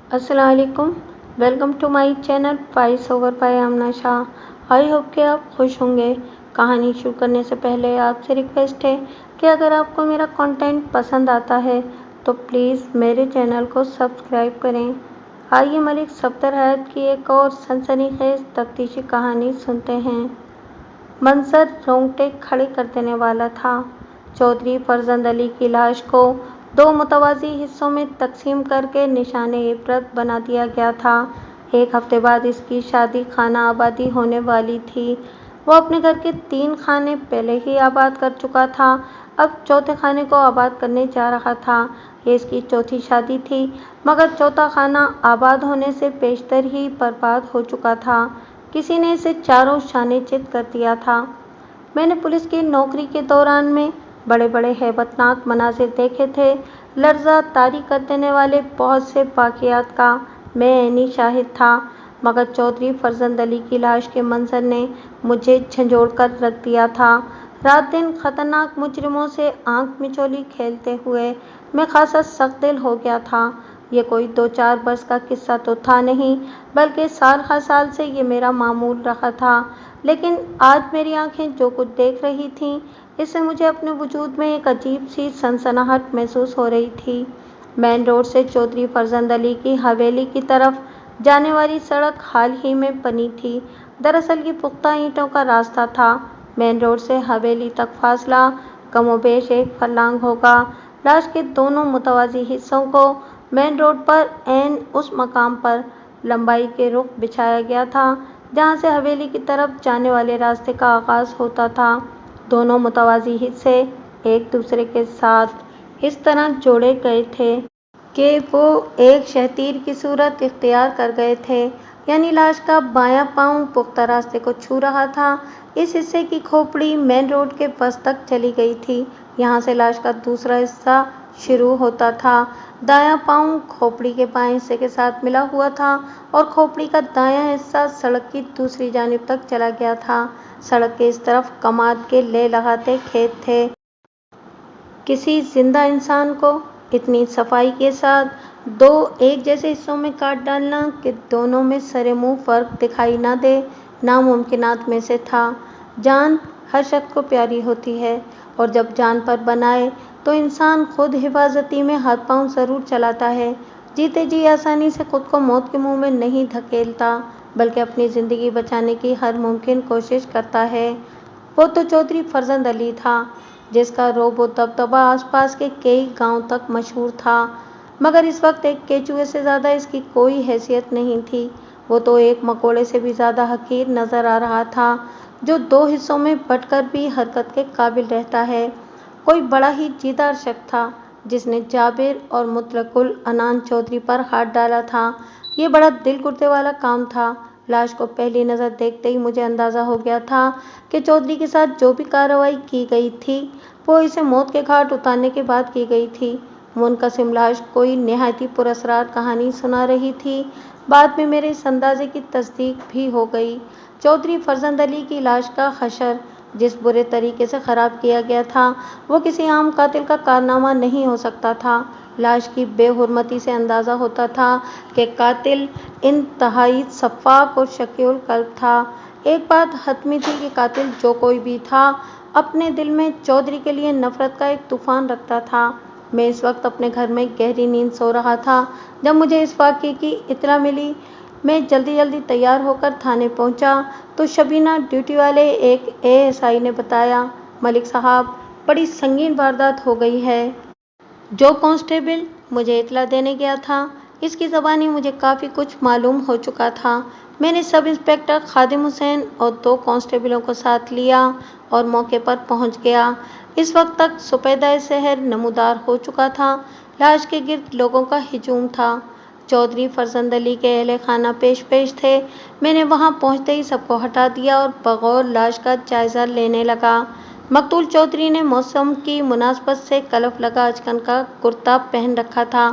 अस्सलाम वालेकुम। Welcome to my channel voice over by Amna Shah. I hope कि आप खुश होंगे। कहानी शुरू करने से पहले आपसे रिक्वेस्ट है कि अगर आपको मेरा कंटेंट पसंद आता है तो प्लीज़ मेरे चैनल को सब्सक्राइब करें। आइए मलिक सफदर हयात की एक और सनसनीखेज तफ्तीशी कहानी सुनते हैं। मंजर रोंगटे खड़े कर देने वाला था। चौधरी फरजंद अली की लाश को दो मुतवाज़ी हिस्सों में तकसीम करके निशाने इबरत बना दिया गया था। एक हफ्ते बाद इसकी शादी खाना आबादी होने वाली थी। वो अपने घर के 3 खाने पहले ही आबाद कर चुका था, अब चौथे खाने को आबाद करने जा रहा था। ये इसकी चौथी शादी थी, मगर चौथा खाना आबाद होने से पेशतर ही बर्बाद हो चुका था। किसी ने इसे चारों शाने चित कर दिया था। मैंने पुलिस की नौकरी के दौरान में बड़े बड़े हैबतनाक मनाजिर देखे थे। लर्जा तारी कर देने वाले बहुत से वाक़यात का मैं ऐनी शाहिद था, मगर चौधरी फरजंद अली की लाश के मंजर ने मुझे झंझोड़ कर रख दिया था। रात दिन खतरनाक मुजरिमों से आंख मिचौली खेलते हुए मैं खासा सख्त दिल हो गया था। ये कोई 2-4 बरस का किस्सा तो था नहीं, बल्कि साल हर साल से ये मेरा मामूल रहा था। लेकिन आज मेरी आंखें जो कुछ देख रही थीं, इससे मुझे अपने वजूद में एक अजीब सी सनसनाहट महसूस हो रही थी। मेन रोड से चौधरी फरजंद अली की हवेली की तरफ जाने वाली सड़क हाल ही में बनी थी। दरअसल ये पुख्ता ईंटों का रास्ता था। मेन रोड से हवेली तक फासला कमोबेश 1 फर्लांग होगा। लाश के दोनों मुतवाज़ी हिस्सों को मेन रोड पर ऐन उस मकाम पर लंबाई के रुख बिछाया गया था जहाँ से हवेली की तरफ जाने वाले रास्ते का आगाज़ होता था। दोनों मुतवाज़ी हिस्से एक दूसरे के साथ इस तरह जोड़े गए थे कि वो एक शहतीर की सूरत इख्तियार कर गए थे, यानी लाश का बायां पाँव पुख्ता रास्ते को छू रहा था। इस हिस्से की खोपड़ी मेन रोड के बस तक चली गई थी। यहाँ से लाश का दूसरा हिस्सा शुरू होता था। दायां पाँव खोपड़ी के बाएं हिस्से के साथ मिला हुआ था और खोपड़ी का दायां हिस्सा सड़क की दूसरी जानिब तक चला गया था। सड़क के इस तरफ कमाद के ले लगाते खेत थे। किसी जिंदा इंसान को इतनी सफाई के साथ दो एक जैसे हिस्सों में काट डालना कि दोनों में सरे मुंह फर्क दिखाई ना दे, नामुमकिनात में से था। जान हर शख्स को प्यारी होती है और जब जान पर बनाए तो इंसान खुद हिफाजती में हाथ पांव ज़रूर चलाता है। जीते जी आसानी से खुद को मौत के मुंह में नहीं धकेलता, बल्कि अपनी ज़िंदगी बचाने की हर मुमकिन कोशिश करता है। वो तो चौधरी फरजंद अली था, जिसका रोब व दबदबा आसपास के कई गांव तक मशहूर था, मगर इस वक्त एक केचुए से ज़्यादा इसकी कोई हैसियत नहीं थी। वो तो एक मकोड़े से भी ज़्यादा हकीर नज़र आ रहा था, जो 2 हिस्सों में बंटकर भी हरकत के काबिल रहता है। कोई बड़ा ही जीदार शख्स था जिसने जाबिर और मुतलकुल अनान चौधरी पर हाथ डाला था। ये बड़ा दिल कुरते वाला काम था। लाश को पहली नज़र देखते ही मुझे अंदाज़ा हो गया था कि चौधरी के साथ जो भी कार्रवाई की गई थी वो इसे मौत के घाट उतारने के बाद की गई थी। मुनक़सिम लाश कोई निहायती पुरअसरार कहानी सुना रही थी। बाद में मेरे इस अंदाजे की तस्दीक भी हो गई। चौधरी फरजंद अली की लाश का हशर जिस बुरे तरीके से ख़राब किया गया था, वो किसी आम कातिल का कारनामा नहीं हो सकता था। लाश की बेहुरमती से अंदाज़ा होता था कि कातिल इंतहाई शफ़ाफ़ और शकील क़ल्ब था। एक बात हतमी थी कि कातिल जो कोई भी था, अपने दिल में चौधरी के लिए नफ़रत का एक तूफ़ान रखता था। मैं इस वक्त अपने घर में गहरी नींद सो रहा था जब मुझे इस वाक़े की इत्तला मिली। मैं जल्दी जल्दी तैयार होकर थाने पहुंचा तो शबीना ड्यूटी वाले एक एएसआई ने बताया, मलिक साहब, बड़ी संगीन वारदात हो गई है। जो कांस्टेबल मुझे इत्तला देने गया था, इसकी ज़बानी मुझे काफ़ी कुछ मालूम हो चुका था। मैंने सब इंस्पेक्टर खादिम हुसैन और 2 कांस्टेबलों को साथ लिया और मौके पर पहुंच गया। इस वक्त तक सुपेदाए शहर नमूदार हो चुका था। लाश के गिर्द लोगों का हिजूम था। चौधरी फरजंद अली के अहले खाना पेश पेश थे। मैंने वहां पहुंचते ही सबको हटा दिया और बगौर लाश का जायज़ा लेने लगा। मकतूल चौधरी ने मौसम की मुनासबत से कलफ लगा अचकन का कुर्ता पहन रखा था।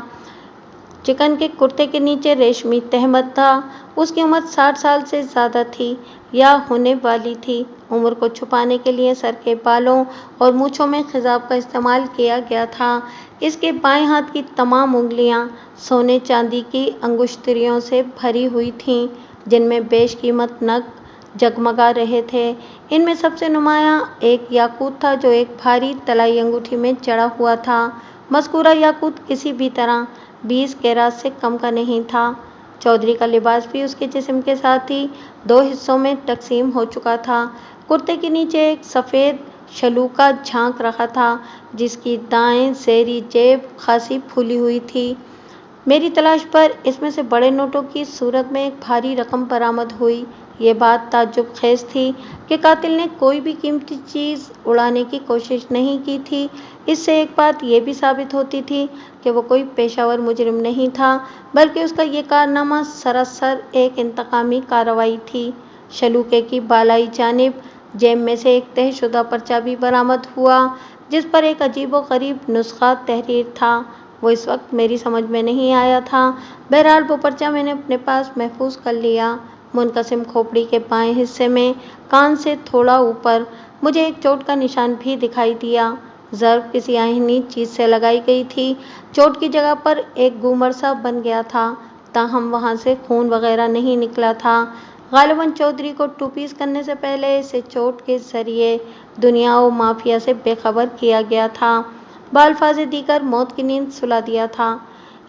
चिकन के कुर्ते के नीचे रेशमी तहमत था। उसकी उम्र 60 साल से ज़्यादा थी या होने वाली थी। उम्र को छुपाने के लिए सर के बालों और मूँछों में खिजाब का इस्तेमाल किया गया था। इसके बाएं हाथ की तमाम उंगलियां सोने चांदी की अंगुष्ठरियों से भरी हुई थीं, जिनमें बेशकीमत नग जगमगा रहे थे। इनमें सबसे नुमायां एक याकूत था जो एक भारी तलाई अंगूठी में जड़ा हुआ था। मज़कूरा याकूत किसी भी तरह 20 कैरात से कम का नहीं था। चौधरी का लिबास भी उसके जिस्म के साथ ही 2 हिस्सों में तकसीम हो चुका था। कुर्ते के नीचे एक सफ़ेद शलूका झांक रहा था, जिसकी दाएं ज़ेरी जेब खासी फूली हुई थी। मेरी तलाश पर इसमें से बड़े नोटों की सूरत में एक भारी रकम बरामद हुई। ये बात ताज्जुब खेज थी कि कातिल ने कोई भी कीमती चीज़ उड़ाने की कोशिश नहीं की थी। इससे एक बात ये भी साबित होती थी कि वो कोई पेशावर मुजरिम नहीं था, बल्कि उसका ये कारनामा सरासर एक इंतकामी कार्रवाई थी। शलूके की बालाई जानिब जेब में से एक तहशुदा पर्चा भी बरामद हुआ, जिस पर एक अजीबो-गरीब नुस्खा तहरीर था। वो इस वक्त मेरी समझ में नहीं आया था। बहरहाल वो पर्चा मैंने अपने पास महफूज कर लिया। मुनकसिम खोपड़ी के बाएं हिस्से में कान से थोड़ा ऊपर मुझे एक चोट का निशान भी दिखाई दिया। ज़र्ब किसी आईनी चीज़ से लगाई गई थी। चोट की जगह पर एक घूमर सा बन गया था, ताहम वहाँ से खून वगैरह नहीं निकला था। गालिबन चौधरी को 2 पीस करने से पहले इसे चोट के जरिए दुनिया और माफिया से बेखबर किया गया था। बाल्फाज़े दीगर मौत की नींद सुला दिया था।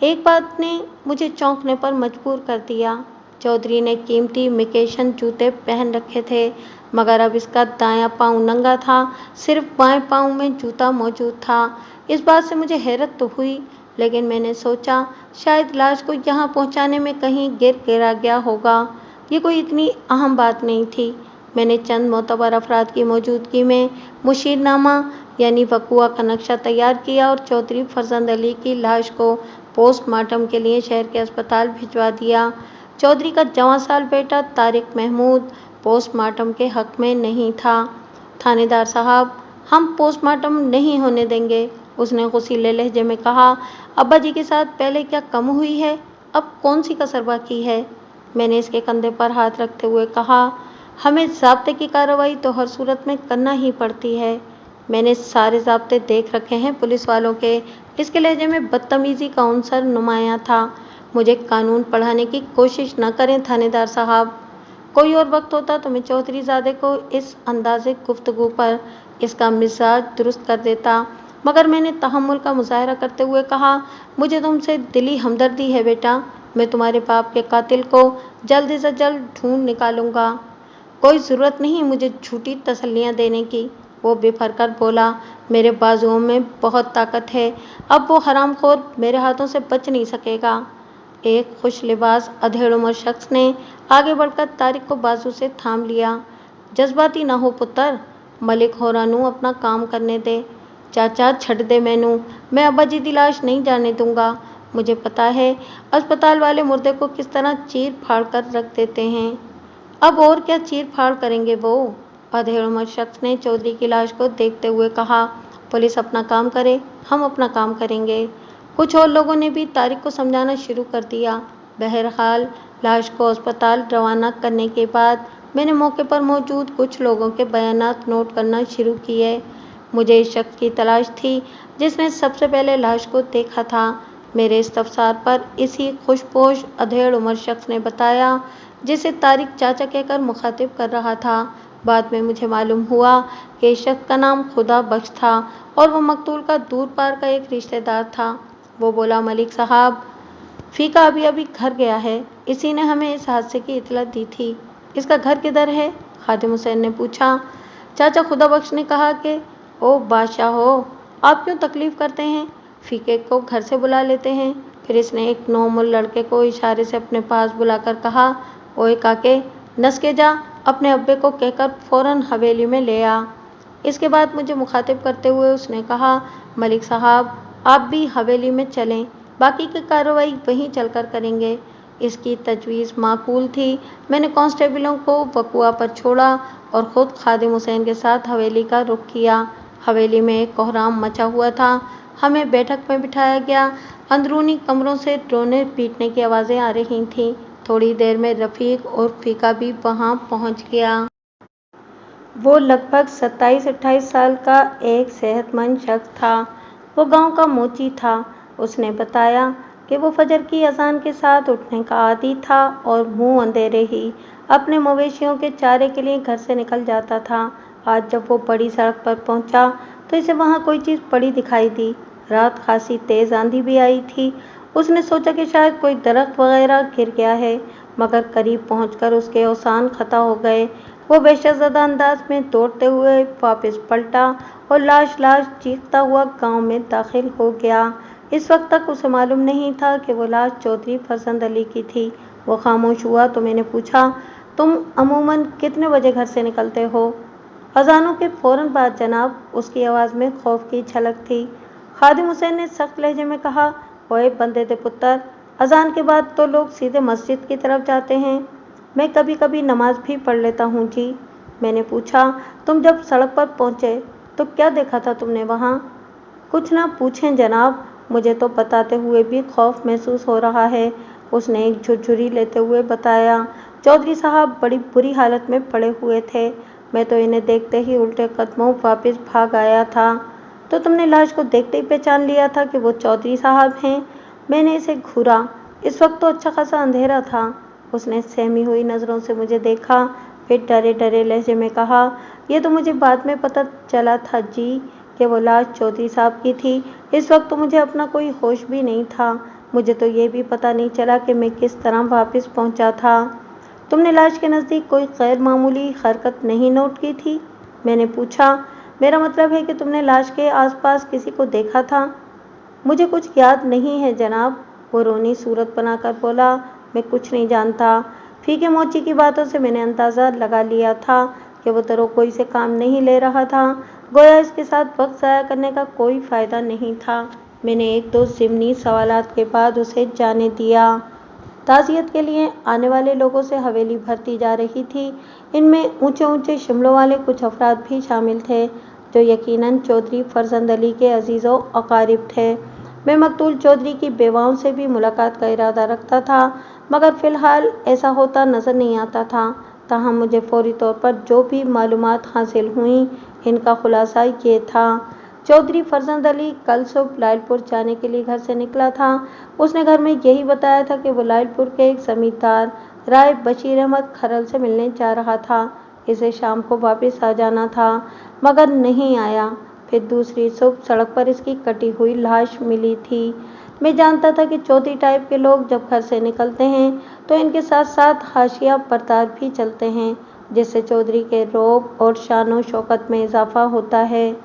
एक बात ने मुझे चौंकने पर मजबूर कर दिया। चौधरी ने कीमती मिकेशन जूते पहन रखे थे, मगर अब इसका दायां पाँव नंगा था, सिर्फ बाएं पाँव में जूता मौजूद था। इस बात से मुझे हैरत तो हुई, लेकिन मैंने सोचा शायद लाश को यहाँ पहुँचाने में कहीं गिरा गया होगा। ये कोई इतनी अहम बात नहीं थी। मैंने चंद मोतबर अफराद की मौजूदगी में मुशीरनामा यानी वक़ुआ का नक्शा तैयार किया और चौधरी फरजंद अली की लाश को पोस्टमार्टम के लिए शहर के अस्पताल भिजवा दिया। चौधरी का जवां साल बेटा तारिक महमूद पोस्टमार्टम के हक में नहीं था। थानेदार साहब, हम पोस्टमार्टम नहीं होने देंगे, उसने गुस्सीले लहजे में कहा। अब्बा जी के साथ पहले क्या कम हुई है, अब कौन सी कसर बाकी है? मैंने इसके कंधे पर हाथ रखते हुए कहा, हमें ज़ाब्ते की कार्रवाई तो हर सूरत में करना ही पड़ती है। मैंने सारे ज़ाब्ते देख रखे हैं पुलिस वालों के। इसके लहजे में बदतमीज़ी का अंसर नुमायां था। मुझे कानून पढ़ाने की कोशिश न करें थानेदार साहब। कोई और वक्त होता तो मैं चौधरी ज़ादे को इस अंदाज़े गुफ्तगू पर इसका मिजाज दुरुस्त कर देता, मगर मैंने तहम्मुल का मुजाहरा करते हुए कहा, मुझे तुमसे दिली हमदर्दी है बेटा। मैं तुम्हारे बाप के कातिल को जल्द से जल्द ढूंढ निकालूंगा। कोई ज़रूरत नहीं मुझे झूठी तसल्लियाँ देने की, वो बिफर कर बोला। मेरे बाजुओं में बहुत ताकत है, अब वो हरामखोर मेरे हाथों से बच नहीं सकेगा। एक खुश लिबास अधेड़ उम्र शख्स ने आगे बढ़कर तारिक को बाजू से थाम लिया। जज्बाती ना हो पुत्र, मलिक होरानू अपना काम करने दे। चाचा छड़ दे मैनू, मैं अब्बा जी दी लाश नहीं जाने दूंगा। मुझे पता है अस्पताल वाले मुर्दे को किस तरह चीर फाड़ कर रख देते हैं। अब और क्या चीर फाड़ करेंगे वो? अधेड़ उम्र शख्स ने चौधरी की लाश को देखते हुए कहा। पुलिस अपना काम करे, हम अपना काम करेंगे। कुछ और लोगों ने भी तारिक को समझाना शुरू कर दिया। बहरहाल लाश को अस्पताल रवाना करने के बाद मैंने मौके पर मौजूद कुछ लोगों के बयानात नोट करना शुरू किए। मुझे इस शख्स की तलाश थी जिसने सबसे पहले लाश को देखा था। मेरे इस्तफसार पर इसी खुशपोश अधेड़ उम्र शख्स ने बताया, जिसे तारिक चाचा कहकर मुखातिब कर रहा था। बाद में मुझे मालूम हुआ कि इस शख्स का नाम खुदा बख्श था और वो मकतूल का दूर पार का एक रिश्तेदार था। वो बोला, मलिक साहब, फीका अभी अभी घर गया है, इसी ने हमें इस हादसे की इतला दी थी। इसका घर किधर है? खादिम हुसैन ने पूछा। चाचा खुदा बख्श ने कहा कि ओ बादशाह हो, आप क्यों तकलीफ़ करते हैं, फीके को घर से बुला लेते हैं। फिर इसने एक नौमुल लड़के को इशारे से अपने पास बुलाकर कहा, ओए काके, नस के जा, अपने अब्बे को कहकर फ़ौरन हवेली में ले आ। इसके बाद मुझे मुखातिब करते हुए उसने कहा, मलिक साहब, आप भी हवेली में चलें, बाकी की कार्रवाई वहीं चलकर करेंगे। इसकी तजवीज़ माकूल थी। मैंने कांस्टेबलों को वक़ुआ पर छोड़ा और ख़ुद खादिम हुसैन के साथ हवेली का रुख किया। हवेली में एक कोहराम मचा हुआ था। हमें बैठक में बिठाया गया। अंदरूनी कमरों से रोने पीटने की आवाज़ें आ रही थीं। थोड़ी देर में रफ़ीक और फ़िका भी वहाँ पहुँच गया। वो लगभग 27-28 साल का एक सेहतमंद शख्स था। वो गांव का मोची था। उसने बताया कि वो फजर की अजान के साथ उठने का आदी था और मुंह अंधेरे ही अपने मवेशियों के चारे के लिए घर से निकल जाता था। आज जब वो बड़ी सड़क पर पहुंचा तो इसे वहां कोई चीज़ पड़ी दिखाई दी। रात खासी तेज आंधी भी आई थी। उसने सोचा कि शायद कोई दरख्त वगैरह गिर गया है, मगर करीब पहुंचकर उसके औसान खता हो गए। वो वहशतज़दा अंदाज में दौड़ते हुए वापस पलटा और लाश लाश चीखता हुआ गांव में दाखिल हो गया। इस वक्त तक उसे मालूम नहीं था कि वो लाश चौधरी फरजंद अली की थी। वो खामोश हुआ तो मैंने पूछा, तुम अमूमन कितने बजे घर से निकलते हो? अजानों के फौरन बाद जनाब। उसकी आवाज़ में खौफ की झलक थी। खादिम हुसैन ने सख्त लहजे में कहा, ओए बंदे दे पुत्र, अजान के बाद तो लोग सीधे मस्जिद की तरफ जाते हैं। मैं कभी कभी नमाज भी पढ़ लेता हूँ जी। मैंने पूछा, तुम जब सड़क पर पहुँचे तो क्या देखा था तुमने वहाँ? कुछ ना पूछें जनाब, मुझे तो बताते हुए भी खौफ महसूस हो रहा है। उसने एक झुरझुरी लेते हुए बताया, चौधरी साहब बड़ी बुरी हालत में पड़े हुए थे। मैं तो इन्हें देखते ही उल्टे कदमों वापस भाग आया था। तो तुमने लाश को देखते ही पहचान लिया था कि वो चौधरी साहब हैं? मैंने इसे घूरा। इस वक्त तो अच्छा खासा अंधेरा था। उसने सहमी हुई नज़रों से मुझे देखा, फिर डरे डरे लहजे में कहा, ये तो मुझे बाद में पता चला था जी कि वो लाश चौधरी साहब की थी। इस वक्त तो मुझे अपना कोई होश भी नहीं था। मुझे तो ये भी पता नहीं चला कि मैं किस तरह वापस पहुंचा था। तुमने लाश के नज़दीक कोई गैर मामूली हरकत नहीं नोट की थी? मैंने पूछा, मेरा मतलब है कि तुमने लाश के आसपास किसी को देखा था? मुझे कुछ याद नहीं है जनाब। वो रोनी सूरत बनाकर बोला, मैं कुछ नहीं जानता। फीके मोची की बातों से मैंने अंदाज़ा लगा लिया था कि वो तरोकोई से काम नहीं ले रहा था। गोया इसके साथ वक्त ज़ाया करने का कोई फ़ायदा नहीं था। मैंने एक दो ज़िमनी सवालात के बाद उसे जाने दिया। ताज़ियत के लिए आने वाले लोगों से हवेली भरती जा रही थी। इनमें ऊंचे ऊंचे शिमलों वाले कुछ अफराद भी शामिल थे, जो यकीनन चौधरी फरजंद अली के अजीज़ों अकारिब थे। मैं मकतूल चौधरी की बेवाओं से भी मुलाकात का इरादा रखता था, मगर फ़िलहाल ऐसा होता नज़र नहीं आता था। ताहम मुझे फौरी तौर पर जो भी मालूमात हासिल हुई, इनका खुलासा ये था, चौधरी फरजंद अली कल सुबह लायलपुर जाने के लिए घर से निकला था। उसने घर में यही बताया था कि वो लायलपुर के एक जमींदार राय बशीर अहमद खरल से मिलने जा रहा था। इसे शाम को वापस आ जाना था, मगर नहीं आया। फिर दूसरी सुबह सड़क पर इसकी कटी हुई लाश मिली थी। मैं जानता था कि चौधरी टाइप के लोग जब घर से निकलते हैं तो इनके साथ साथ हाशिया बरदार भी चलते हैं, जिससे चौधरी के रौब और शानो शौकत में इजाफा होता है।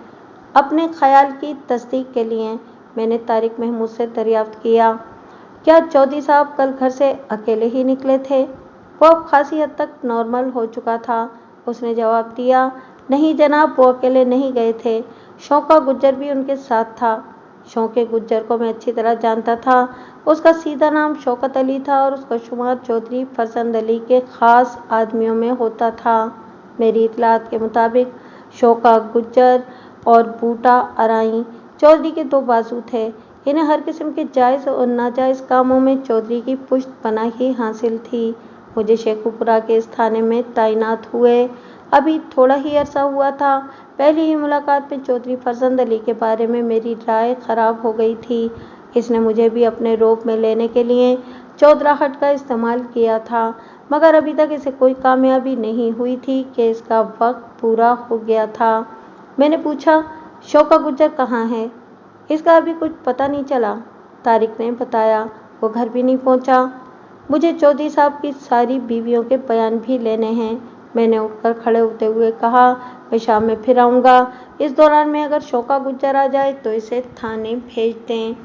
अपने ख्याल की तस्दीक के लिए मैंने तारिक महमूद से दरियाफ्त किया, क्या चौधरी साहब कल घर से अकेले ही निकले थे? वो अब खासी हद तक नॉर्मल हो चुका था। उसने जवाब दिया, नहीं जनाब, वो अकेले नहीं गए थे। शौका गुज्जर भी उनके साथ था। शौके गुज्जर को मैं अच्छी तरह जानता था। उसका सीधा नाम शौकत अली था और उसका शुमार चौधरी फरजंद अली के ख़ास आदमियों में होता था। मेरी इतलात के मुताबिक शौका गुज्जर और बूटा अराई चौधरी के दो बाजू थे। इन्हें हर किस्म के जायज़ और नाजायज़ कामों में चौधरी की पुश्त पनाही हासिल थी। मुझे शेखुपुरा के इस थाने में तैनात हुए अभी थोड़ा ही अरसा हुआ था। पहली ही मुलाकात में चौधरी फरजंद अली के बारे में मेरी राय खराब हो गई थी। इसने मुझे भी अपने रोब में लेने के लिए चौधराहट का इस्तेमाल किया था, मगर अभी तक इसे कोई कामयाबी नहीं हुई थी कि इसका वक्त पूरा हो गया था। मैंने पूछा, शौका गुज्जर कहाँ है? इसका अभी कुछ पता नहीं चला। तारिक ने बताया, वो घर भी नहीं पहुंचा। मुझे चौधरी साहब की सारी बीवियों के बयान भी लेने हैं। मैंने उठकर खड़े होते हुए कहा, मैं शाम में फिर आऊँगा। इस दौरान में अगर शौका गुज्जर आ जाए तो इसे थाने भेज दें।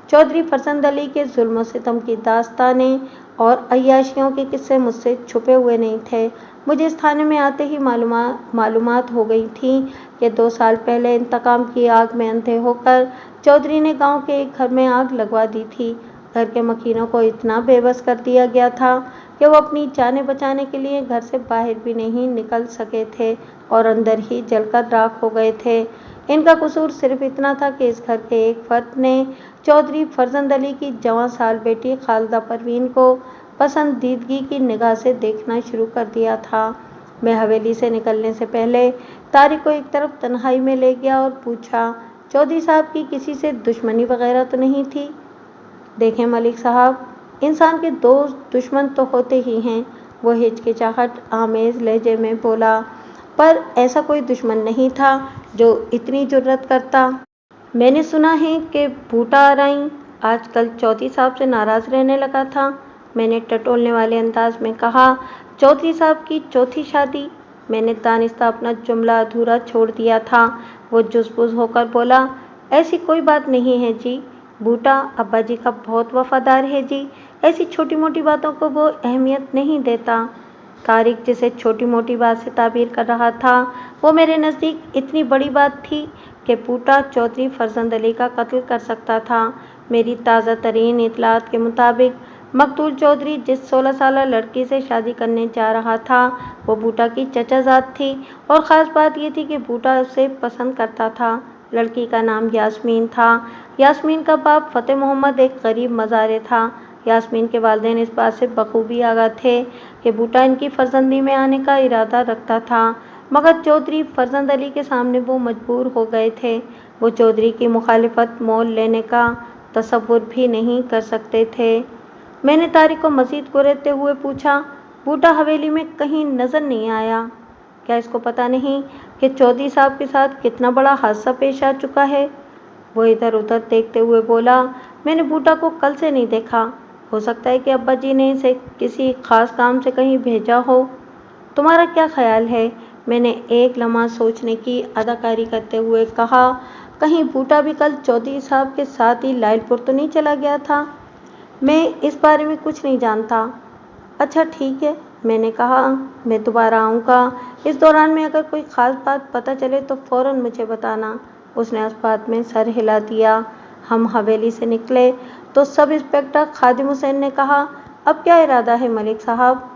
चौधरी फरजंद अली के जुल्म सितम की दास्तानें और अय्याशियों के किस्से मुझसे छुपे हुए नहीं थे। मुझे इस थाने में आते ही मालूमात हो गई थी कि 2 साल पहले इंतकाम की आग में अंधे होकर चौधरी ने गांव के एक घर में आग लगवा दी थी। घर के मकीनों को इतना बेबस कर दिया गया था कि वो अपनी जानें बचाने के लिए घर से बाहर भी नहीं निकल सके थे और अंदर ही जलकर राख हो गए थे। इनका कसूर सिर्फ इतना था कि इस घर के एक फर्द ने चौधरी फरजंद अली की जवां साल बेटी खालिदा परवीन को पसंदीदगी की निगाह से देखना शुरू कर दिया था। मैं हवेली से निकलने से पहले तारिक को एक तरफ तन्हाई में ले गया और पूछा, चौधरी साहब की किसी से दुश्मनी वगैरह तो नहीं थी? देखें मलिक साहब, इंसान के दोस्त दुश्मन तो होते ही हैं, वो हिचकिचाहट आमेज लहजे में बोला, पर ऐसा कोई दुश्मन नहीं था जो इतनी जुर्रत करता। मैंने सुना है कि बूटा आरई आजकल चौधरी साहब से नाराज रहने लगा था। मैंने टटोलने वाले अंदाज में कहा, चौधरी साहब की चौथी शादी? मैंने दानिस्ता अपना जुमला अधूरा छोड़ दिया था। वो जुज़बुज़ होकर बोला, ऐसी कोई बात नहीं है जी, बूटा अब्बा जी का बहुत वफादार है जी, ऐसी छोटी मोटी बातों को वो अहमियत नहीं देता। तारिक जिसे छोटी मोटी बात से ताबीर कर रहा था, वो मेरे नज़दीक इतनी बड़ी बात थी कि बूटा चौधरी फरजंद अली का कत्ल कर सकता था। मेरी ताज़ा तरीन इतलात के मुताबिक मकतूल चौधरी जिस 16 साला लड़की से शादी करने जा रहा था, वो बूटा की चचाज़ाद थी, और ख़ास बात ये थी कि बूटा उसे पसंद करता था। लड़की का नाम यास्मीन था। यास्मीन का बाप फ़तेह मोहम्मद एक गरीब मज़ारे था। यास्मीन के वालिदैन इस बात से बखूबी आगाह थे कि बूटा इनकी फर्जंदी में आने का इरादा रखता था, मगर चौधरी फरजंद अली के सामने वो मजबूर हो गए थे। वो चौधरी की मुखालिफत मोल लेने का तसव्वुर भी नहीं कर सकते थे। मैंने तारिक को मज़ीद कुरेदते हुए पूछा, बूटा हवेली में कहीं नज़र नहीं आया? क्या इसको पता नहीं कि चौधरी साहब के साथ कितना बड़ा हादसा पेश आ चुका है? वो इधर उधर देखते हुए बोला, मैंने बूटा को कल से नहीं देखा। हो सकता है कि अब्बा जी ने इसे किसी ख़ास काम से कहीं भेजा हो। तुम्हारा क्या ख्याल है? मैंने एक लम्हा सोचने की अदाकारी करते हुए कहा, कहीं बूटा भी कल चौधरी साहब के साथ ही लायलपुर तो नहीं चला गया था? मैं इस बारे में कुछ नहीं जानता। अच्छा ठीक है, मैंने कहा, मैं दोबारा आऊँगा। इस दौरान में अगर कोई ख़ास बात पता चले तो फ़ौरन मुझे बताना। उसने उस बात में सर हिला दिया। हम हवेली से निकले तो सब इंस्पेक्टर खादिम हुसैन ने कहा, अब क्या इरादा है मलिक साहब?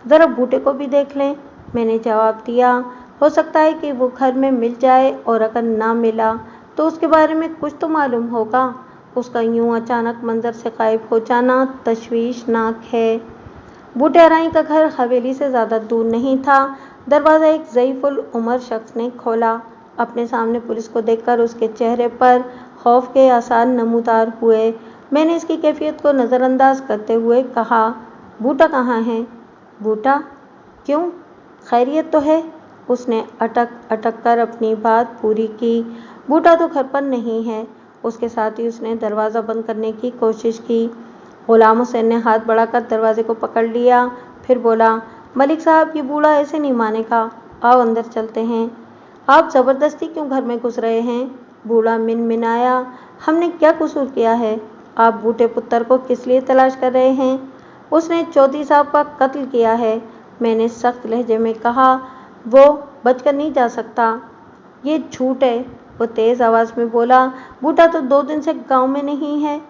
ज़रा बूटे को भी देख लें। मैंने जवाब दिया, हो सकता है कि वो घर में मिल जाए, और अगर ना मिला तो उसके बारे में कुछ तो मालूम होगा। उसका यूं अचानक मंजर से गायब हो जाना तशवीशनाक है। बूटे आरई का घर हवेली से ज़्यादा दूर नहीं था। दरवाज़ा एक ज़ईफ़ुल उमर शख्स ने खोला। अपने सामने पुलिस को देखकर उसके चेहरे पर खौफ के आसार नमूदार हुए। मैंने इसकी कैफियत को नज़रअंदाज करते हुए कहा, बूटा कहाँ है? बूटा? क्यों, खैरियत तो है? उसने अटक अटक कर अपनी बात पूरी की। बूटा तो घर पर नहीं है। उसके साथ ही उसने दरवाज़ा बंद करने की कोशिश की। गुलाम हुसैन ने हाथ बढ़ाकर दरवाजे को पकड़ लिया, फिर बोला, मलिक साहब ये बूढ़ा ऐसे नहीं मानेगा, आओ अंदर चलते हैं। आप ज़बरदस्ती क्यों घर में घुस रहे हैं? बूढ़ा मिनमिनाया, हमने क्या कसूर किया है? आप बूटे पुत्र को किस लिए तलाश कर रहे हैं? उसने चौधरी साहब का कत्ल किया है। मैंने सख्त लहजे में कहा, वो बचकर नहीं जा सकता। ये झूठ है। वो तेज़ आवाज़ में बोला, बूटा तो 2 दिन से गांव में नहीं है।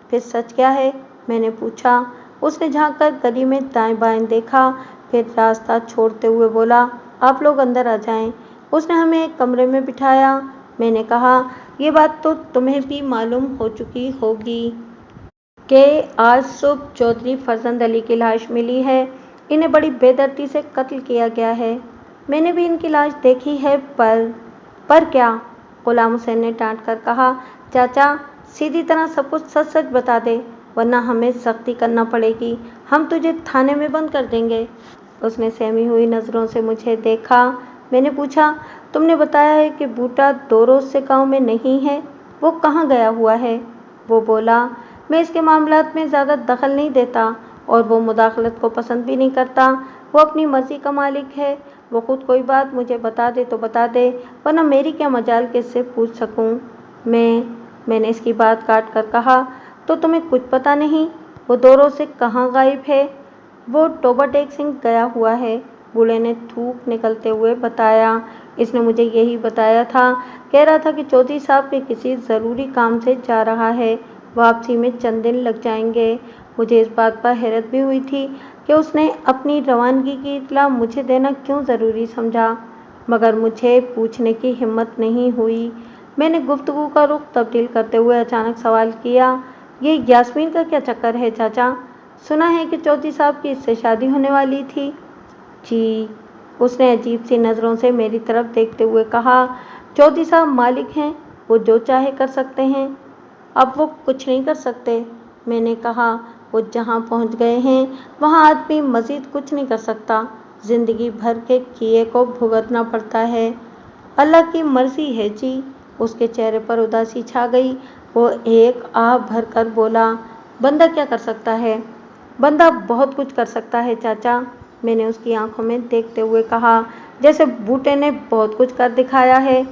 फिर सच क्या है? मैंने पूछा। उसने झांककर गली में दाएं बाएं देखा, फिर रास्ता छोड़ते हुए बोला, आप लोग अंदर आ जाएं। उसने हमें एक कमरे में बिठाया। मैंने कहा, ये बात तो तुम्हें भी मालूम हो चुकी होगी कि आज सुबह चौधरी फरजंद अली की लाश मिली है। इन्हें बड़ी बेदर्दी से कत्ल किया गया है। मैंने भी इनकी लाश देखी है, पर क्या? गुलाम हुसैन ने डांट कर कहा, चाचा सीधी तरह सब कुछ सच सच बता दे, वरना हमें सख्ती करना पड़ेगी। हम तुझे थाने में बंद कर देंगे। उसने सहमी हुई नज़रों से मुझे देखा। मैंने पूछा, तुमने बताया है कि बूटा 2 रोज़ से गाँव में नहीं है, वो कहाँ गया हुआ है? वो बोला, मैं इसके मामलात में ज़्यादा दखल नहीं देता, और वो मुदाखलत को पसंद भी नहीं करता। वो अपनी मर्ज़ी का मालिक है। वो खुद कोई बात मुझे बता दे तो बता दे, वरना मेरी क्या मजाल कि इससे पूछ सकूं। मैंने इसकी बात काट कर कहा, तो तुम्हें कुछ पता नहीं? वो 2 रोज़ से कहाँ गायब है? वो टोबा टेक सिंह गया हुआ है। बूढ़े ने थूक निकलते हुए बताया। इसने मुझे यही बताया था। कह रहा था कि चौधरी साहब के किसी ज़रूरी काम से जा रहा है, वापसी में चंद दिन लग जाएंगे। मुझे इस बात पर हैरत भी हुई थी कि उसने अपनी रवानगी की इत्तला मुझे देना क्यों ज़रूरी समझा, मगर मुझे पूछने की हिम्मत नहीं हुई। मैंने गुफ्तगू का रुख तब्दील करते हुए अचानक सवाल किया, ये यास्मीन का क्या चक्कर है चाचा? सुना है कि चौधरी साहब की इससे शादी होने वाली थी। जी, उसने अजीब सी नज़रों से मेरी तरफ देखते हुए कहा। चौधरी साहब मालिक हैं, वो जो चाहे कर सकते हैं। अब वो कुछ नहीं कर सकते, मैंने कहा। वो जहाँ पहुँच गए हैं वहाँ आदमी मज़ीद कुछ नहीं कर सकता। ज़िंदगी भर के किए को भुगतना पड़ता है। अल्लाह की मर्ज़ी है जी। उसके चेहरे पर उदासी छा गई। वो एक आह भरकर बोला, बंदा क्या कर सकता है? बंदा बहुत कुछ कर सकता है चाचा, मैंने उसकी आंखों में देखते हुए कहा, जैसे बूटे ने बहुत कुछ कर दिखाया है।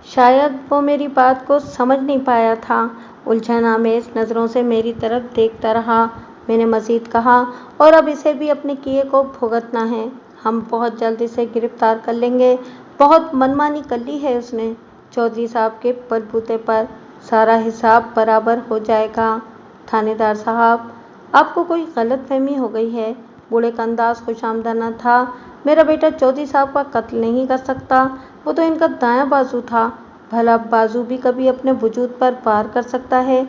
शायद वो मेरी बात को समझ नहीं पाया था। उलझन आमेज नज़रों से मेरी तरफ देखता रहा। मैंने मज़ीद कहा, और अब इसे भी अपने किए को भुगतना है। हम बहुत जल्द इसे गिरफ्तार कर लेंगे। बहुत मनमानी कर ली है उसने। चौधरी साहब के बलबूते पर सारा हिसाब बराबर हो जाएगा। थानेदार साहब, आपको कोई गलतफहमी हो गई है। बूढ़े का अंदाज खुशामदना था। मेरा बेटा चौधरी साहब का कत्ल नहीं कर सकता। वो तो इनका दायां बाजू था। भला बाजू भी कभी अपने वजूद पर वार कर सकता है?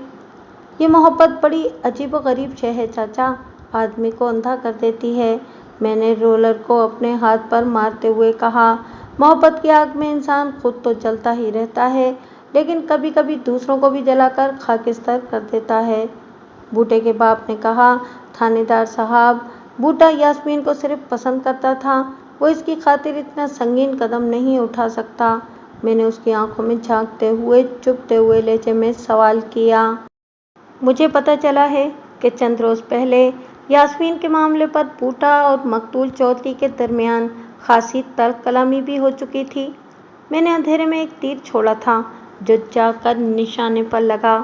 ये मोहब्बत बड़ी अजीब व गरीब शय है चाचा, आदमी को अंधा कर देती है। मैंने रोलर को अपने हाथ पर मारते हुए कहा, मोहब्बत की आग में इंसान खुद तो जलता ही रहता है, लेकिन कभी कभी दूसरों को भी जलाकर खाकिस्तान कर देता है। बूटे के बाप ने कहा, थानेदार साहब, बूटा यास्मीन को सिर्फ पसंद करता था, वो इसकी खातिर इतना संगीन कदम नहीं उठा सकता। मैंने उसकी आंखों में झांकते हुए चुभते हुए लहजे में सवाल किया। मुझे पता चला है कि चंद रोज़ पहले यास्मीन के मामले पर बूटा और मकतूल चौधरी के दरमियान खासी तल्ख कलामी भी हो चुकी थी। मैंने अंधेरे में एक तीर छोड़ा था जो जाकर निशाने पर लगा।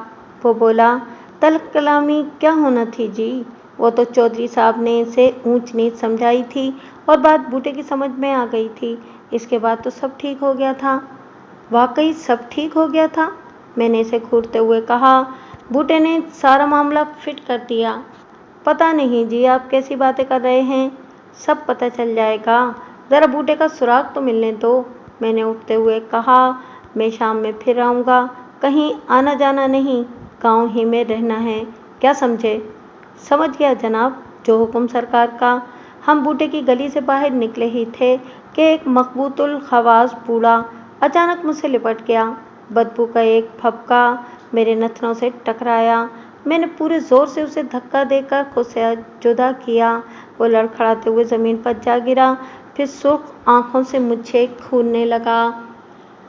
वो बोला, तल्ख कलामी क्या होना थी जी? वो तो चौधरी साहब ने इसे ऊंच नीच समझाई थी और बात बूटे की समझ में आ गई थी। इसके बाद तो सब ठीक हो गया था। वाकई सब ठीक हो गया था, मैंने इसे घूरते हुए कहा। बूटे ने सारा मामला फिट कर दिया। पता नहीं जी, आप कैसी बातें कर रहे हैं। सब पता चल जाएगा, ज़रा बूटे का सुराग तो मिलने दो, मैंने उठते हुए कहा। मैं शाम में फिर आऊँगा, कहीं आना जाना नहीं, गांव ही में रहना है, क्या समझे? समझ गया जनाब, जो हुक्म सरकार का। हम बूटे की गली से बाहर निकले ही थे कि एक मकबूतुल खवास बूढ़ा अचानक मुझसे लिपट गया। बदबू का एक फबका मेरे नथनों से टकराया। मैंने पूरे जोर से उसे धक्का देकर खुद से जुदा किया। वो लड़खड़ाते हुए ज़मीन पर जा गिरा, फिर सुर्ख आंखों से मुझे घूरने लगा।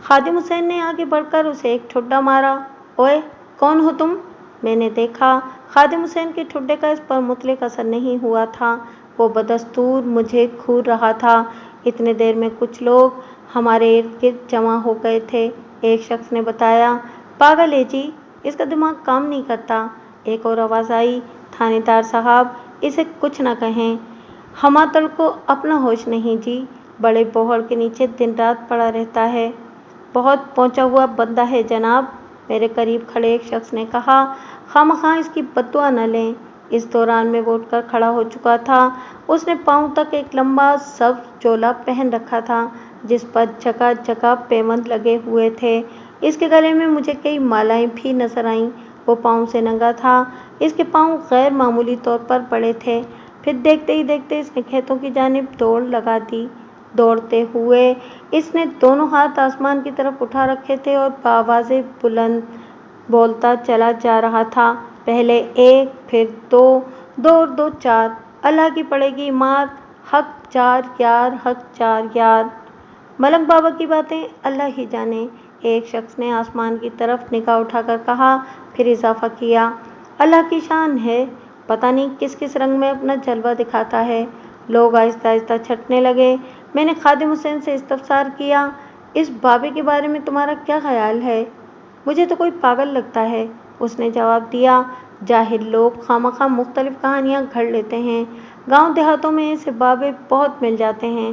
खादिम हुसैन ने आगे बढ़कर उसे एक ठुड्डा मारा। ओए, कौन हो तुम? मैंने देखा खादिम हुसैन के ठुड्डे का इस पर मुतलिक असर नहीं हुआ था। वो बदस्तूर मुझे घूर रहा था। इतने देर में कुछ लोग हमारे इर्द गिर्द जमा हो गए थे। एक शख्स ने बताया, पागल है जी, इसका दिमाग काम नहीं करता। एक और आवाज़ आई, थानेदार साहब, इसे कुछ न कहें, हमातल को अपना होश नहीं जी, बड़े बोहड़ के नीचे दिन रात पड़ा रहता है। बहुत पहुंचा हुआ बंदा है जनाब, मेरे करीब खड़े एक शख्स ने कहा। खामखा इसकी बद्दुआ न लें। इस दौरान में वो उठकर खड़ा हो चुका था। उसने पाँव तक एक लंबा सब्ज चोला पहन रखा था जिस पर जगह जगह पेवंद लगे हुए थे। इसके गले में मुझे कई मालाएं भी नजर आईं। वो पाँव से नंगा था। इसके पाँव गैर मामूली तौर पर बड़े थे। फिर देखते ही देखते इसने खेतों की जानिब दौड़ लगा दी। दौड़ते हुए इसने दोनों हाथ आसमान की तरफ उठा रखे थे और बावाज़े बुलंद बोलता चला जा रहा था, पहले एक, फिर दो, दो और दो चार, अल्लाह की पड़ेगी मार, हक चार यार, हक चार यार। मलंग बाबा की बातें अल्लाह ही जाने, एक शख्स ने आसमान की तरफ निगाह उठाकर कहा। फिर इजाफा किया, अल्लाह की शान है, पता नहीं किस किस रंग में अपना जलवा दिखाता है। लोग आहिस्ता आहिस्ता छटने लगे। मैंने खादिम हुसैन से इस्तफसार किया, इस बाबे के बारे में तुम्हारा क्या ख्याल है? मुझे तो कोई पागल लगता है, उसने जवाब दिया। जाहिल लोग खामखा मुख्तलिफ कहानियाँ घड़ लेते हैं। गांव देहातों में ऐसे बाबे बहुत मिल जाते हैं।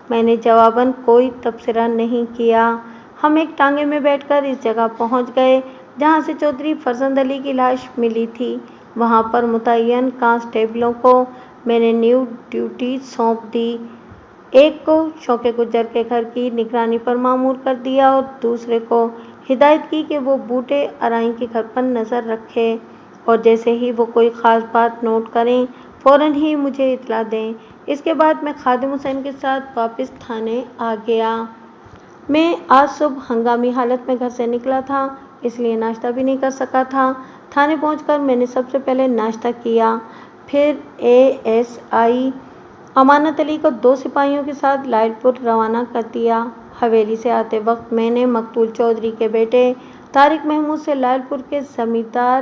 मैंने जवाबन कोई तबसरा नहीं किया। हम एक टांगे में बैठकर इस जगह पहुंच गए जहां से चौधरी फरजंद अली की लाश मिली थी। वहां पर मुतय्यन कांस्टेबलों को मैंने न्यू ड्यूटी सौंप दी। ایک کو شوق گجر کے گھر کی نگرانی پر مامور کر دیا اور دوسرے کو ہدایت کی کہ وہ بوٹے ارائی کے گھر پر نظر رکھے اور جیسے ہی وہ کوئی خاص بات نوٹ کریں فوراً ہی مجھے اطلاع دیں۔ اس کے بعد میں خادم حسین کے ساتھ واپس تھانے آ گیا۔ میں آج صبح ہنگامی حالت میں گھر سے نکلا تھا، اس لیے ناشتہ بھی نہیں کر سکا تھا۔ تھانے پہنچ کر میں نے سب سے پہلے ناشتہ کیا، پھر ASI امانت علی کو 2 سپاہیوں کے ساتھ لائل پور روانہ کر دیا۔ حویلی سے آتے وقت میں نے مقتول چودھری کے بیٹے طارق محمود سے لائل پور کے زمیندار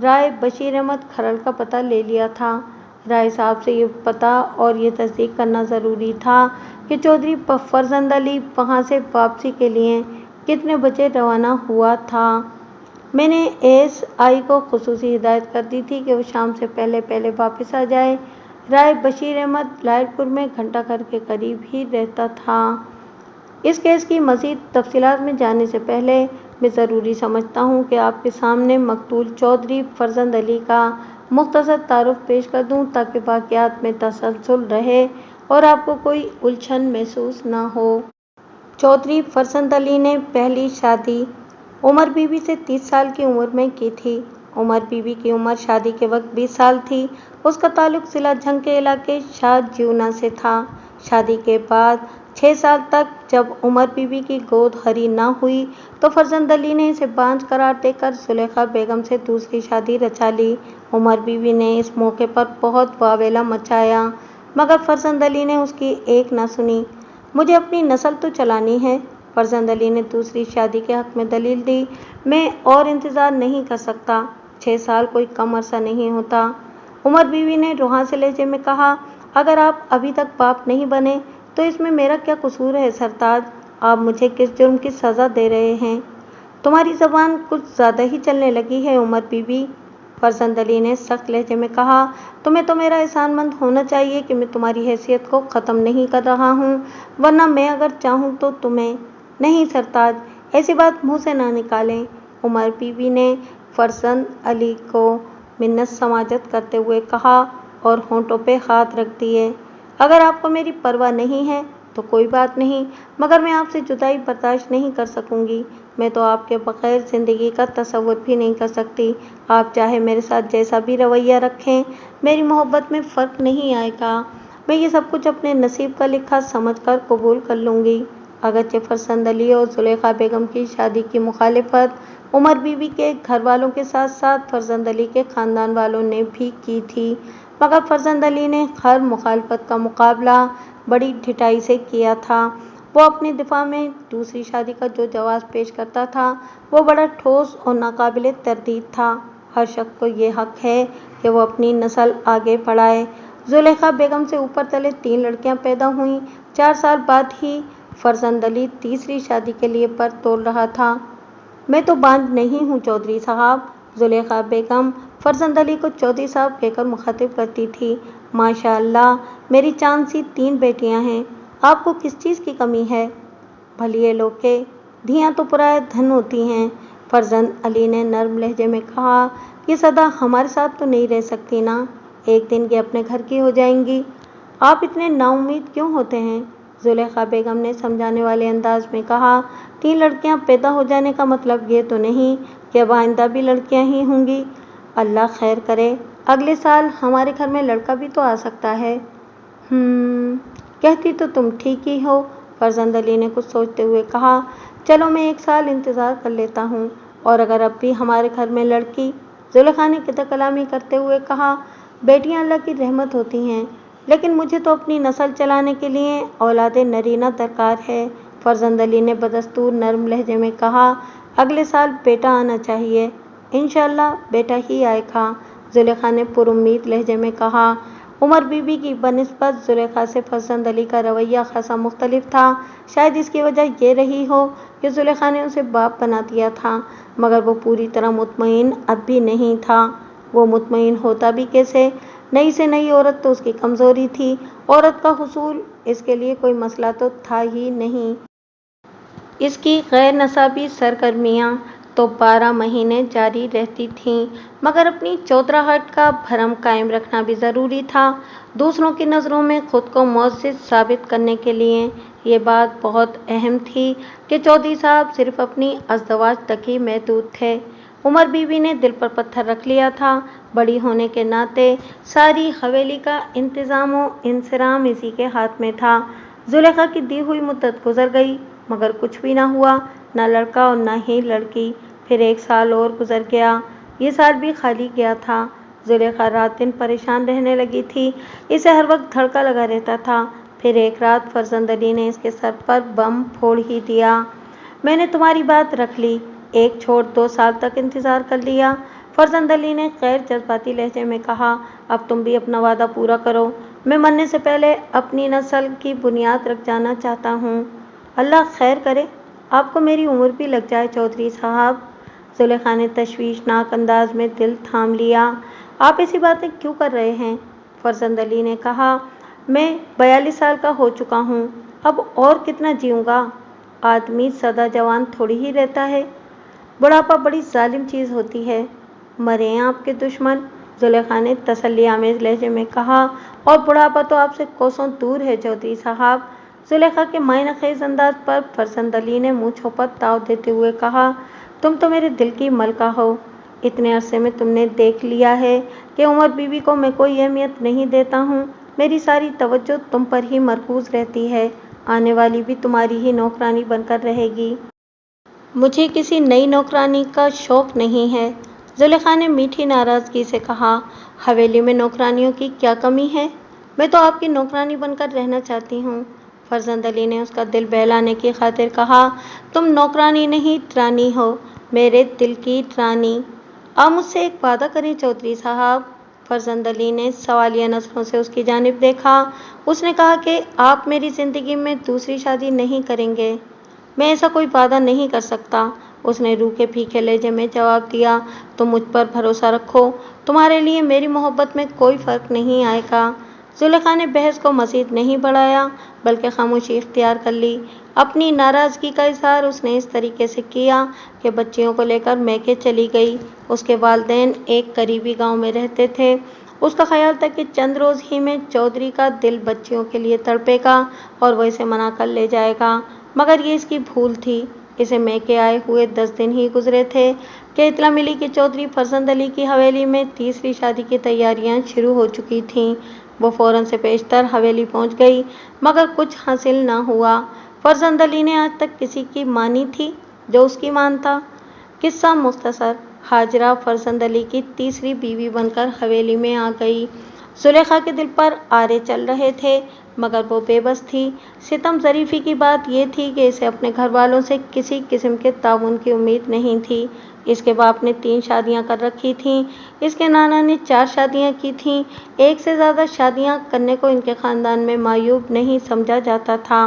رائے بشیر احمد کھرڑ کا پتہ لے لیا تھا۔ رائے صاحب سے یہ پتہ اور یہ تصدیق کرنا ضروری تھا کہ چودھری فرزند علی وہاں سے واپسی کے لیے کتنے بجے روانہ ہوا تھا۔ میں نے ASI کو خصوصی ہدایت کر دی تھی کہ وہ شام سے پہلے واپس آ جائے۔ رائے بشیر احمد لائل پور میں گھنٹہ گھر کے قریب ہی رہتا تھا۔ اس کیس کی مزید تفصیلات میں جانے سے پہلے میں ضروری سمجھتا ہوں کہ آپ کے سامنے مقتول چودھری فرزند علی کا مختصر تعارف پیش کر دوں تاکہ واقعات میں تسلسل رہے اور آپ کو کوئی الجھن محسوس نہ ہو۔ چودھری فرزند علی نے پہلی شادی عمر بی بی سے 30 سال کی عمر میں کی تھی۔ عمر بی بی کی عمر شادی کے وقت 20 سال تھی۔ اس کا تعلق ضلع جھنگ کے علاقے شاہ جیونا سے تھا۔ شادی کے بعد 6 سال تک جب عمر بی بی کی گود ہری نہ ہوئی تو فرزند علی نے اسے بانجھ قرار دے کر زلیخا بیگم سے دوسری شادی رچا لی۔ عمر بی بی نے اس موقع پر بہت واویلا مچایا مگر فرزند علی نے اس کی ایک نہ سنی۔ مجھے اپنی نسل تو چلانی ہے، فرزند علی نے دوسری شادی کے حق میں دلیل دی۔ میں اور انتظار نہیں کر سکتا، 6 سال کوئی کم عرصہ نہیں ہوتا۔ عمر بی بی نے روحاں سے لہجے میں کہا، اگر آپ ابھی تک باپ نہیں بنے تو اس میں میرا کیا قصور ہے سرتاج؟ آپ مجھے کس جرم کی سزا دے رہے ہیں؟ تمہاری زبان کچھ زیادہ ہی چلنے لگی ہے عمر بی بی، فرزند علی نے سخت لہجے میں کہا۔ تمہیں تو میرا احسان مند ہونا چاہیے کہ میں تمہاری حیثیت کو ختم نہیں کر رہا ہوں، ورنہ میں اگر چاہوں تو تمہیں… نہیں سرتاج، ایسی بات منہ سے نہ نکالیں، عمر بی بی نے فرزند علی کو منت سماجت کرتے ہوئے کہا اور ہونٹوں پہ ہاتھ رکھ دیے۔ اگر آپ کو میری پرواہ نہیں ہے تو کوئی بات نہیں، مگر میں آپ سے جدائی برداشت نہیں کر سکوں گی۔ میں تو آپ کے بغیر زندگی کا تصور بھی نہیں کر سکتی۔ آپ چاہے میرے ساتھ جیسا بھی رویہ رکھیں، میری محبت میں فرق نہیں آئے گا۔ میں یہ سب کچھ اپنے نصیب کا لکھا سمجھ کر قبول کر لوں گی۔ اگرچہ فرزند علی اور زلیخا بیگم کی شادی کی مخالفت عمر بی بی کے گھر والوں کے ساتھ ساتھ فرزند علی کے خاندان والوں نے بھی کی تھی، مگر فرزند علی نے ہر مخالفت کا مقابلہ بڑی ڈٹائی سے کیا تھا۔ وہ اپنے دفاع میں دوسری شادی کا جو جواز پیش کرتا تھا وہ بڑا ٹھوس اور ناقابل تردید تھا۔ ہر شخص کو یہ حق ہے کہ وہ اپنی نسل آگے بڑھائے۔ زلیخا بیگم سے اوپر تلے 3 لڑکیاں پیدا ہوئیں۔ 4 سال بعد ہی فرزند علی تیسری شادی کے لیے پر تول رہا تھا۔ میں تو بانجھ نہیں ہوں چودھری صاحب، زلیخا بیگم فرزند علی کو چودھری صاحب کہہ کر مخاطب کرتی تھی۔ ماشاء اللہ، میری چاند سی 3 بیٹیاں ہیں، آپ کو کس چیز کی کمی ہے؟ بھلیے لوگ کے دھیاں تو پرائے دھن ہوتی ہیں، فرزند علی نے نرم لہجے میں کہا۔ یہ سدا ہمارے ساتھ تو نہیں رہ سکتی نا، ایک دن یہ اپنے گھر کی ہو جائیں گی۔ آپ اتنے نا امید کیوں ہوتے ہیں؟ زلیخا بیگم نے سمجھانے والے انداز میں کہا۔ 3 لڑکیاں پیدا ہو جانے کا مطلب یہ تو نہیں کہ اب آئندہ بھی لڑکیاں ہی ہوں گی۔ اللہ خیر کرے، اگلے سال ہمارے گھر میں لڑکا بھی تو آ سکتا ہے۔ کہتی تو تم ٹھیک ہی ہو، فرزند علی نے کچھ سوچتے ہوئے کہا۔ چلو میں 1 سال انتظار کر لیتا ہوں، اور اگر اب بھی ہمارے گھر میں لڑکی… زلیخا نے قطع کلامی کرتے ہوئے کہا۔ بیٹیاں اللہ کی رحمت ہوتی ہیں، لیکن مجھے تو اپنی نسل چلانے کے لیے اولاد نرینہ درکار ہے، فرزند علی نے بدستور نرم لہجے میں کہا۔ اگلے سال بیٹا آنا چاہیے، انشاءاللہ بیٹا ہی آئے گا، زلیخا نے پر امید لہجے میں کہا۔ عمر بی بی کی بنسبت زلیخا سے فرزند علی کا رویہ خاصا مختلف تھا۔ شاید اس کی وجہ یہ رہی ہو کہ زلیخا نے اسے باپ بنا دیا تھا، مگر وہ پوری طرح مطمئن اب بھی نہیں تھا۔ وہ مطمئن ہوتا بھی کیسے؟ نئی سے نئی عورت تو اس کی کمزوری تھی، عورت کا حصول اس کے لیے کوئی مسئلہ تو تھا ہی نہیں۔ اس کی غیر نصابی سرگرمیاں तो 12 महीने जारी रहती थीं, मगर अपनी चौधराहट का भरम कायम रखना भी ज़रूरी था। दूसरों की नज़रों में खुद को मुअज़्ज़ज़ साबित करने के लिए ये बात बहुत अहम थी कि चौधरी साहब सिर्फ अपनी अज़दवाज तक ही महदूद थे। उमर बीवी ने दिल पर पत्थर रख लिया था। बड़ी होने के नाते सारी हवेली का इंतज़ाम व इंसराम इसी के हाथ में था। ज़ुलेखा की दी हुई मुद्दत गुजर गई, मगर कुछ भी ना हुआ, ना लड़का और ना ही लड़की। फिर 1 साल और गुजर गया। ये साल भी खाली गया था। ज़ुलेखा रात दिन परेशान रहने लगी थी। इसे हर वक्त धड़का लगा रहता था। फिर एक रात फरजंद अली ने इसके सर पर बम फोड़ ही दिया। मैंने तुम्हारी बात रख ली, एक छोड़ 2 साल तक इंतज़ार कर लिया। फरजंद अली ने गैर जज्बाती लहजे में कहा, अब तुम भी अपना वादा पूरा करो। मैं मरने से पहले अपनी नस्ल की बुनियाद रख जाना चाहता हूँ। अल्लाह खैर करे, आपको मेरी उम्र भी लग जाए चौधरी साहब। ज़ुलेखा ने तशवीशनाक अंदाज में दिल थाम लिया। आप ऐसी बातें क्यों कर रहे हैं? फरजंद अली ने कहा, मैं 42 साल का हो चुका हूँ, अब और कितना जीऊँगा? आदमी सदा जवान थोड़ी ही रहता है। बुढ़ापा बड़ी जालिम चीज़ होती है। मरे हैं आपके दुश्मन, ज़ुलेखा ने तसल्ली आमेज़ लहजे में कहा, और बुढ़ापा तो आपसे कोसों दूर है चौधरी साहब। ज़ुलेखा के मायनेखेज़ अंदाज पर फरजंद अली ने मुँह चौपट ताव देते हुए कहा, तुम तो मेरे दिल की मलका हो। इतने अरसे में तुमने देख लिया है कि उमर बीवी को मैं कोई अहमियत नहीं देता हूँ। मेरी सारी तवज्जो तुम पर ही मरकूज़ रहती है। आने वाली भी तुम्हारी ही नौकरानी बनकर रहेगी। मुझे किसी नई नौकरानी का शौक़ नहीं है। ज़ुलेखा ने मीठी नाराज़गी से कहा, हवेली में नौकरानियों की क्या कमी है? मैं तो आपकी नौकरानी बनकर रहना चाहती हूँ। फरजंद अली ने उसका दिल बहलाने की खातिर कहा, तुम नौकरानी नहीं रानी हो, मेरे दिल की रानी। आप मुझसे एक वादा करें चौधरी साहब। फरजंद अली ने सवालिया नज़रों से उसकी जानिब देखा। उसने कहा कि आप मेरी ज़िंदगी में दूसरी शादी नहीं करेंगे। मैं ऐसा कोई वादा नहीं कर सकता, उसने रूखे फीके लहजे में जवाब दिया। तुम मुझ पर भरोसा रखो, तुम्हारे लिए मेरी मोहब्बत में कोई फ़र्क नहीं आएगा। ज़ुलेखा ने बहस को मज़ीद नहीं बढ़ाया, बल्कि खामोशी इख्तियार कर ली। अपनी नाराज़गी का इज़हार उसने इस तरीके से किया कि बच्चियों को लेकर मैके चली गई। उसके वालिदैन एक करीबी गांव में रहते थे। उसका ख्याल था कि चंद रोज़ ही में चौधरी का दिल बच्चियों के लिए तड़पेगा और वह इसे मना कर ले जाएगा, मगर ये इसकी भूल थी। इसे मैके आए हुए 10 दिन ही गुजरे थे कि इत्तला मिली कि चौधरी फरजंद अली की हवेली में तीसरी शादी की तैयारियां शुरू हो चुकी थीं। वो फ़ौरन से पेशतर हवेली पहुंच गई, मगर कुछ हासिल न हुआ। फरजंद अली ने आज तक किसी की मानी थी जो उसकी मानता? किस्सा मुख्तसर, हाजरा फरजंद अली की तीसरी बीवी बनकर हवेली में आ गई। ज़ुलेखा के दिल पर आरे चल रहे थे, मगर वो बेबस थी। सितम ज़रीफ़ी की बात यह थी कि इसे अपने घर वालों से किसी किस्म के ताउन की उम्मीद नहीं थी। इसके बाप ने 3 शादियां कर रखी थीं, इसके नाना ने 4 शादियां की थीं। एक से ज़्यादा शादियां करने को इनके ख़ानदान में मायूब नहीं समझा जाता था।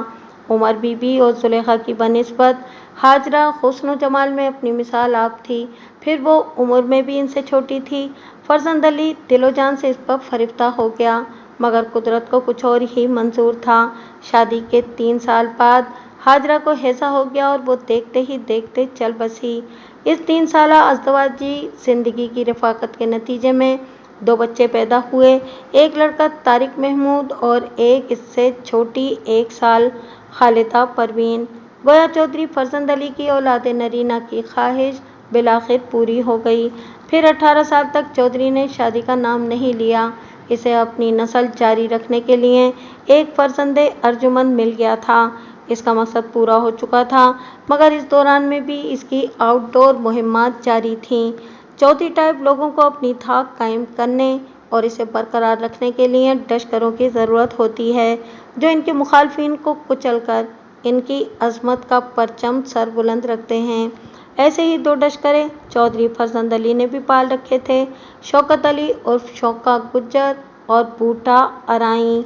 उमर बीबी और ज़ुलेखा की बनिस्बत हाजरा हुस्न व जमाल में अपनी मिसाल आप थी, फिर वो उम्र में भी इनसे छोटी थी। फरजंद अली दिलो जान से इस पर फरिफ्ता हो गया, मगर कुदरत को कुछ और ही मंजूर था। शादी के 3 साल बाद हाजरा को हैजा हो गया और वो देखते ही देखते चल बसी। इस 3 साला अज़दवाजी ज़िंदगी की रफ़ाक़त के नतीजे में 2 बच्चे पैदा हुए, एक लड़का तारिक महमूद और एक इससे छोटी 1 साल खालिदा परवीन। गोया चौधरी फरजंद अली की औलाद नरीना की ख्वाहिश बिलाखिर पूरी हो गई। फिर 18 साल तक चौधरी ने शादी का नाम नहीं लिया। इसे अपनी नस्ल जारी रखने के लिए एक फरजंद अर्जुमंद मिल गया था। इसका मकसद पूरा हो चुका था, मगर इस दौरान में भी इसकी आउटडोर मुहिम्मात जारी थीं। चौथी टाइप लोगों को अपनी धाक कायम करने और इसे बरकरार रखने के लिए लश्करों की ज़रूरत होती है, जो इनके मुखालफिन को कुचलकर इनकी अज़मत का परचम सर बुलंद रखते हैं। ऐसे ही 2 लश्करे चौधरी फरजंद अली ने भी पाल रखे थे, शौकत अली उर्फ शौका गुज्जर और बूटा अराई।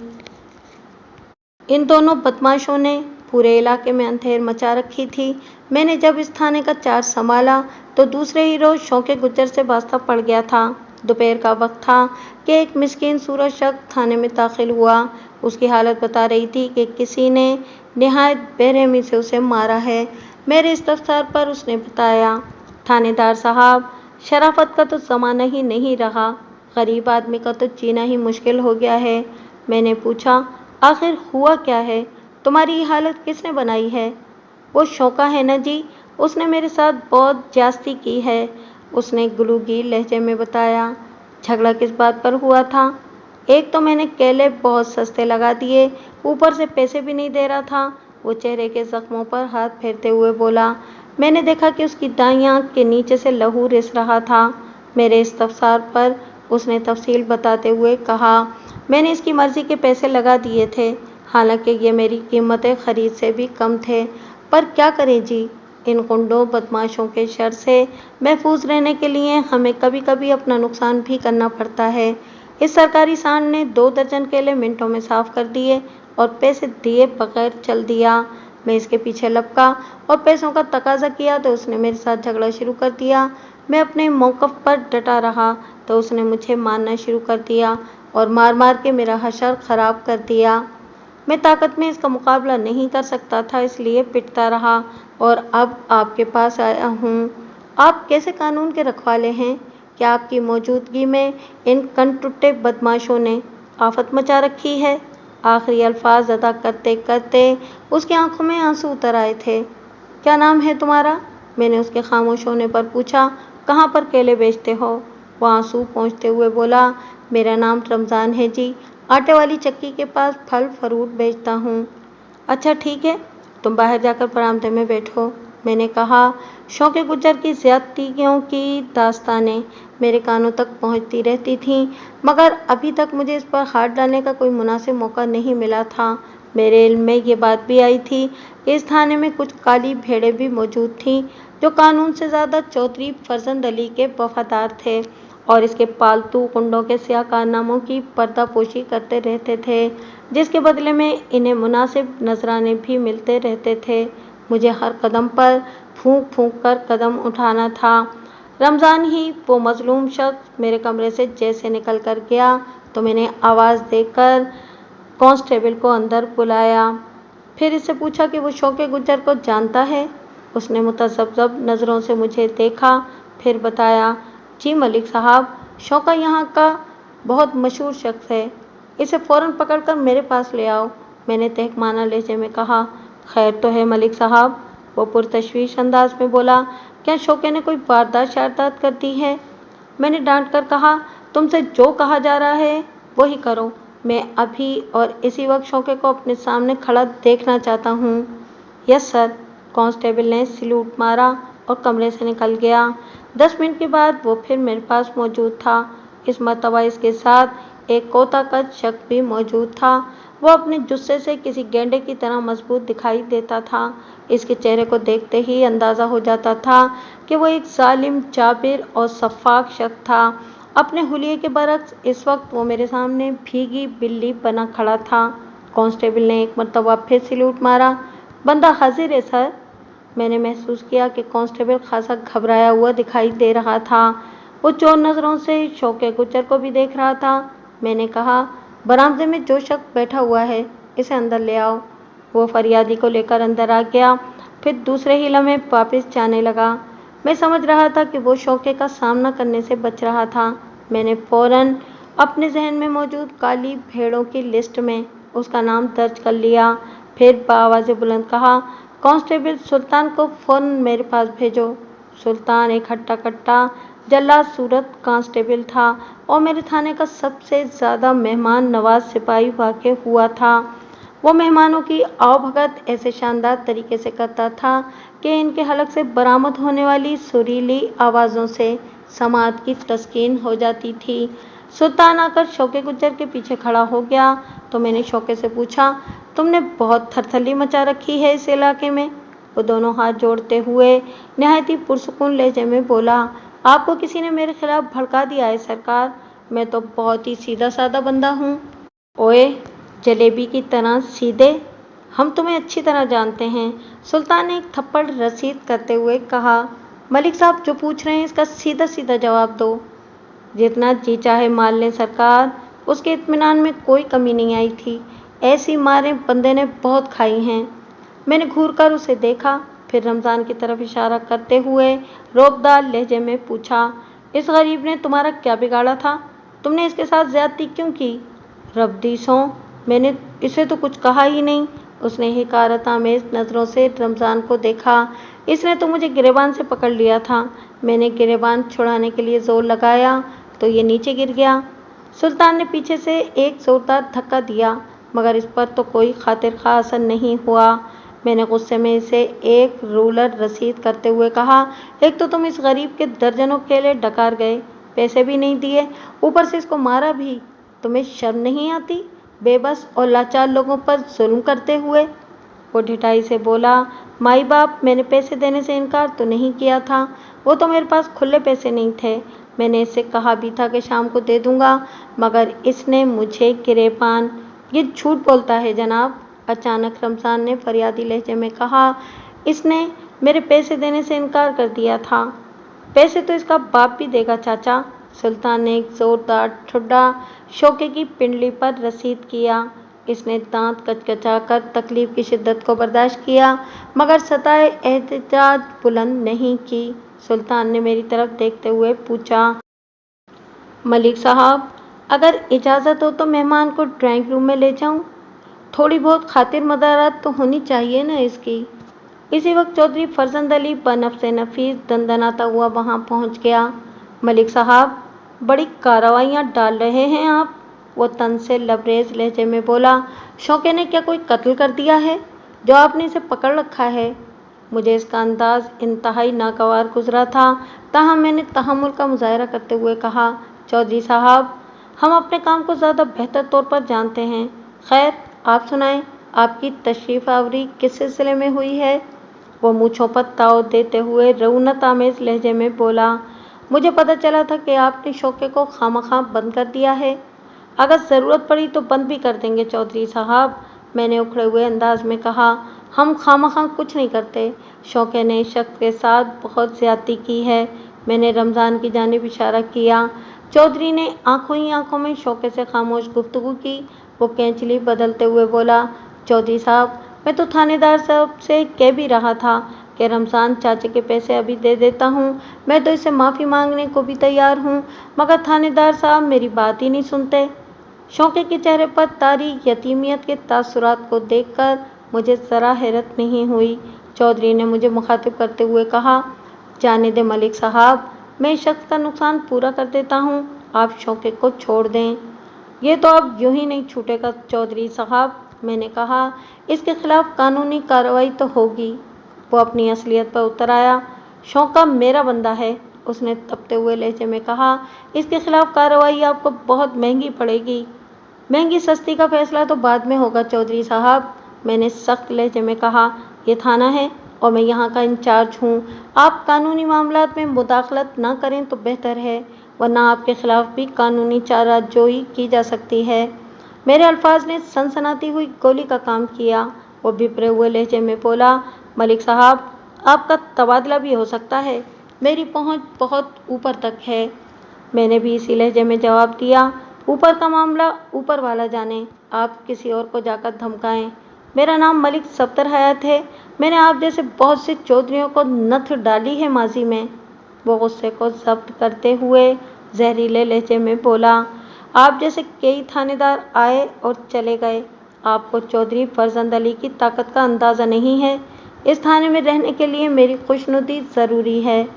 इन दोनों बदमाशों ने पूरे इलाके में अंधेर मचा रखी थी। मैंने जब इस थाने का चार्ज संभाला तो दूसरे ही रोज़ शौके गुज्जर से वास्ता पड़ गया था। दोपहर का वक्त था कि एक मिस्कीन सूरत शख्स थाने में दाखिल हुआ। उसकी हालत बता रही थी कि किसी ने निहायत बेरहमी से उसे मारा है। मेरे इस्तफसार पर उसने बताया, थानेदार साहब, शराफत का तो ज़माना ही नहीं रहा, गरीब आदमी का तो जीना ही मुश्किल हो गया है। मैंने पूछा, आखिर हुआ क्या है? तुम्हारी ये हालत किसने बनाई है? वो शौका है ना जी, उसने मेरे साथ बहुत ज्यादती की है, उसने गुलूगी लहजे में बताया। झगड़ा किस बात पर हुआ था? एक तो मैंने केले बहुत सस्ते लगा दिए, ऊपर से पैसे भी नहीं दे रहा था। वो चेहरे के जख्मों पर हाथ फेरते हुए बोला। मैंने देखा कि उसकी दाईं आंख के नीचे से लहू रिस रहा था। मेरे इस्तफसार पर उसने तफसील बताते हुए कहा, मैंने इसकी मर्जी के पैसे लगा दिए थे, हालांकि ये मेरी कीमतें खरीद से भी कम थे, पर क्या करें जी, इन गुंडों बदमाशों के शर से महफूज रहने के लिए हमें कभी कभी अपना नुकसान भी करना पड़ता है। इस सरकारी सांड ने 2 दर्जन केले मिनटों में साफ कर दिए और पैसे दिए बगैर चल दिया। मैं इसके पीछे लपका और पैसों का तकाजा किया तो उसने मेरे साथ झगड़ा शुरू कर दिया। मैं अपने मौक़िफ़ पर डटा रहा तो उसने मुझे मारना शुरू कर दिया और मार मार के मेरा हशर ख़राब कर दिया। मैं ताकत में इसका मुकाबला नहीं कर सकता था, इसलिए पिटता रहा और अब आपके पास आया हूँ। आप कैसे कानून के रखवाले हैं? क्या आपकी मौजूदगी में इन कनटुट्टे बदमाशों ने आफत मचा रखी है? आखिरी अल्फाज अदा करते करते उसकी आंखों में आंसू उतर आए थे। क्या नाम है तुम्हारा? मैंने उसके खामोश होने पर पूछा। कहाँ पर केले बेचते हो? वो आंसू पोंछते हुए बोला, मेरा नाम रमज़ान है जी, आटे वाली चक्की के पास फल फ्रूट बेचता हूँ। अच्छा ठीक है, तुम बाहर जाकर बरामदे में बैठो। मैंने कहा। शौके गुज्जर की ज़्यादतियों की दास्तानें मेरे कानों तक पहुंचती रहती थीं, मगर अभी तक मुझे इस पर हाथ डालने का कोई मुनासिब मौका नहीं मिला था। मेरे इल्म में ये बात भी आई थी कि इस थाने में कुछ काली भेड़ें भी मौजूद थीं जो कानून से ज़्यादा चौधरी फरजंद अली के वफादार थे और इसके पालतू गुंडों के स्याह कारनामों की पर्दापोशी करते रहते थे, जिसके बदले में इन्हें मुनासिब नजराने भी मिलते रहते थे। मुझे हर कदम पर फूंक फूंक कर कदम उठाना था। रमज़ान ही वो मजलूम शख्स मेरे कमरे से जैसे निकल कर गया तो मैंने आवाज़ देकर कांस्टेबल को अंदर बुलाया। फिर इससे पूछा कि वो शौके गुज्जर को जानता है। उसने मुतज़ब्ज़ब नज़रों से मुझे देखा, फिर बताया, जी मलिक साहब, शौका यहाँ का बहुत मशहूर शख्स है, इसे फ़ौरन पकड़कर मेरे पास ले आओ। मैंने तहकमाना लहजे में कहा। खैर तो है मलिक साहब? वो पुरतशवीश अंदाज में बोला। क्या शौके ने कोई वारदात शारदात कर दी है? मैंने डांट कर कहा, तुमसे जो कहा जा रहा है वही करो। मैं अभी और इसी वक्त शौके को अपने सामने खड़ा देखना चाहता हूँ। Yes sir. कांस्टेबल ने सैल्यूट मारा और कमरे से निकल गया। 10 मिनट के बाद वो फिर मेरे पास मौजूद था। इस मर्तबा इसके साथ एक कोताकत शख्स भी मौजूद था। वो अपने जुस्से से किसी गेंडे की तरह मजबूत दिखाई देता था। इसके चेहरे को देखते ही अंदाज़ा हो जाता था कि वो एक जालिम, जाबिर और सफाक शख्स था। अपने हुलिये के बरक्स इस वक्त वो मेरे सामने भीगी बिल्ली बना खड़ा था। कांस्टेबल ने एक मर्तबा फिर सैल्यूट मारा। बंदा हाजिर है सर। मैंने महसूस किया कि कांस्टेबल खासा घबराया हुआ दिखाई दे रहा था। वो चोर नज़रों से शौके गुज्जर को भी देख रहा था। मैंने कहा, बरामदे में जो शख्स बैठा हुआ है इसे अंदर ले आओ। वो फरियादी को लेकर अंदर आ गया, फिर दूसरे ही लम्हे वापस जाने लगा। मैं समझ रहा था कि वो शौके का सामना करने से बच रहा था। मैंने फ़ौरन अपने जहन में मौजूद काली भेड़ों की लिस्ट में उसका नाम दर्ज कर लिया। फिर बाआवाज़ बुलंद कहा, कांस्टेबल सुल्तान को फ़ौरन मेरे पास भेजो। सुल्तान एक हट्टा कट्टा जल्लाद सूरत कांस्टेबल था और मेरे थाने का सबसे ज़्यादा मेहमान नवाज सिपाही वाक़ई हुआ था। वो मेहमानों की आवभगत ऐसे शानदार तरीके से करता था कि इनके हलक से बरामद होने वाली सुरीली आवाज़ों से समात की तस्कीन हो जाती थी। सुल्तान आकर शौके गुज्जर के पीछे खड़ा हो गया तो मैंने शौके से पूछा, तुमने बहुत थरथली मचा रखी है इस इलाके में? वो दोनों हाथ जोड़ते हुए नहायत ही पुरसुकून लहजे में बोला, आपको किसी ने मेरे खिलाफ भड़का दिया है सरकार, मैं तो बहुत ही सीधा साधा बंदा हूँ। ओए, जलेबी की तरह सीधे? हम तुम्हें अच्छी तरह जानते हैं। सुल्तान ने एक थप्पड़ रसीद करते हुए कहा, मलिक साहब जो पूछ रहे हैं इसका सीधा सीधा जवाब दो। जितना जी चाहे मार लें सरकार। उसके इत्मीनान में कोई कमी नहीं आई थी। ऐसी मारें बंदे ने बहुत खाई हैं। मैंने घूर कर उसे देखा, फिर रमज़ान की तरफ इशारा करते हुए रोबदार लहजे में पूछा, इस गरीब ने तुम्हारा क्या बिगाड़ा था? तुमने इसके साथ ज्यादती क्यों की? रब्बीसों, मैंने इसे तो कुछ कहा ही नहीं। उसने हिकारत आमेज नज़रों से रमज़ान को देखा। इसने तो मुझे गिरेबान से पकड़ लिया था। मैंने गिरेबान छुड़ाने के लिए जोर लगाया तो ये नीचे गिर गया। सुल्तान ने पीछे से एक जोरदार धक्का दिया, मगर इस पर तो कोई खातिर खा असर नहीं हुआ। मैंने गुस्से में इसे एक रूलर रसीद करते हुए कहा, एक तो तुम इस गरीब के दर्जनों केले डकार गए, पैसे भी नहीं दिए, ऊपर से इसको मारा भी। तुम्हें शर्म नहीं आती बेबस और लाचार लोगों पर जुल्म करते हुए? वो ढिठाई से बोला, माई बाप, मैंने पैसे देने से इनकार तो नहीं किया था, वो तो मेरे पास खुले पैसे नहीं थे। मैंने इससे कहा भी था कि शाम को दे दूंगा, मगर इसने मुझे गिरेबान। ये झूठ बोलता है जनाब, अचानक रमज़ान ने फरियादी लहजे में कहा, इसने मेरे पैसे देने से इनकार कर दिया था। पैसे तो इसका बाप भी देगा चाचा। सुल्तान ने एक जोरदार ठुड्डा शोके की पिंडली पर रसीद किया। इसने दांत कचकचाकर तकलीफ की शिद्दत को बर्दाश्त किया, मगर सताए एहतजाज बुलंद नहीं की। सुल्तान ने मेरी तरफ देखते हुए पूछा, मलिक साहब, अगर इजाज़त हो तो मेहमान को ड्राइंग रूम में ले जाऊं? थोड़ी बहुत खातिर मदारात तो होनी चाहिए ना इसकी। इसी वक्त चौधरी फरजंद अली बनफ्से नफीस दंदनाता हुआ वहां पहुंच गया। मलिक साहब, बड़ी कार्रवाइयाँ डाल रहे हैं आप, वो तन से लबरेज लहजे में बोला। शौके ने क्या कोई कत्ल कर दिया है जो आपने इसे पकड़ रखा है? मुझे इसका अंदाज इंतहाई नागवार गुजरा था, ताहम मैंने तहम्मुल का मुजाहरा करते हुए कहा, चौधरी साहब, हम अपने काम को ज़्यादा बेहतर तौर पर जानते हैं। खैर, आप सुनाएं, आपकी तशरीफ़ आवरी किस सिलसिले में हुई है? वो मूँछों पर ताव देते हुए रऊनत आमेज लहजे में बोला, मुझे पता चला था कि आपने शौके को खामखा बंद कर दिया है। अगर ज़रूरत पड़ी तो बंद भी कर देंगे चौधरी साहब, मैंने उखड़े हुए अंदाज में कहा। हम खामखा कुछ नहीं करते। शौके ने इस शख्स के साथ बहुत ज़्यादती की है। मैंने रमज़ान की जानिब इशारा किया। चौधरी ने आंखों ही आंखों में शौके से खामोश गुफ्तगू की। वो कैंचली बदलते हुए बोला, चौधरी साहब, मैं तो थानेदार साहब से कह भी रहा था कि रमज़ान चाचे के पैसे अभी दे देता हूँ, मैं तो इससे माफ़ी मांगने को भी तैयार हूँ, मगर थानेदार साहब मेरी बात ही नहीं सुनते। शौके के चेहरे पर तारी यतीमियत के तासुरात को देखकर मुझे ज़रा हैरत नहीं हुई। चौधरी ने मुझे मुखातिब करते हुए कहा, जाने दे मलिक साहब, मैं इस शख्स का नुकसान पूरा कर देता हूँ, आप शौके को छोड़ दें। ये तो अब यूं ही नहीं छूटेगा चौधरी साहब, मैंने कहा, इसके खिलाफ कानूनी कार्रवाई तो होगी। वो अपनी असलियत पर उतर आया। शौका मेरा बंदा है, उसने तपते हुए लहजे में कहा, इसके खिलाफ कार्रवाई आपको बहुत महंगी पड़ेगी। महंगी सस्ती का फैसला तो बाद में होगा चौधरी साहब, मैंने सख्त लहजे में कहा। ये थाना है और मैं यहाँ का इंचार्ज हूँ। आप कानूनी मामलात में मुदाखलत ना करें तो बेहतर है, वरना आपके खिलाफ भी कानूनी चाराजोई की जा सकती है। मेरे अल्फाज ने सनसनाती हुई गोली का काम किया। वो बिपरे हुए लहजे में बोला, मलिक साहब, आपका तबादला भी हो सकता है, मेरी पहुँच बहुत ऊपर तक है। मैंने भी इसी लहजे में जवाब दिया, ऊपर का मामला ऊपर वाला जाने, आप किसी और को जाकर धमकाएं। मेरा नाम मलिक सफ्तर हयात है, मैंने आप जैसे बहुत से चौधरियों को नथ डाली है माजी में। वो गुस्से को जब्त करते हुए जहरीले लहजे में बोला, आप जैसे कई थानेदार आए और चले गए, आपको चौधरी फरजंद अली की ताकत का अंदाज़ा नहीं है। इस थाने में रहने के लिए मेरी खुशनुदी ज़रूरी है।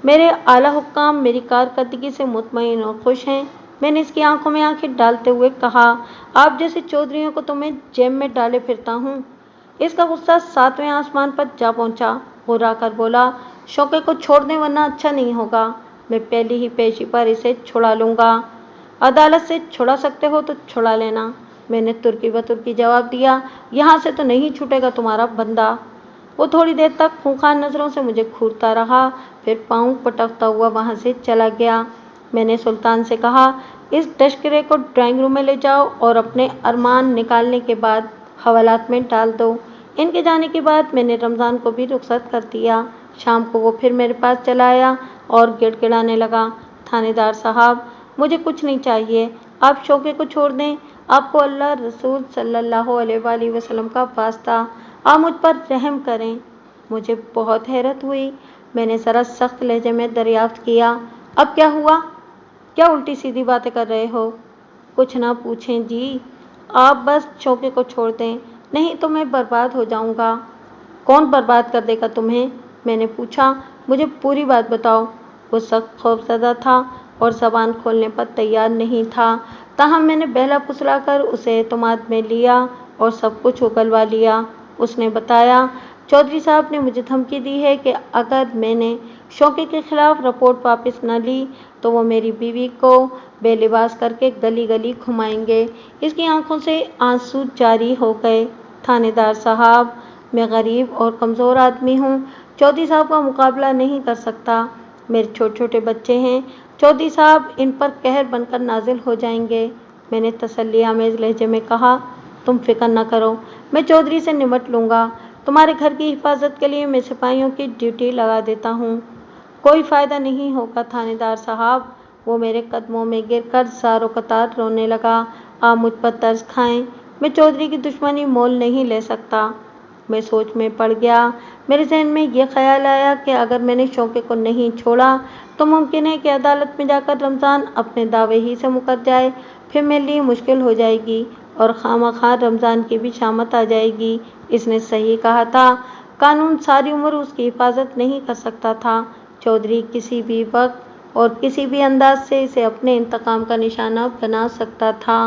मेरे आला हुक्काम मेरी कारकर्दगी से मुतमईन और खुश हैं। मैंने इसकी आंखों में आंखें डालते हुए कहा, आप जैसे चौधरियों को तो मैं जेब में डाले फिरता हूँ। इसका गुस्सा 7वें आसमान पर जा पहुँचा। घुरा कर बोला, शौके को छोड़ दें वरना अच्छा नहीं होगा, मैं पहली ही पेशी पर इसे छुड़ा लूँगा। अदालत से छुड़ा सकते हो तो छुड़ा लेना, मैंने तुर्की बतुर्की जवाब दिया। यहाँ से तो नहीं छूटेगा तुम्हारा बंदा। वो थोड़ी देर तक खूंखार नज़रों से मुझे घूरता रहा, फिर पाँव पटकता हुआ वहाँ से चला गया। मैंने सुल्तान से कहा, इस तस्करे को ड्राइंग रूम में ले जाओ और अपने अरमान निकालने के बाद हवालात में डाल दो। इनके जाने के बाद मैंने रमज़ान को भी रुखसत कर दिया। शाम को वो फिर मेरे पास चला आया और गिड़गिड़ाने लगा, थानेदार साहब, मुझे कुछ नहीं चाहिए, आप शौके को छोड़ दें, आपको अल्लाह रसूल सल्लल्लाहु अलैहि वसल्लम का वास्ता, आप मुझ पर रहम करें। मुझे बहुत हैरत हुई। मैंने ज़रा सख्त लहजे में दरियाफ्त किया, अब क्या हुआ? क्या उल्टी सीधी बातें कर रहे हो? कुछ ना पूछें जी, आप बस शौके को छोड़ दें, नहीं तो मैं बर्बाद हो जाऊंगा। कौन बर्बाद कर देगा तुम्हें? मैंने पूछा। मुझे पूरी बात बताओ। वो सख्त खौफज़दा था और ज़बान खोलने पर तैयार नहीं था। ताहम मैंने बहला फुसलाकर उसे एतमाद में लिया और सब कुछ उगलवा लिया। उसने बताया, चौधरी साहब ने मुझे धमकी दी है कि अगर मैंने शौके के खिलाफ रिपोर्ट वापस न ली तो वो मेरी बीवी को बेलिबास करके गली गली घुमाएंगे। इसकी आंखों से आंसू जारी हो गए। थानेदार साहब, मैं गरीब और कमज़ोर आदमी हूँ, चौधरी साहब का मुकाबला नहीं कर सकता। मेरे छोटे छोटे बच्चे हैं, चौधरी साहब इन पर कहर बनकर नाजिल हो जाएंगे। मैंने तसल्लीआमेज़ लहजे में कहा, तुम फिक्र न करो, मैं चौधरी से निपट लूँगा। तुम्हारे घर की हिफाजत के लिए मैं सिपाहियों की ड्यूटी लगा देता हूँ। कोई फ़ायदा नहीं होगा थानेदार साहब। वो मेरे कदमों में गिरकर ज़ारो कतार रोने लगा। आप मुझ पर तरस खाएं, मैं चौधरी की दुश्मनी मोल नहीं ले सकता। मैं सोच में पड़ गया। मेरे जहन में यह ख्याल आया कि अगर मैंने शौके को नहीं छोड़ा तो मुमकिन है कि अदालत में जाकर रमज़ान अपने दावे ही से मुकर जाए। फिर मेरे लिए मुश्किल हो जाएगी और खामखा रमज़ान की भी शामत आ जाएगी। इसने सही कहा था, कानून सारी उम्र उसकी हिफाजत नहीं कर सकता था। चौधरी किसी भी वक्त और किसी भी अंदाज से इसे अपने इंतकाम का निशाना बना सकता था।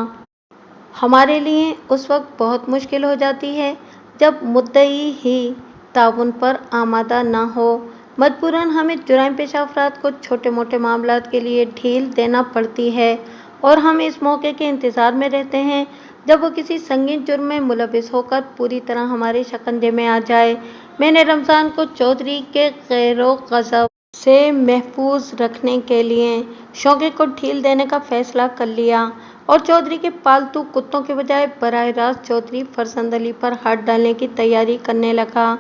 हमारे लिए उस वक्त बहुत मुश्किल हो जाती है जब मुद्दई ही ताउन पर आमादा न हो। मजबूरन हमें जुर्म पेश अफराद को छोटे मोटे मामलात के लिए ढील देना पड़ती है और हम इस मौके के इंतज़ार में रहते हैं जब वो किसी संगीन जुर्म में मुलविस होकर पूरी तरह हमारे शिकंजे में आ जाए। मैंने रमज़ान को चौधरी के गैरो गज़ब से महफूज रखने के लिए शौके को ढील देने का फैसला कर लिया और चौधरी के पालतू कुत्तों के बजाय बराह रास्त चौधरी फरजंद अली पर हाथ डालने की तैयारी करने लगा।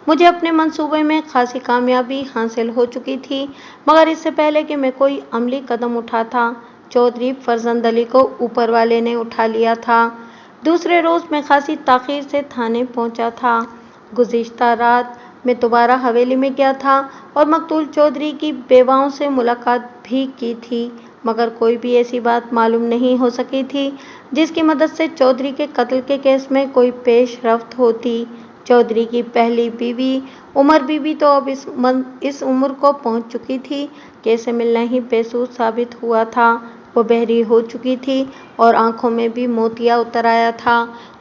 मुझे अपने मंसूबे में खासी कामयाबी हासिल हो चुकी थी, मगर इससे पहले कि मैं कोई अमली कदम उठाता, चौधरी फरजंद अली को ऊपर वाले ने उठा लिया था। दूसरे रोज़ मैं खासी ताख़ीर से थाने पहुंचा था। गुज़िश्ता रात मैं दोबारा हवेली में गया था और मकतूल चौधरी की बेवाओं से मुलाकात भी की थी, मगर कोई भी ऐसी बात मालूम नहीं हो सकी थी जिसकी मदद से चौधरी के कत्ल के केस में कोई पेशरफ्त होती। चौधरी की पहली बीवी उमर बीबी तो अब इस उम्र को पहुंच चुकी थी कि इसे मिलना ही बेसूद साबित हुआ था। वो बहरी हो चुकी थी और आंखों में भी मोतिया उतर आया था।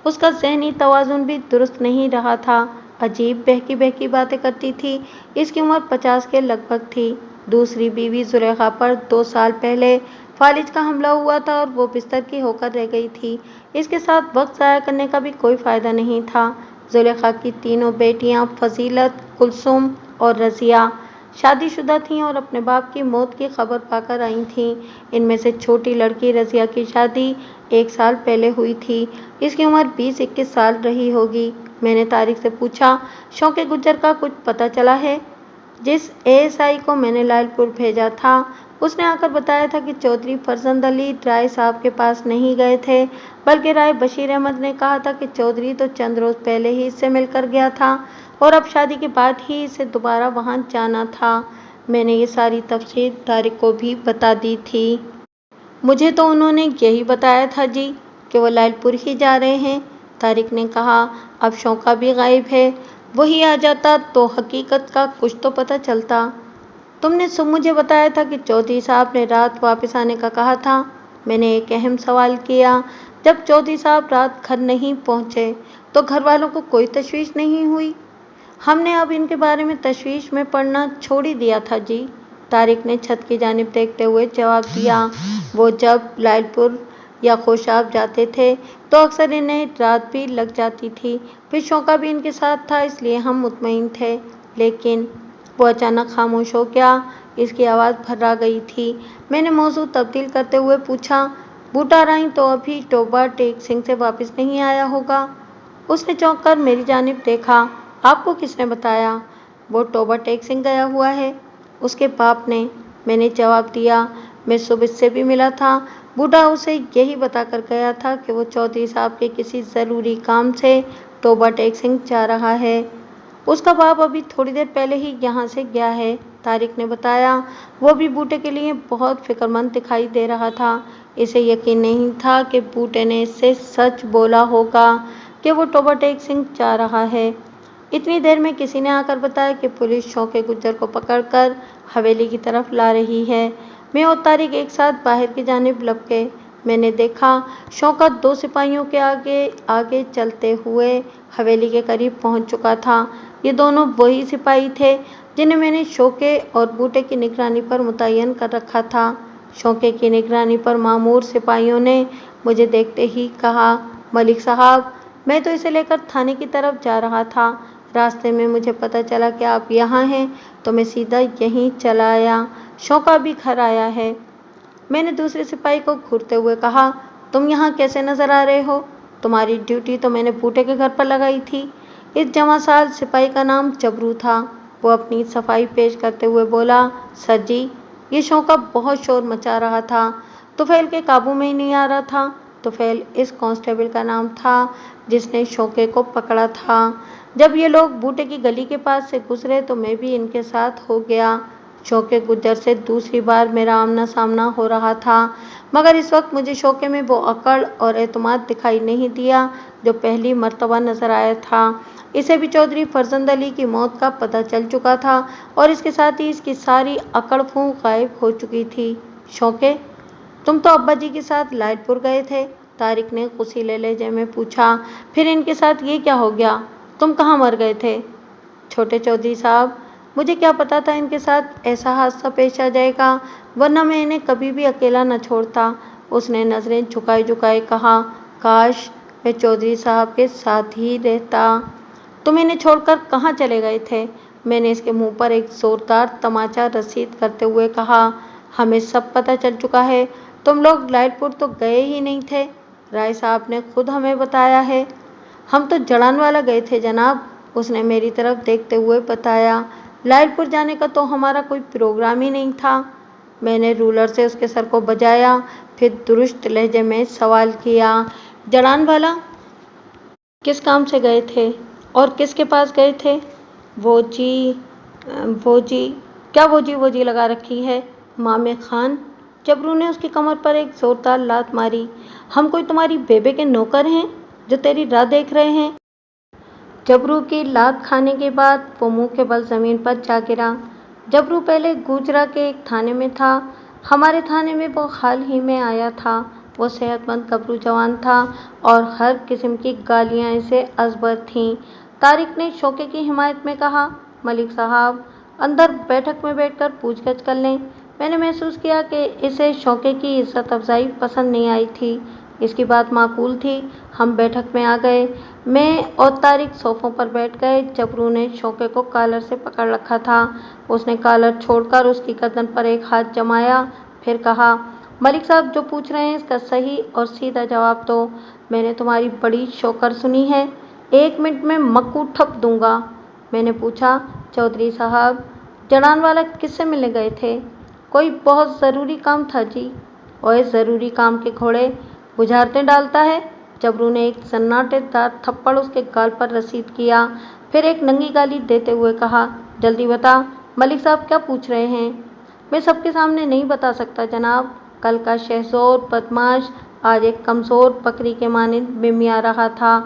उसका ज़हनी तवाज़ुन भी दुरुस्त नहीं रहा था। अजीब बहकी बहकी बातें करती थी। इसकी उम्र 50 के लगभग थी। दूसरी बीवी जुलेखा पर 2 साल पहले फालिज का हमला हुआ था और वो बिस्तर की होकर रह गई थी। इसके साथ वक्त ज़ाया करने का भी कोई फ़ायदा नहीं था। जुलेखा की तीनों बेटियां फजीलत, कुलसुम और रज़िया शादीशुदा थीं और अपने बाप की मौत की खबर पाकर आई थीं। इनमें से छोटी लड़की रज़िया की शादी 1 साल पहले हुई थी। इसकी उम्र 20-21 साल रही होगी। मैंने तारिक से पूछा, शौके गुज्जर का कुछ पता चला है? जिस एएसआई को मैंने लालपुर भेजा था उसने आकर बताया था कि चौधरी फरजंद अली राय साहब के पास नहीं गए थे, बल्कि राय बशीर अहमद ने कहा था कि चौधरी तो चंद रोज़ पहले ही इससे मिलकर गया था और अब शादी के बाद ही इसे दोबारा वहां जाना था। मैंने ये सारी तफसील तारिक को भी बता दी थी। मुझे तो उन्होंने यही बताया था जी कि वो लालपुर ही जा रहे हैं। तारिक ने कहा, अब शौका भी गायब है, वही आ जाता तो हकीकत का कुछ तो पता चलता। तुमने मुझे बताया था कि चौधरी साहब ने रात वापस आने का कहा था। मैंने एक अहम सवाल किया, जब चौधरी साहब रात घर नहीं पहुंचे तो घर वालों को कोई तशवीश नहीं हुई? हमने अब इनके बारे में तशवीश में पड़ना छोड़ ही दिया था जी। तारिक ने छत की जानिब देखते हुए जवाब दिया। वो जब लालपुर या खोशाब जाते थे तो अक्सर इन्हें रात भी लग जाती थी। फिर शौका भी इनके साथ था, इसलिए हम मुतमईन थे। लेकिन वो अचानक खामोश हो गया। इसकी आवाज़ भर्रा गई थी। मैंने मौजू तब्दील करते हुए पूछा, बूटा राई तो अभी टोबा टेक सिंह से वापस नहीं आया होगा? उसने चौंक कर मेरी जानिब देखा। आपको किसने बताया? वो टोबा टेक सिंह गया हुआ है, उसके बाप ने। मैंने जवाब दिया, मैं सुबह से भी मिला था। बूढ़ा उसे यही बताकर गया था कि वो चौधरी साहब के किसी ज़रूरी काम से टोबा टेक सिंह जा रहा है। उसका बाप अभी थोड़ी देर पहले ही यहाँ से गया है, तारिक ने बताया। वो भी बूटे के लिए बहुत फिक्रमंद दिखाई दे रहा था। इसे यकीन नहीं था कि बूटे ने इससे सच बोला होगा कि वो टोबा टेक सिंह जा रहा है। इतनी देर में किसी ने आकर बताया कि पुलिस शौके गुज्जर को पकड़कर हवेली की तरफ ला रही है। मैं और तारिक एक साथ बाहर की जानिब लपके। मैंने देखा शौकत 2 सिपाहियों के आगे आगे चलते हुए हवेली के करीब पहुंच चुका था। ये दोनों वही सिपाही थे जिन्हें मैंने शौके और बूटे की निगरानी पर मुतय्यन कर रखा था। शौके की निगरानी पर मामूर सिपाहियों ने मुझे देखते ही कहा, मलिक साहब, मैं तो इसे लेकर थाने की तरफ जा रहा था। रास्ते में मुझे पता चला कि आप यहाँ हैं तो मैं सीधा यहीं चला आया। शौका भी घर आया है। मैंने दूसरे सिपाही को घूरते हुए कहा, तुम यहाँ कैसे नजर आ रहे हो? तुम्हारी ड्यूटी तो मैंने बूटे के घर पर लगाई थी। इस जवासाल सिपाही का नाम जबरू था। वो अपनी सफाई पेश करते हुए बोला, सर जी, ये शौका बहुत शोर मचा रहा था। तुफैल के काबू में ही नहीं आ रहा था। तुफैल इस कांस्टेबल का नाम था जिसने शौके को पकड़ा था। जब ये लोग बूटे की गली के पास से गुजरे तो मैं भी इनके साथ हो गया। शौके गुज्जर से दूसरी बार मेरा आमना सामना हो रहा था, मगर इस वक्त मुझे शौके में वो अकड़ और एतमाद दिखाई नहीं दिया जो पहली मर्तबा नजर आया था। इसे भी चौधरी फरजंद अली की मौत का पता चल चुका था और इसके साथ ही इसकी सारी अकड़ फूंक गायब हो चुकी थी। शौके, तुम तो अब्बा जी के साथ लाइटपुर गए थे, तारिक ने गुस्सीले लहजे में पूछा। फिर इनके साथ ये क्या हो गया? तुम कहाँ मर गए थे? छोटे चौधरी साहब, मुझे क्या पता था इनके साथ ऐसा हादसा पेश आ जाएगा, वरना मैं इन्हें कभी भी अकेला न छोड़ता। उसने नजरें झुकाए झुकाए कहा, काश मैं चौधरी साहब के साथ ही रहता। तुम इन्हें छोड़कर कहाँ चले गए थे? मैंने इसके मुंह पर एक जोरदार तमाचा रसीद करते हुए कहा, हमें सब पता चल चुका है। तुम लोग लाइटपुर तो गए ही नहीं थे, राय साहब ने खुद हमें बताया है। हम तो जड़ानवाला गए थे जनाब, उसने मेरी तरफ देखते हुए बताया। लाइटपुर जाने का तो हमारा कोई प्रोग्राम ही नहीं था। मैंने रूलर से उसके सर को बजाया, फिर दुरुस्त लहजे में सवाल किया, जड़ानवाला किस काम से गए थे और किसके पास गए थे? वो जी क्या वो जी लगा रखी है? मामे खान, जबरू ने उसकी कमर पर एक जोरदार लात मारी। हम कोई तुम्हारी बेबे के नौकर हैं जो तेरी राह देख रहे हैं? जबरू की लात खाने के बाद वो मुंह के बल जमीन पर जा गिरा। जबरू पहले गुजरा के एक थाने में था। हमारे थाने में वो हाल ही में आया था। वो सेहतमंद गबरू जवान था और हर किस्म की गालियां इसे अजबर थीं। तारिक ने शौके की हिमायत में कहा, मलिक साहब, अंदर बैठक में बैठकर पूछगछ कर लें। मैंने महसूस किया कि इसे शौके की इज्जत अफजाई पसंद नहीं आई थी। इसकी बात माकूल थी। हम बैठक में आ गए। मैं और तारिक सोफों पर बैठ गए। जबरू ने शौके को कॉलर से पकड़ रखा था। उसने कॉलर छोड़कर उसकी गर्दन पर एक हाथ जमाया, फिर कहा, मलिक साहब, जो पूछ रहे हैं इसका सही और सीधा जवाब दो। मैंने तुम्हारी बड़ी शौकर सुनी है, 1 मिनट में मक्कू ठप दूंगा। मैंने पूछा, चौधरी साहब, जड़ानवाला किससे मिलने गए थे? कोई बहुत ज़रूरी काम था जी। और ज़रूरी काम के घोड़े बुझारतें डालता है। जबरू ने एक सन्नाटेदार थप्पड़ उसके गाल पर रसीद किया, फिर एक नंगी गाली देते हुए कहा, जल्दी बता, मलिक साहब क्या पूछ रहे हैं? मैं सबके सामने नहीं बता सकता जनाब। कल का शहज़ोर बदमाश आज एक कमज़ोर बकरी के मानिंद मिमिया रहा था।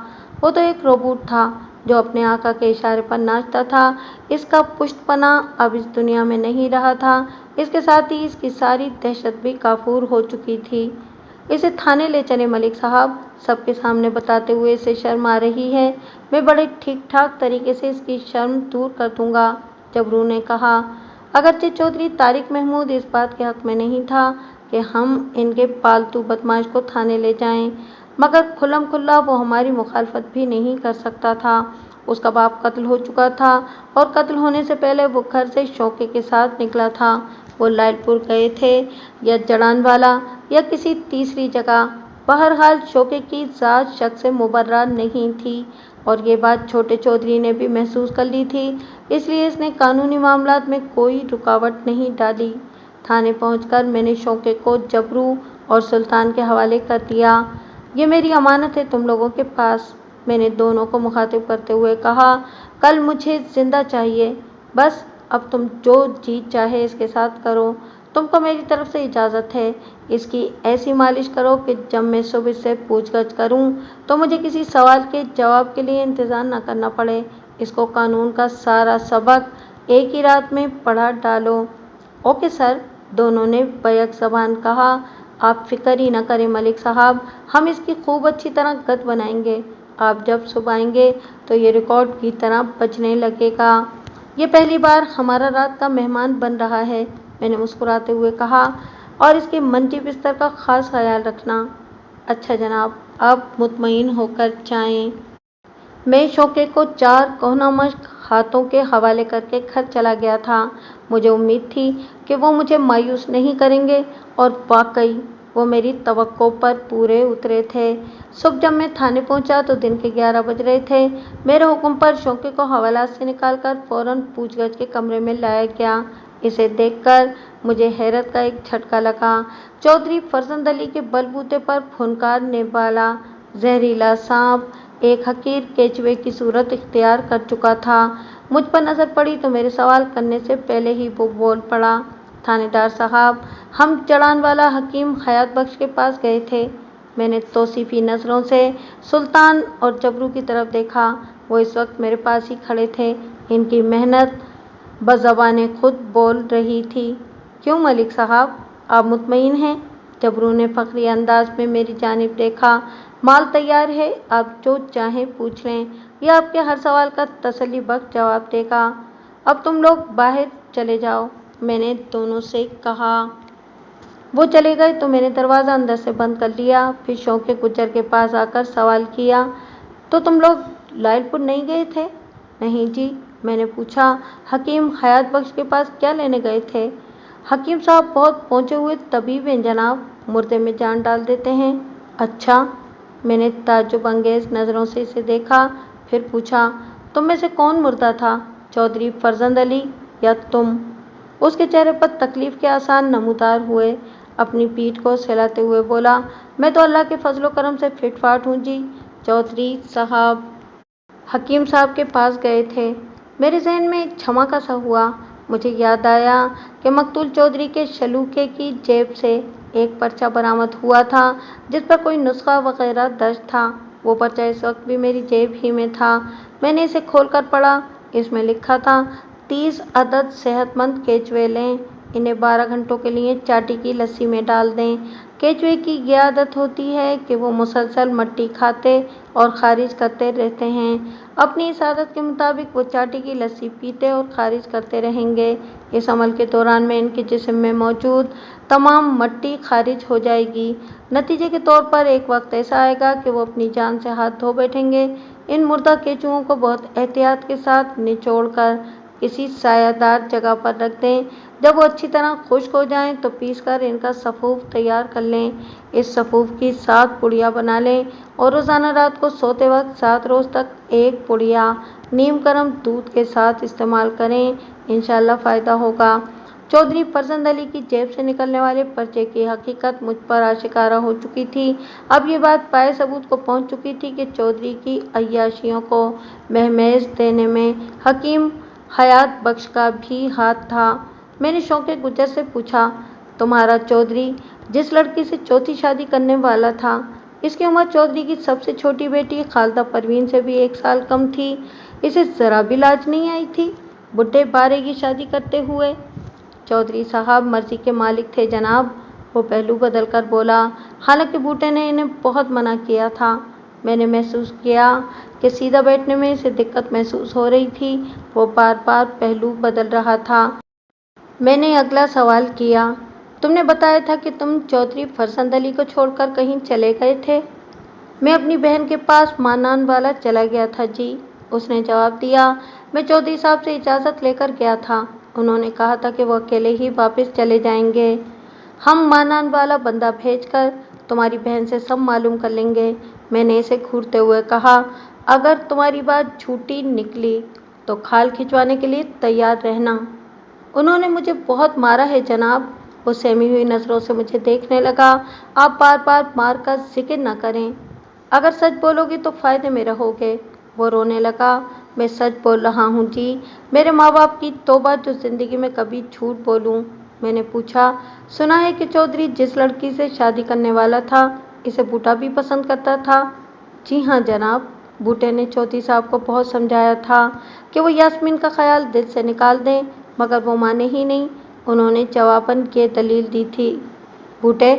वो तो एक रोबोट था जो अपने आका के इशारे पर नाचता था। इसका पुष्टपना अब इस दुनिया में नहीं रहा था। इसके साथ ही इसकी सारी दहशत भी काफूर हो चुकी थी। इसे थाने ले चले मलिक साहब, सबके सामने बताते हुए इसे शर्म आ रही है। मैं बड़े ठीक ठाक तरीके से इसकी शर्म दूर कर दूंगा, जबरू ने कहा। अगरचे चौधरी तारिक महमूद इस बात के हक में नहीं था कि हम इनके पालतू बदमाश को थाने ले जाएं, मगर खुल्लम खुल्ला वो हमारी मुखालफत भी नहीं कर सकता था। उसका बाप कत्ल हो चुका था और कत्ल होने से पहले वो घर से शौके के साथ निकला था। वो लाइटपुर गए थे या जड़ानवाला या किसी तीसरी जगह। बहरहाल शौके की ज़ात शक से मुबर्रा नहीं थी और ये बात छोटे चौधरी ने भी महसूस कर ली थी, इसलिए इसने कानूनी मामलात में कोई रुकावट नहीं डाली। थाने पहुंचकर मैंने शौके को जबरू और सुल्तान के हवाले कर दिया। ये मेरी अमानत है तुम लोगों के पास, मैंने दोनों को मुखातिब करते हुए कहा। कल मुझे जिंदा चाहिए। बस अब तुम जो जी चाहे इसके साथ करो। तुमको मेरी तरफ से इजाज़त है। इसकी ऐसी मालिश करो कि जब मैं सुबह से पूछगछ करूं तो मुझे किसी सवाल के जवाब के लिए इंतज़ार न करना पड़े। इसको कानून का सारा सबक एक ही रात में पढ़ा डालो। ओके सर, दोनों ने बैक ज़बान कहा। आप फिक्र ही न करें मलिक साहब, हम इसकी खूब अच्छी तरह गत बनाएंगे। आप जब सुबह आएंगे तो ये रिकॉर्ड की तरह बजने लगेगा। ये पहली बार हमारा रात का मेहमान बन रहा है, मैंने मुस्कुराते हुए कहा, और इसके मंजी बिस्तर का खास ख्याल रखना। अच्छा जनाब, आप मुतमईन होकर जाएं। मैं शौके को 4 कोहनामश्क हाथों के हवाले करके घर चला गया था। मुझे उम्मीद थी कि वो मुझे मायूस नहीं करेंगे, और वाकई वो मेरी तवक्को पर पूरे उतरे थे। सुबह जब मैं थाने पहुंचा तो दिन के 11 बज रहे थे। मेरे हुक्म पर शौके को हवालात से निकालकर फौरन पूछगछ के कमरे में लाया गया। इसे देखकर मुझे हैरत का एक झटका लगा। चौधरी फरजंद अली के बलबूते पर फुनकारने वाला जहरीला सांप एक हकीर केचुए की सूरत इख्तियार कर चुका था। मुझ पर नज़र पड़ी तो मेरे सवाल करने से पहले ही वो बोल पड़ा। थानेदार साहब, हम चढ़ान वाला हकीम हयात बख्श के पास गए थे। मैंने तौसीफी नज़रों से सुल्तान और जबरू की तरफ देखा। वो इस वक्त मेरे पास ही खड़े थे। इनकी मेहनत बज़बाने खुद बोल रही थी। क्यों मलिक साहब, आप मुतमईन हैं? जबरू ने फखरी अंदाज में मेरी जानिब देखा। माल तैयार है, आप जो चाहें पूछ लें, यह आपके हर सवाल का तसल्ली बख्श जवाब देगा। अब तुम लोग बाहर चले जाओ, मैंने दोनों से कहा। वो चले गए तो मैंने दरवाज़ा अंदर से बंद कर लिया। फिर शौके गुज्जर के पास आकर सवाल किया, तो तुम लोग लायलपुर नहीं गए थे? नहीं जी, मैंने पूछा। हकीम हयात बख्श के पास क्या लेने गए थे? हकीम साहब बहुत पहुँचे हुए तबीब हैं जनाब, मुर्दे में जान डाल देते हैं। अच्छा, मैंने ताज्जुब अंगेज़ नज़रों से इसे देखा। फिर पूछा, तुम में से कौन मुर्दा था, चौधरी फरजंद अली या तुम? उसके चेहरे पर तकलीफ़ के आसार नमूदार हुए। अपनी पीठ को सहलाते हुए बोला, मैं तो अल्लाह के फजलो करम से फिटफाट हूँ जी। चौधरी साहब हकीम साहब के पास गए थे। मेरे जहन में एक झमाका सा हुआ। मुझे याद आया कि मकतूल चौधरी के शलूके की जेब से एक पर्चा बरामद हुआ था जिस पर कोई नुस्खा वगैरह दर्ज था। वो पर्चा इस वक्त भी मेरी जेब ही में था। मैंने इसे खोलकर पढ़ा। इसमें लिखा था, 30 अदद सेहतमंद केचुए लें, इन्हें 12 घंटों के लिए चाटी की लस्सी में डाल दें। केचुए की यह आदत होती है कि वो मुसलसल मट्टी खाते और खारिज करते रहते हैं। अपनी इस आदत के मुताबिक वो चाटी की लस्सी पीते और खारिज करते रहेंगे। इस अमल के दौरान में इनके जिस्म में मौजूद तमाम मट्टी खारिज हो जाएगी। नतीजे के तौर पर एक वक्त ऐसा आएगा कि वो अपनी जान से हाथ धो बैठेंगे। इन मुर्दा केचुओं को बहुत एहतियात के साथ निचोड़कर किसी सायादार जगह पर रख दें। जब वो अच्छी तरह खुश्क हो जाएं तो पीसकर इनका सफ़ूफ तैयार कर लें। इस सफ़ूफ की 7 पुड़िया बना लें और रोज़ाना रात को सोते वक्त 7 रोज़ तक एक पुड़िया नीम गर्म दूध के साथ इस्तेमाल करें। इंशाअल्लाह फ़ायदा होगा। चौधरी फरजंद अली की जेब से निकलने वाले पर्चे की हकीकत मुझ पर आशिकारा हो चुकी थी। अब ये बात पाए सबूत को पहुंच चुकी थी कि चौधरी की अय्याशियों को महमेज देने में हकीम हयात बख्श का भी हाथ था। मैंने शौके गुज्जर से पूछा, तुम्हारा चौधरी जिस लड़की से चौथी शादी करने वाला था, इसकी उम्र चौधरी की सबसे छोटी बेटी खालदा परवीन से भी 1 साल कम थी। इसे ज़रा भी लाज नहीं आई थी बुढ़े बारे की शादी करते हुए? चौधरी साहब मर्जी के मालिक थे जनाब, वो पहलू बदल कर बोला। हालांकि बूटे ने इन्हें बहुत मना किया था। मैंने महसूस किया कि सीधा बैठने में इसे दिक्कत महसूस हो रही थी। वो बार बार पहलू बदल रहा था। मैंने अगला सवाल किया, तुमने बताया था कि तुम चौधरी फरजंद अली को छोड़कर कहीं चले गए थे? मैं अपनी बहन के पास मानान वाला चला गया था जी, उसने जवाब दिया। मैं चौधरी साहब से इजाज़त लेकर गया था। उन्होंने कहा था कि वो अकेले ही वापस चले जाएंगे। हम मानान वाला बंदा भेजकर तुम्हारी बहन से सब मालूम कर लेंगे। मैंने इसे घूरते हुए कहा, अगर तुम्हारी बात झूठी निकली तो खाल खिंचवाने के लिए तैयार रहना। उन्होंने मुझे बहुत मारा है जनाब। वो सहमी हुई नज़रों से मुझे देखने लगा। आप बार बार मार का जिक्र न करें, अगर सच बोलोगे तो फ़ायदे में रहोगे। वो रोने लगा। मैं सच बोल रहा हूँ जी, मेरे माँ बाप की तौबा जो ज़िंदगी में कभी झूठ बोलूँ। मैंने पूछा, सुना है कि चौधरी जिस लड़की से शादी करने वाला था, इसे बूटा भी पसंद करता था। जी हाँ जनाब, बूटे ने चौधरी साहब को बहुत समझाया था कि वो यास्मीन का ख्याल दिल से निकाल दें, मगर वो माने ही नहीं। उन्होंने जवाबन ये दलील दी थी, बूटे,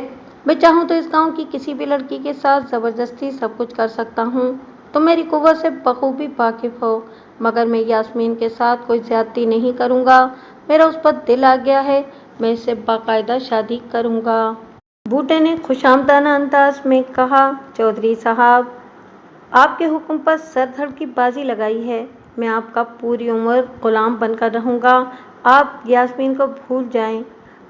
मैं चाहूँ तो इस गांव की किसी भी लड़की के साथ ज़बरदस्ती सब कुछ कर सकता हूँ। तुम मेरी कुव्वत से बखूबी वाकिफ़ हो, मगर मैं यास्मीन के साथ कोई ज़्यादती नहीं करूँगा। मेरा उस पर दिल आ गया है, मैं इससे बाकायदा शादी करूँगा। बूटे ने खुशामदाना अंदाज में कहा, चौधरी साहब, आपके हुक्म पर सर धड़ की बाजी लगाई है। मैं आपका पूरी उम्र गुलाम बनकर रहूँगा। आप यास्मीन को भूल जाएं।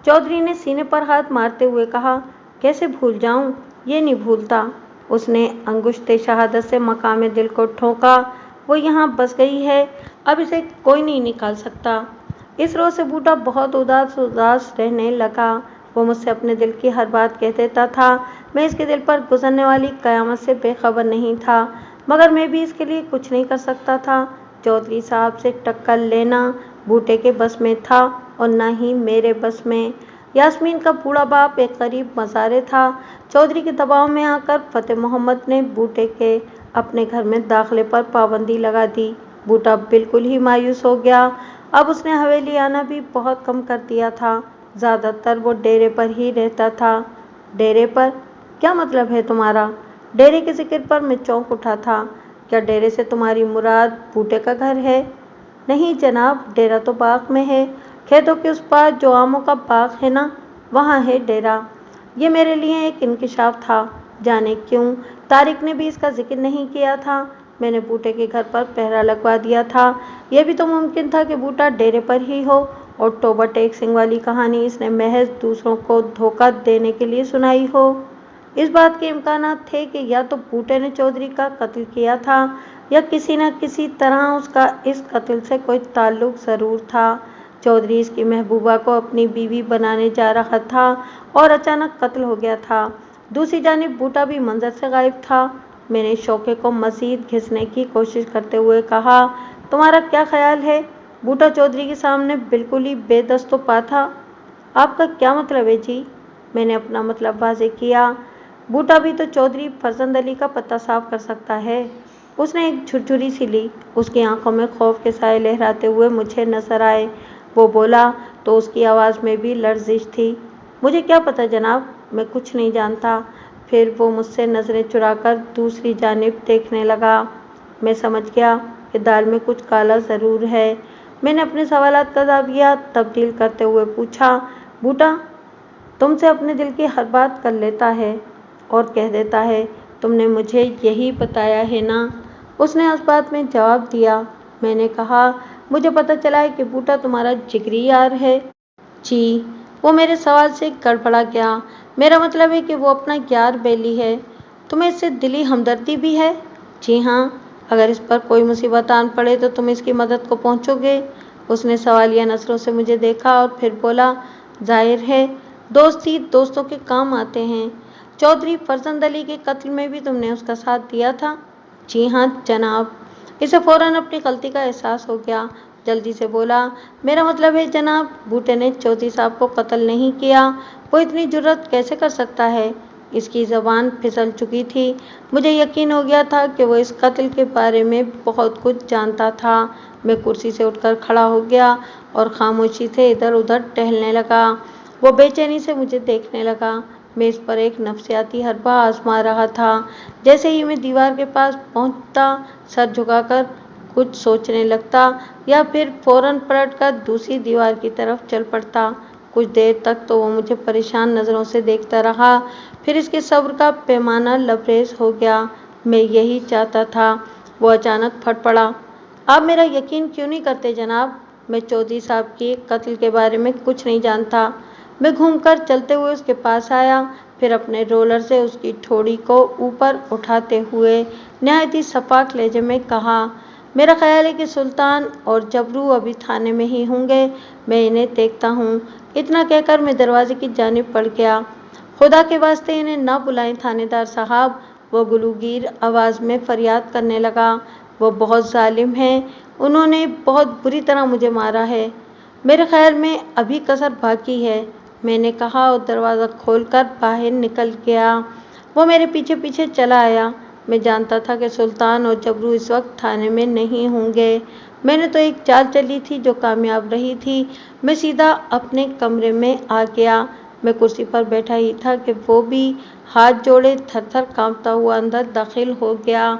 चौधरी ने सीने पर हाथ मारते हुए कहा, कैसे भूल जाऊं? ये नहीं भूलता। उसने अंगुश्ते शहादत से मकाम दिल को ठोका। वो यहाँ बस गई है, अब इसे कोई नहीं निकाल सकता। इस रोज से बूटा बहुत उदास उदास रहने लगा। वो मुझसे अपने दिल की हर बात कह देता था। मैं इसके दिल पर गुजरने वाली कयामत से बेखबर नहीं था, मगर मैं भी इसके लिए कुछ नहीं कर सकता था। चौधरी साहब से टक्कर लेना बूटे के बस में था और न ही मेरे बस में। यास्मीन का बूढ़ा बाप एक गरीब मज़ारे था। चौधरी के दबाव में आकर फतेह मोहम्मद ने बूटे के अपने घर में दाखिले पर पाबंदी लगा दी। बूटा बिल्कुल ही मायूस हो गया। अब उसने हवेली आना भी बहुत कम कर दिया था। ज़्यादातर वो डेरे पर ही रहता था। डेरे पर? क्या मतलब है तुम्हारा? डेरे के जिक्र पर मैं चौंक उठा था। क्या डेरे से तुम्हारी मुराद बूटे का घर है? नहीं जनाब, डेरा तो बाग में है, खेतों के उस पार जो आमों का बाग है ना, वहाँ है डेरा। ये मेरे लिए एक इंकिशाफ था। जाने क्यों तारिक ने भी इसका जिक्र नहीं किया था। मैंने बूटे के घर पर पहरा लगवा दिया था। यह भी तो मुमकिन था कि बूटा डेरे पर ही हो और टोबा टेक सिंह वाली कहानी इसने महज दूसरों को धोखा देने के लिए सुनाई हो। इस बात के इम्कानात थे कि या तो बूटे ने चौधरी का कत्ल किया था या किसी न किसी तरह उसका इस कत्ल से कोई ताल्लुक ज़रूर था। चौधरी इसकी महबूबा को अपनी बीवी बनाने जा रहा था और अचानक कत्ल हो गया था। दूसरी जानिब बूटा भी मंजर से गायब था। मैंने शौके को मज़ीद घिसने की कोशिश करते हुए कहा, तुम्हारा क्या ख्याल है? बूटा चौधरी के सामने बिल्कुल ही बेदस्तोपा था। आपका क्या मतलब है जी? मैंने अपना मतलब वाज़ेह किया। बूटा भी तो चौधरी फरजंद अली का पत्ता साफ कर सकता है। उसने एक झुरझुरी सी ली। उसकी आंखों में खौफ के साए लहराते हुए मुझे नजर आए। वो बोला तो उसकी आवाज़ में भी लर्जिश थी। मुझे क्या पता जनाब, मैं कुछ नहीं जानता। फिर वो मुझसे नज़रें चुराकर दूसरी जानिब देखने लगा। मैं समझ गया कि दाल में कुछ काला ज़रूर है। मैंने अपने सवालात का ज़ाविया तब्दील करते हुए पूछा, बूटा तुमसे अपने दिल की हर बात कर लेता है और कह देता है, तुमने मुझे यही बताया है ना? उसने उस बात में जवाब दिया। मैंने कहा, मुझे पता चला है कि बूटा तुम्हारा जिगरी यार है। जी, वो मेरे सवाल से गड़बड़ा गया। मेरा मतलब है कि वो अपना यार बेली है। तुम्हें इससे दिली हमदर्दी भी है? जी हाँ, अगर इस पर कोई मुसीबत आन पड़े तो तुम इसकी मदद को पहुँचोगे। उसने सवालिया नज़रों से मुझे देखा और फिर बोला, जाहिर है दोस्ती दोस्तों के काम आते हैं। चौधरी फरजंद अली के कत्ल में भी तुमने उसका साथ दिया था? जी हाँ जनाब। इसे फौरन अपनी गलती का एहसास हो गया। जल्दी से बोला, मेरा मतलब है जनाब, बूटे ने चौधरी साहब को कत्ल नहीं किया। वो इतनी जुर्रत कैसे कर सकता है? इसकी ज़बान फिसल चुकी थी। मुझे यकीन हो गया था कि वो इस कत्ल के बारे में बहुत कुछ जानता था। मैं कुर्सी से उठकर खड़ा हो गया और खामोशी से इधर उधर टहलने लगा। वो बेचैनी से मुझे देखने लगा। मैं इस पर एक नफ्सियाती हरबा आजमा रहा था। जैसे ही मैं दीवार के पास पहुंचता, सर झुकाकर कुछ सोचने लगता या फिर फौरन पलटकर दूसरी दीवार की तरफ चल पड़ता। कुछ देर तक तो वो मुझे परेशान नज़रों से देखता रहा। फिर इसके सब्र का पैमाना लबरेज हो गया। मैं यही चाहता था। वो अचानक फट पड़ा, आप मेरा यकीन क्यों नहीं करते जनाब? मैं चौधरी साहब के कत्ल के बारे में कुछ नहीं जानता। मैं घूमकर चलते हुए उसके पास आया, फिर अपने रोलर से उसकी ठोड़ी को ऊपर उठाते हुए नहायत ही सपाक लहजे में कहा, मेरा ख्याल है कि सुल्तान और जबरू अभी थाने में ही होंगे। मैं इन्हें देखता हूँ। इतना कहकर मैं दरवाजे की जानिब बढ़ गया। खुदा के वास्ते इन्हें ना बुलाएं थानेदार साहब, वो गुलूगीर आवाज़ में फरियाद करने लगा। وہ بہت ظالم ہیں، انہوں نے بہت بری طرح مجھے مارا ہے۔ میرے خیال میں ابھی کسر باقی ہے، میں نے کہا اور دروازہ کھول کر باہر نکل گیا۔ وہ میرے پیچھے پیچھے چلا آیا۔ میں جانتا تھا کہ سلطان اور جبرو اس وقت تھانے میں نہیں ہوں گے۔ میں نے تو ایک چال چلی تھی جو کامیاب رہی تھی۔ میں سیدھا اپنے کمرے میں آ گیا۔ میں کرسی پر بیٹھا ہی تھا کہ وہ بھی ہاتھ جوڑے تھر تھر کانپتا ہوا اندر داخل ہو گیا۔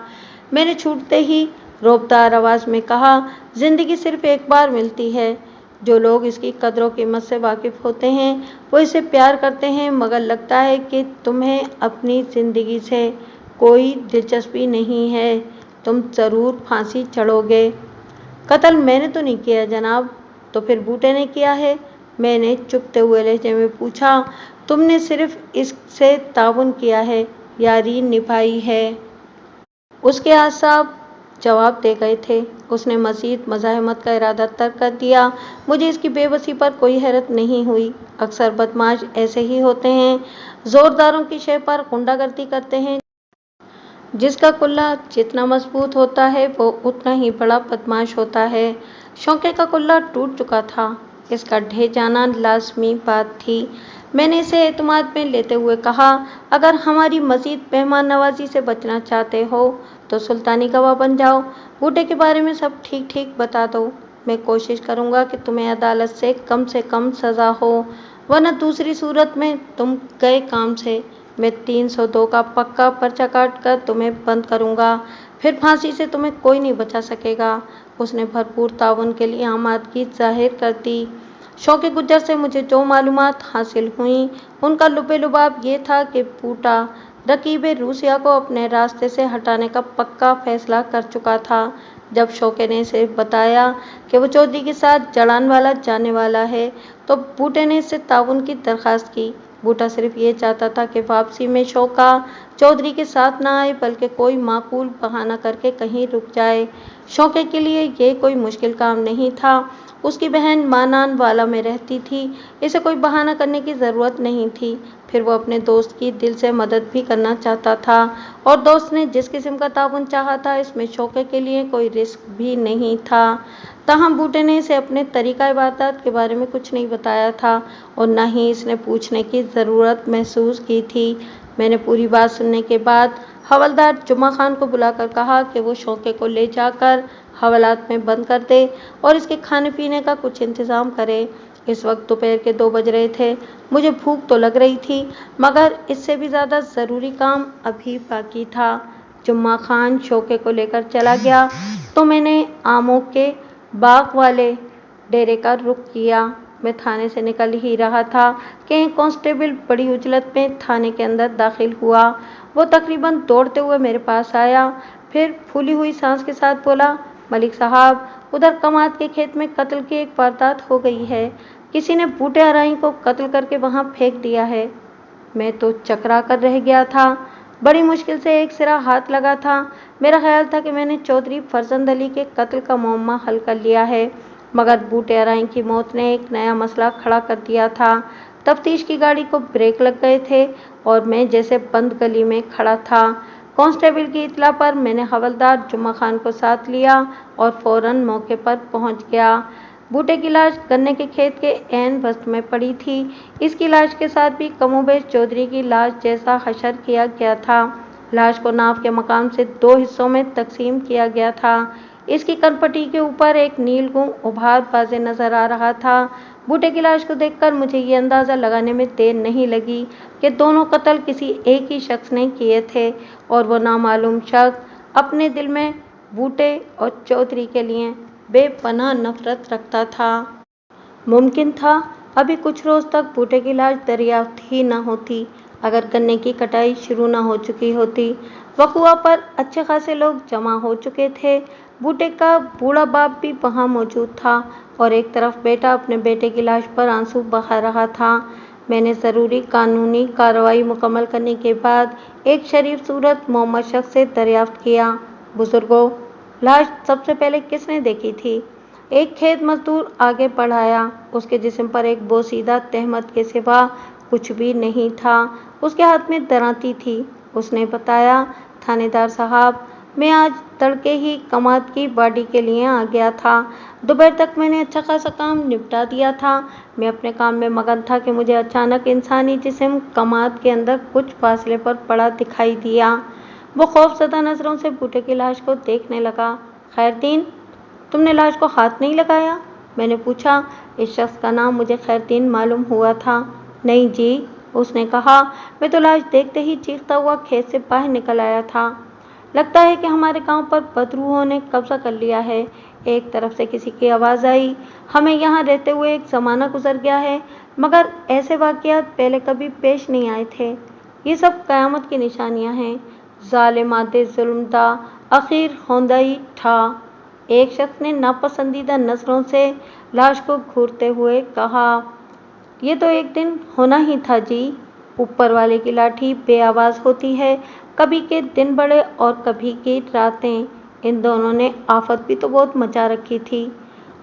میں نے چھوٹتے ہی رعبدار آواز میں کہا، زندگی صرف ایک بار ملتی ہے۔ جو لوگ اس کی قدر و قیمت سے واقف ہوتے ہیں وہ اسے پیار کرتے ہیں، مگر لگتا ہے کہ تمہیں اپنی زندگی سے کوئی دلچسپی نہیں ہے، تم ضرور پھانسی چڑھو گے۔ قتل میں نے تو نہیں کیا جناب۔ تو پھر بوٹے نے کیا ہے؟ میں نے چبھتے ہوئے لہجے میں پوچھا۔ تم نے صرف اس سے تعاون کیا ہے، یاری نبھائی ہے۔ اس کے اعصاب جواب دے گئے تھے۔ اس نے مزید مزاحمت کا ارادہ ترک کر دیا۔ مجھے اس کی بے بسی پر کوئی حیرت نہیں ہوئی۔ اکثر بدماش ایسے ہی ہوتے ہیں، زورداروں کی شے پر غنڈہ گردی کرتے ہیں۔ جس کا کلہ جتنا مضبوط ہوتا ہے وہ اتنا ہی بڑا بدماش ہوتا ہے۔ شوقے کا کلہ ٹوٹ چکا تھا، اس کا ڈھہ جانا لازمی بات تھی۔ میں نے اسے اعتماد میں لیتے ہوئے کہا، اگر ہماری مزید مہمان نوازی سے بچنا چاہتے ہو تو سلطانی گواہ بن جاؤ، بوٹے کے بارے میں سب ٹھیک ٹھیک بتا دو۔ میں کوشش کروں گا کہ تمہیں عدالت سے کم سزا ہو، ورنہ دوسری صورت میں تم گئے کام سے۔ میں 302 کا پکا پرچہ کاٹ کر تمہیں بند کروں گا، پھر پھانسی سے تمہیں کوئی نہیں بچا سکے گا۔ اس نے بھرپور تعاون کے لیے آمادگی ظاہر کر دی۔ شوقِ گجر سے مجھے جو معلومات حاصل ہوئیں ان کا لب لباب یہ تھا کہ بوٹا رقیب روسیہ کو اپنے راستے سے ہٹانے کا پکا فیصلہ کر چکا تھا۔ جب شوقے نے اسے بتایا کہ وہ چودھری کے ساتھ جڑانوالہ جانے والا ہے تو بوٹے نے اس سے تعاون کی درخواست کی۔ بوٹا صرف یہ چاہتا تھا کہ واپسی میں شوقا چودھری کے ساتھ نہ آئے بلکہ کوئی معقول بہانہ کر کے کہیں رک جائے۔ شوقے کے لیے یہ کوئی مشکل کام نہیں تھا۔ اس کی بہن مانان والا میں رہتی تھی، اسے کوئی بہانہ کرنے کی ضرورت نہیں تھی۔ پھر وہ اپنے دوست کی دل سے مدد بھی کرنا چاہتا تھا، اور دوست نے جس قسم کا تعاون چاہا تھا اس میں شوقے کے لیے کوئی رسک بھی نہیں تھا۔ تاہم بوٹے نے اسے اپنے طریقہ واردات کے بارے میں کچھ نہیں بتایا تھا، اور نہ ہی اس نے پوچھنے کی ضرورت محسوس کی تھی۔ میں نے پوری بات سننے کے بعد حوالدار جمعہ خان کو بلا کر کہا کہ وہ شوقے کو لے جا کر حوالات میں بند کر دے اور اس کے کھانے پینے کا کچھ انتظام کرے۔ اس وقت دوپہر کے 2 بج رہے تھے۔ مجھے بھوک تو لگ رہی تھی، مگر اس سے بھی زیادہ ضروری کام ابھی باقی تھا۔ جمعہ خان شوقے کو لے کر چلا گیا تو میں نے آموں کے باغ والے ڈیرے کا رخ کیا۔ میں تھانے سے نکل ہی رہا تھا کہ ایک کانسٹیبل بڑی عجلت میں تھانے کے اندر داخل ہوا۔ وہ تقریباً دوڑتے ہوئے میرے پاس آیا، پھر پھولی ہوئی سانس کے ساتھ بولا، ملک صاحب، ادھر کماد کے کھیت میں قتل کی ایک واردات ہو گئی ہے۔ کسی نے بوٹے ارائیں کو قتل کر کے وہاں پھینک دیا ہے۔ میں تو چکرا کر رہ گیا تھا۔ بڑی مشکل سے ایک سرا ہاتھ لگا تھا۔ میرا خیال تھا کہ میں نے چودھری فرزند علی کے قتل کا معمہ حل کر لیا ہے، مگر بوٹے ارائیں کی موت نے ایک نیا مسئلہ کھڑا کر دیا تھا۔ تفتیش کی گاڑی کو بریک لگ گئے تھے اور میں جیسے بند گلی میں کھڑا تھا۔ کانسٹیبل کی اطلاع پر میں نے حوالدار جمعہ خان کو ساتھ لیا اور فوراً موقع پر پہنچ گیا۔ بوٹے کی لاش گنے کے کھیت کے عین وسط میں پڑی تھی۔ اس کی لاش کے ساتھ بھی کم و بیش چودھری کی لاش جیسا حشر کیا گیا تھا۔ لاش کو ناف کے مقام سے 2 حصوں میں تقسیم کیا گیا تھا۔ اس کی کنپٹی کے اوپر ایک نیل گوں ابھار واضح نظر آ رہا تھا۔ بوٹے کی لاش کو دیکھ کر مجھے یہ اندازہ لگانے میں دیر نہیں لگی کہ دونوں قتل کسی ایک ہی شخص نے کیے تھے، اور وہ نامعلوم شخص اپنے دل میں بوٹے اور چودھری کے لیے بے پناہ نفرت رکھتا تھا۔ ممکن تھا ابھی کچھ روز تک بوٹے کی لاش دریافت ہی نہ ہوتی اگر گنے کی کٹائی شروع نہ ہو چکی ہوتی۔ وقوعہ پر اچھے خاصے لوگ جمع ہو چکے تھے۔ بوٹے کا بوڑھا باپ بھی وہاں موجود تھا، اور ایک طرف بیٹا اپنے بیٹے کی لاش پر آنسو بہا رہا تھا۔ میں نے ضروری قانونی کارروائی مکمل کرنے کے بعد ایک شریف صورت معمر شخص سے دریافت کیا، بزرگوں، لاش سب سے پہلے کس نے دیکھی تھی؟ ایک کھیت مزدور آگے بڑھایا۔ اس کے جسم پر ایک بوسیدہ تہمت کے سوا کچھ بھی نہیں تھا۔ اس کے ہاتھ میں درانتی تھی۔ اس نے بتایا، تھانے دار صاحب، मैं आज तड़के ही कमाद की बाड़ी के लिए आ गया था। दोपहर तक मैंने अच्छा खासा काम निपटा दिया था। मैं अपने काम में मगन था कि मुझे अचानक इंसानी जिस्म कमाद के अंदर कुछ फासले पर पड़ा दिखाई दिया। वो खौफजदा नजरों से बूटे की लाश को देखने लगा। खैरदीन, तुमने लाश को हाथ नहीं लगाया? मैंने पूछा। इस शख्स का नाम मुझे खैरदीन मालूम हुआ था। नहीं जी, उसने कहा। मैं तो लाश देखते ही चीखता हुआ खेत से बाहर निकल आया था। लगता है कि हमारे गांव पर बदरूहों ने कब्जा कर लिया है। एक तरफ से किसी की आवाज़ आई। हमें यहाँ रहते हुए एक ज़माना गुजर गया है, मगर ऐसे वाक़यात पहले कभी पेश नहीं आए थे। ये सब क़यामत की निशानियाँ हैं। ज़ालिम आदे ज़ुल्म दा आखिर होंदा ही था। एक शख्स ने नापसंदीदा नज़रों से लाश को घूरते हुए कहा। ये तो एक दिन होना ही था जी। ऊपर वाले की लाठी बेआवाज़ होती है। कभी के दिन बड़े और कभी की रातें। इन दोनों ने आफत भी तो बहुत मचा रखी थी।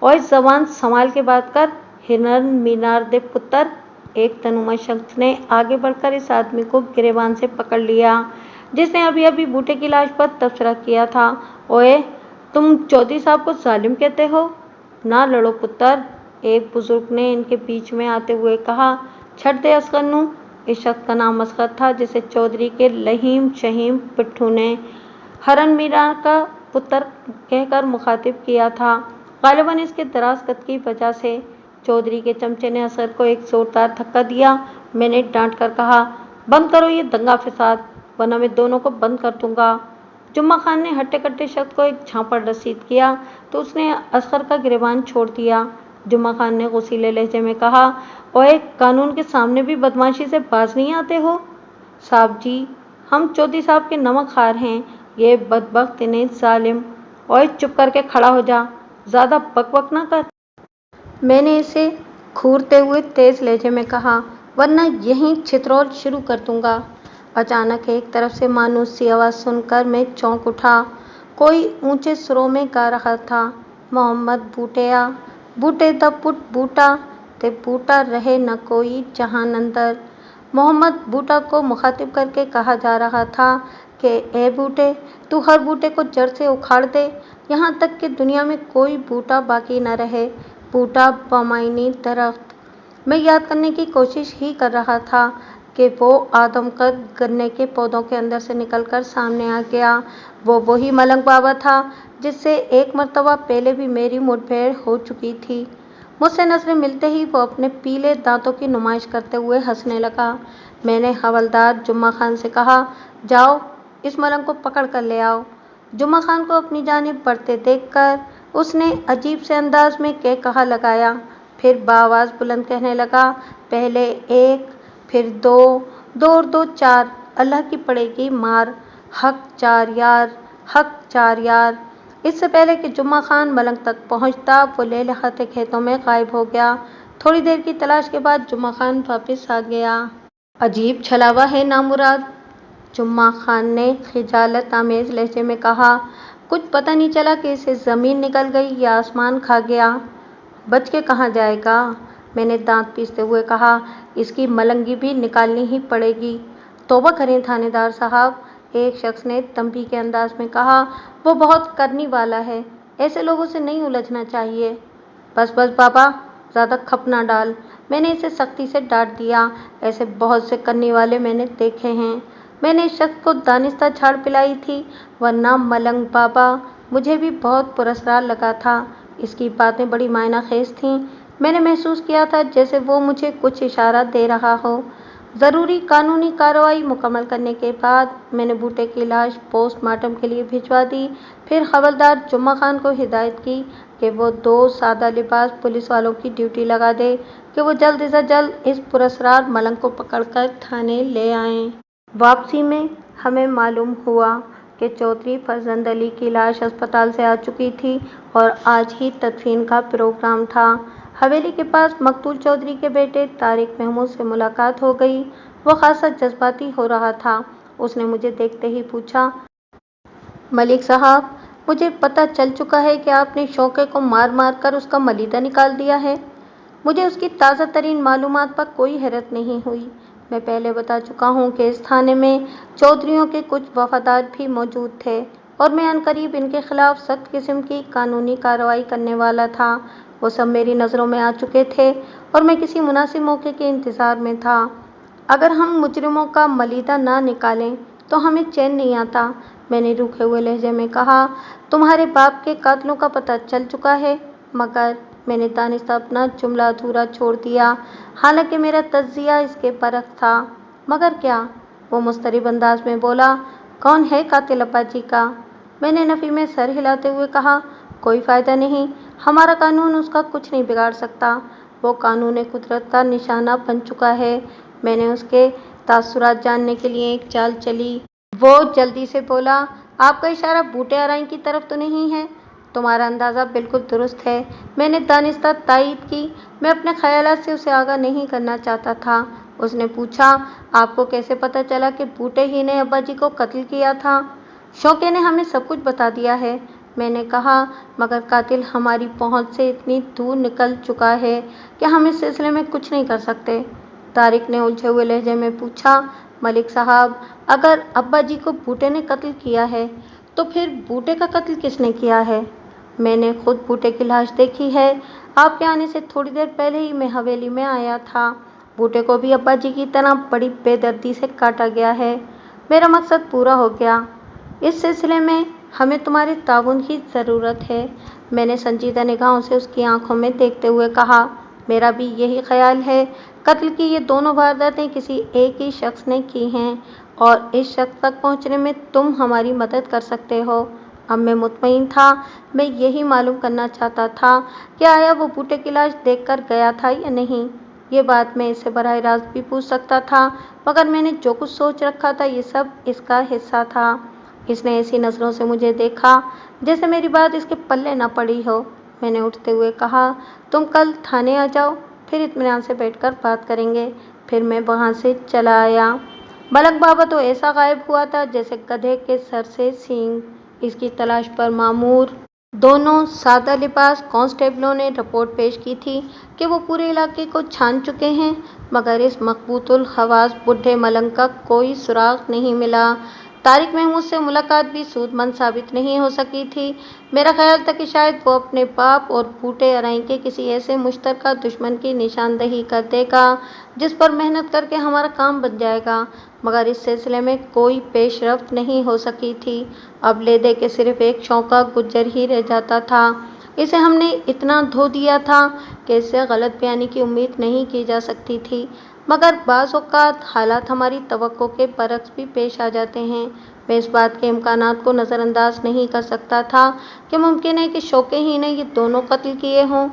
और इस जबान संभाल के बात कर, हिरन मीनार दे पुत्र। एक तनुमा शख्स ने आगे बढ़कर इस आदमी को गिरेबान से पकड़ लिया, जिसने अभी अभी बूटे की लाश पर तबसरा किया था। ओए, तुम चौधरी साहब को जालिम कहते हो? ना लड़ो पुत्र, एक बुजुर्ग ने इनके बीच में आते हुए कहा। छड़ दे असगर नू। इस शख्स का नाम असगर था, जिसे चौधरी के लहीम शहीम पिट्ठू ने हरन मीरा का पुत्र कहकर मुखातिब किया था, गालिबन इसके दराज कद की वजह से। चौधरी के चमचे ने असगर को एक जोरदार धक्का दिया। मैंने डांट कर कहा, बंद करो ये दंगा फसाद, वरना मैं दोनों को बंद कर दूंगा। जुम्मा खान ने हट्टे कट्टे शख्स को एक झापड़ रसीद किया तो उसने असगर का गिरबान छोड़ दिया। जुम्मा खान ने गुस्सीले लहजे में कहा, ओए, कानून के सामने भी बदमाशी से बाज नहीं आते हो? साहब जी, हम चौधरी साहब के नमक खार हैं। ये बदबख्त इन्हें जालिम। ओए, चुप करके खड़ा हो जा, ज़्यादा बकबक ना कर। मैंने इसे घूरते हुए तेज लहजे में कहा, वरना यहीं छितरौल शुरू कर दूंगा। अचानक एक तरफ से मानूस सी आवाज़ सुनकर मैं चौंक उठा। कोई ऊंचे सुरों में गा रहा था, मोहम्मद बूटिया, बूटे द पुट बूटा, ते बूटा रहे न कोई जहान अंदर। मोहम्मद बूटा को मुखातिब करके कहा जा रहा था कि ए बूटे, तू हर बूटे को जड़ से उखाड़ दे, यहाँ तक कि दुनिया में कोई बूटा बाकी न रहे। बूटा बमाइनी दरख्त। मैं याद करने की कोशिश ही कर रहा था कि वो आदमकद गन्ने के पौधों के अंदर से निकलकर सामने आ गया। वो वही मलंग बाबा था जिससे एक मर्तबा पहले भी मेरी मुठभेड़ हो चुकी थी। मुझसे नजरें मिलते ही वो अपने पीले दांतों की नुमाइश करते हुए हंसने लगा। मैंने हवलदार जुम्मा खान से कहा, जाओ इस मलंग को पकड़ कर ले आओ। जुम्मा खान को अपनी जानिब बढ़ते देखकर उसने अजीब से अंदाज में कहा लगाया, फिर बाआवाज़ बुलंद कहने लगा, पहले एक, फिर दो, दो और दो चार, अल्लाह की पड़ेगी मार। हक चार यार, हक चार यार। इससे पहले कि जुम्मा खान मलंग तक पहुंचता, वो लहलहाते खेतों में गायब हो गया। थोड़ी देर की तलाश के बाद जुम्मा खान वापस आ गया। अजीब छलावा है नामुराद, जुम्मा खान ने खिजालत आमेज लहजे में कहा। कुछ पता नहीं चला कि इसे ज़मीन निकल गई या आसमान खा गया। बच के कहाँ जाएगा? मैंने दांत पीसते हुए कहा, इसकी मलंगी भी निकालनी ही पड़ेगी। तौबा करें थानेदार साहब, एक शख्स ने तंबी के अंदाज में कहा, वो बहुत करनी वाला है, ऐसे लोगों से नहीं उलझना चाहिए। बस बस बाबा, ज़्यादा खप ना डाल, मैंने इसे सख्ती से डांट दिया। ऐसे बहुत से करने वाले मैंने देखे हैं। मैंने इस शख्स को दानिस्ता झाड़ पिलाई थी, वरना मलंग बाबा मुझे भी बहुत पुरस्कार लगा था। इसकी बातें बड़ी मायना खेज थीं। मैंने महसूस किया था जैसे वो मुझे कुछ इशारा दे रहा हो। ज़रूरी कानूनी कार्रवाई मुकम्मल करने के बाद मैंने बूटे की लाश पोस्टमार्टम के लिए भिजवा दी। फिर हवलदार जुम्मा खान को हिदायत की कि वो 2 सादा लिबास पुलिस वालों की ड्यूटी लगा दे कि वो जल्द से जल्द इस पुरस्कार मलंग को पकड़कर थाने ले आएं। वापसी में हमें मालूम हुआ कि चौधरी फरजंद अली की लाश अस्पताल से आ चुकी थी और आज ही तदफीन का प्रोग्राम था। हवेली के पास मकतूल चौधरी के बेटे तारिक महमूद से मुलाकात हो गई। वो खासा जज्बाती हो रहा था। उसने मुझे देखते ही पूछा, मलिक साहब, मुझे पता चल चुका है कि आपने शौके को मार मार कर उसका मलीदा निकाल दिया है। मुझे उसकी ताज़ा तरीन मालूमात पर कोई हैरत नहीं हुई। मैं पहले बता चुका हूँ कि इस थाने में चौधरियों के कुछ वफादार भी मौजूद थे। اور میں عنقریب ان کے خلاف سخت قسم کی قانونی کارروائی کرنے والا تھا۔ وہ سب میری نظروں میں آ چکے تھے اور میں کسی مناسب موقع کے انتظار میں تھا۔ اگر ہم مجرموں کا ملیدہ نہ نکالیں تو ہمیں چین نہیں آتا، میں نے روکھے ہوئے لہجے میں کہا۔ تمہارے باپ کے قاتلوں کا پتہ چل چکا ہے؟ مگر میں نے دانستہ اپنا جملہ ادھورا چھوڑ دیا، حالانکہ میرا تجزیہ اس کے برعکس تھا۔ مگر کیا؟ وہ مضطرب انداز میں بولا۔ کون ہے قاتل ابا جی کا؟ میں نے نفی میں سر ہلاتے ہوئے کہا۔ کوئی فائدہ نہیں، ہمارا قانون اس کا کچھ نہیں بگاڑ سکتا۔ وہ قانون قدرت کا نشانہ بن چکا ہے۔ میں نے اس کے تاثرات جاننے کے لیے ایک چال چلی۔ وہ جلدی سے بولا۔ آپ کا اشارہ بوٹے ارائیں کی طرف تو نہیں ہے؟ تمہارا اندازہ بالکل درست ہے، میں نے دانستہ تائید کی۔ میں اپنے خیالات سے اسے آگاہ نہیں کرنا چاہتا تھا۔ اس نے پوچھا، آپ کو کیسے پتہ چلا کہ بوٹے ہی نے ابا جی کو قتل کیا تھا؟ شوکے نے ہمیں سب کچھ بتا دیا ہے، میں نے کہا، مگر قاتل ہماری پہنچ سے اتنی دور نکل چکا ہے کہ ہم اس سلسلے میں کچھ نہیں کر سکتے۔ طارق نے الجھے ہوئے لہجے میں پوچھا۔ ملک صاحب، اگر ابا جی کو بوٹے نے قتل کیا ہے تو پھر بوٹے کا قتل کس نے کیا ہے؟ میں نے خود بوٹے کی لاش دیکھی ہے۔ آپ کے آنے سے تھوڑی دیر پہلے ہی میں حویلی میں آیا تھا۔ بوٹے کو بھی ابا جی کی طرح بڑی بے دردی سے کاٹا گیا ہے۔ میرا مقصد پورا ہو گیا۔ اس سلسلے میں ہمیں تمہارے تعاون کی ضرورت ہے، میں نے سنجیدہ نگاہوں سے اس کی آنکھوں میں دیکھتے ہوئے کہا۔ میرا بھی یہی خیال ہے۔ قتل کی یہ دونوں وارداتیں کسی ایک ہی شخص نے کی ہیں اور اس شخص تک پہنچنے میں تم ہماری مدد کر سکتے ہو۔ اب میں مطمئن تھا۔ میں یہی معلوم کرنا چاہتا تھا کہ آیا وہ بوٹے کی لاش دیکھ کر گیا تھا یا نہیں۔ یہ بات میں اس سے براہ راست بھی پوچھ سکتا تھا، مگر میں نے جو کچھ سوچ رکھا تھا یہ سب اس کا حصہ تھا۔ اس نے ایسی نظروں سے مجھے دیکھا جیسے میری بات اس کے پلے نہ پڑی ہو۔ میں نے اٹھتے ہوئے کہا، تم کل تھانے آ جاؤ، پھر اطمینان سے بیٹھ کر بات کریں گے۔ پھر میں وہاں سے چلا آیا۔ ملک بابا تو ایسا غائب ہوا تھا جیسے گدھے کے سر سے سینگ۔ اس کی تلاش پر مامور دونوں سادہ لباس کانسٹیبلوں نے رپورٹ پیش کی تھی کہ وہ پورے علاقے کو چھان چکے ہیں، مگر اس مقبوض الحواس بڈھے ملنگ کا کوئی سراغ نہیں ملا۔ طارق محمود سے ملاقات بھی سود مند ثابت نہیں ہو سکی تھی۔ میرا خیال تھا کہ شاید وہ اپنے باپ اور بوٹے ارائیں کے کسی ایسے مشترکہ دشمن کی نشاندہی کر دے گا جس پر محنت کر کے ہمارا کام بن جائے گا، مگر اس سلسلے میں کوئی پیش رفت نہیں ہو سکی تھی۔ اب لے دے کے صرف ایک شوقہ گجر ہی رہ جاتا تھا۔ اسے ہم نے اتنا دھو دیا تھا کہ اس سے غلط بیانی کی امید نہیں کی جا سکتی تھی، مگر بعض اوقات حالات ہماری توقع کے برعکس بھی پیش آ جاتے ہیں۔ میں اس بات کے امکانات کو نظر انداز نہیں کر سکتا تھا کہ ممکن ہے کہ شوکے ہی نے یہ دونوں قتل کیے ہوں۔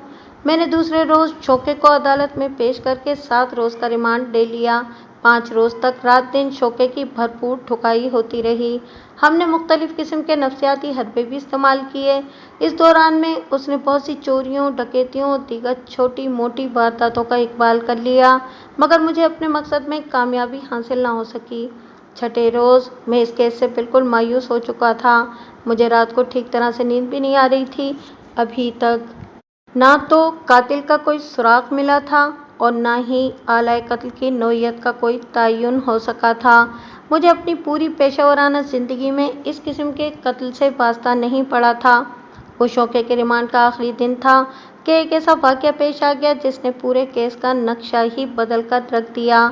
میں نے دوسرے روز شوکے کو عدالت میں پیش کر کے 7 روز کا ریمانڈ لے لیا۔ 5 روز تک رات دن شوکے کی بھرپور ٹھکائی ہوتی رہی۔ ہم نے مختلف قسم کے نفسیاتی حربے بھی استعمال کیے۔ اس دوران میں اس نے بہت سی چوریوں، ڈکیتیوں اور دیگر چھوٹی موٹی وارداتوں کا اقبال کر لیا، مگر مجھے اپنے مقصد میں کامیابی حاصل نہ ہو سکی۔ 6 روز میں اس کیس سے بالکل مایوس ہو چکا تھا۔ مجھے رات کو ٹھیک طرح سے نیند بھی نہیں آ رہی تھی۔ ابھی تک نہ تو قاتل کا کوئی سراغ ملا تھا اور نہ ہی آلۂ قتل کی نوعیت کا کوئی تعین ہو سکا تھا۔ مجھے اپنی پوری پیشہ ورانہ زندگی میں اس قسم کے قتل سے واسطہ نہیں پڑا تھا۔ وہ شوکے کے ریمانڈ کا آخری دن تھا کہ ایک ایسا واقعہ پیش آ گیا جس نے پورے کیس کا نقشہ ہی بدل کر رکھ دیا۔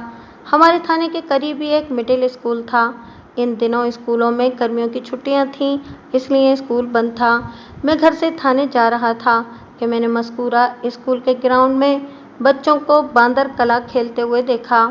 ہمارے تھانے کے قریب ہی ایک مڈل اسکول تھا۔ ان دنوں اسکولوں میں گرمیوں کی چھٹیاں تھیں، اس لیے اسکول بند تھا۔ میں گھر سے تھانے جا رہا تھا کہ میں نے مذکورہ اسکول کے گراؤنڈ میں بچوں کو باندر قلعہ کھیلتے ہوئے دیکھا۔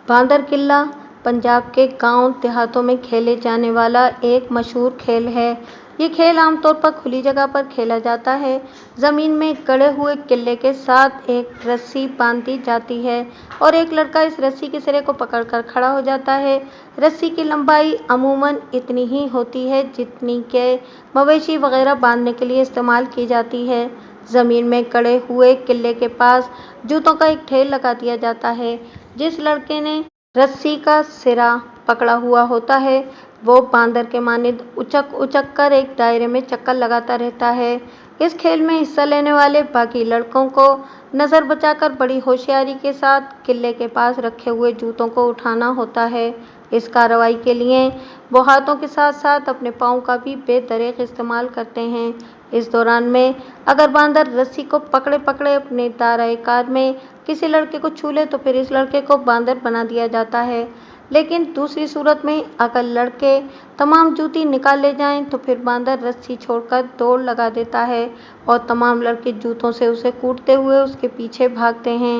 باندر قلعہ پنجاب کے گاؤں دیہاتوں میں کھیلے جانے والا ایک مشہور کھیل ہے۔ یہ کھیل عام طور پر کھلی جگہ پر کھیلا جاتا ہے۔ زمین میں گڑھے ہوئے قلعے کے ساتھ ایک رسی باندھی جاتی ہے اور ایک لڑکا اس رسی کے سرے کو پکڑ کر کھڑا ہو جاتا ہے۔ رسی کی لمبائی عموماً اتنی ہی ہوتی ہے جتنی کہ مویشی وغیرہ باندھنے کے لیے استعمال کی جاتی ہے۔ زمین میں گڑھے ہوئے قلعے کے پاس جوتوں کا ایک ڈھیر لگا دیا جاتا ہے۔ جس لڑکے نے رسی کا سرا پکڑا ہوا ہوتا ہے وہ باندر کے مانند اچک اچک کر ایک دائرے میں چکر لگاتا رہتا ہے۔ اس کھیل میں حصہ لینے والے باقی لڑکوں کو نظر بچا کر بڑی ہوشیاری کے ساتھ قلعے کے پاس رکھے ہوئے جوتوں کو اٹھانا ہوتا ہے۔ इस कार्रवाई के लिए वो हाथों के साथ साथ अपने पाँव का भी बेदरेग इस्तेमाल करते हैं। इस दौरान में अगर बांदर रस्सी को पकड़े पकड़े अपने दायरे कार में किसी लड़के को छू ले तो फिर इस लड़के को बांदर बना दिया जाता है। लेकिन दूसरी सूरत में अगर लड़के तमाम जूती निकाल ले जाएं तो फिर बांदर रस्सी छोड़कर दौड़ लगा देता है और तमाम लड़के जूतों से उसे कूटते हुए उसके पीछे भागते हैं।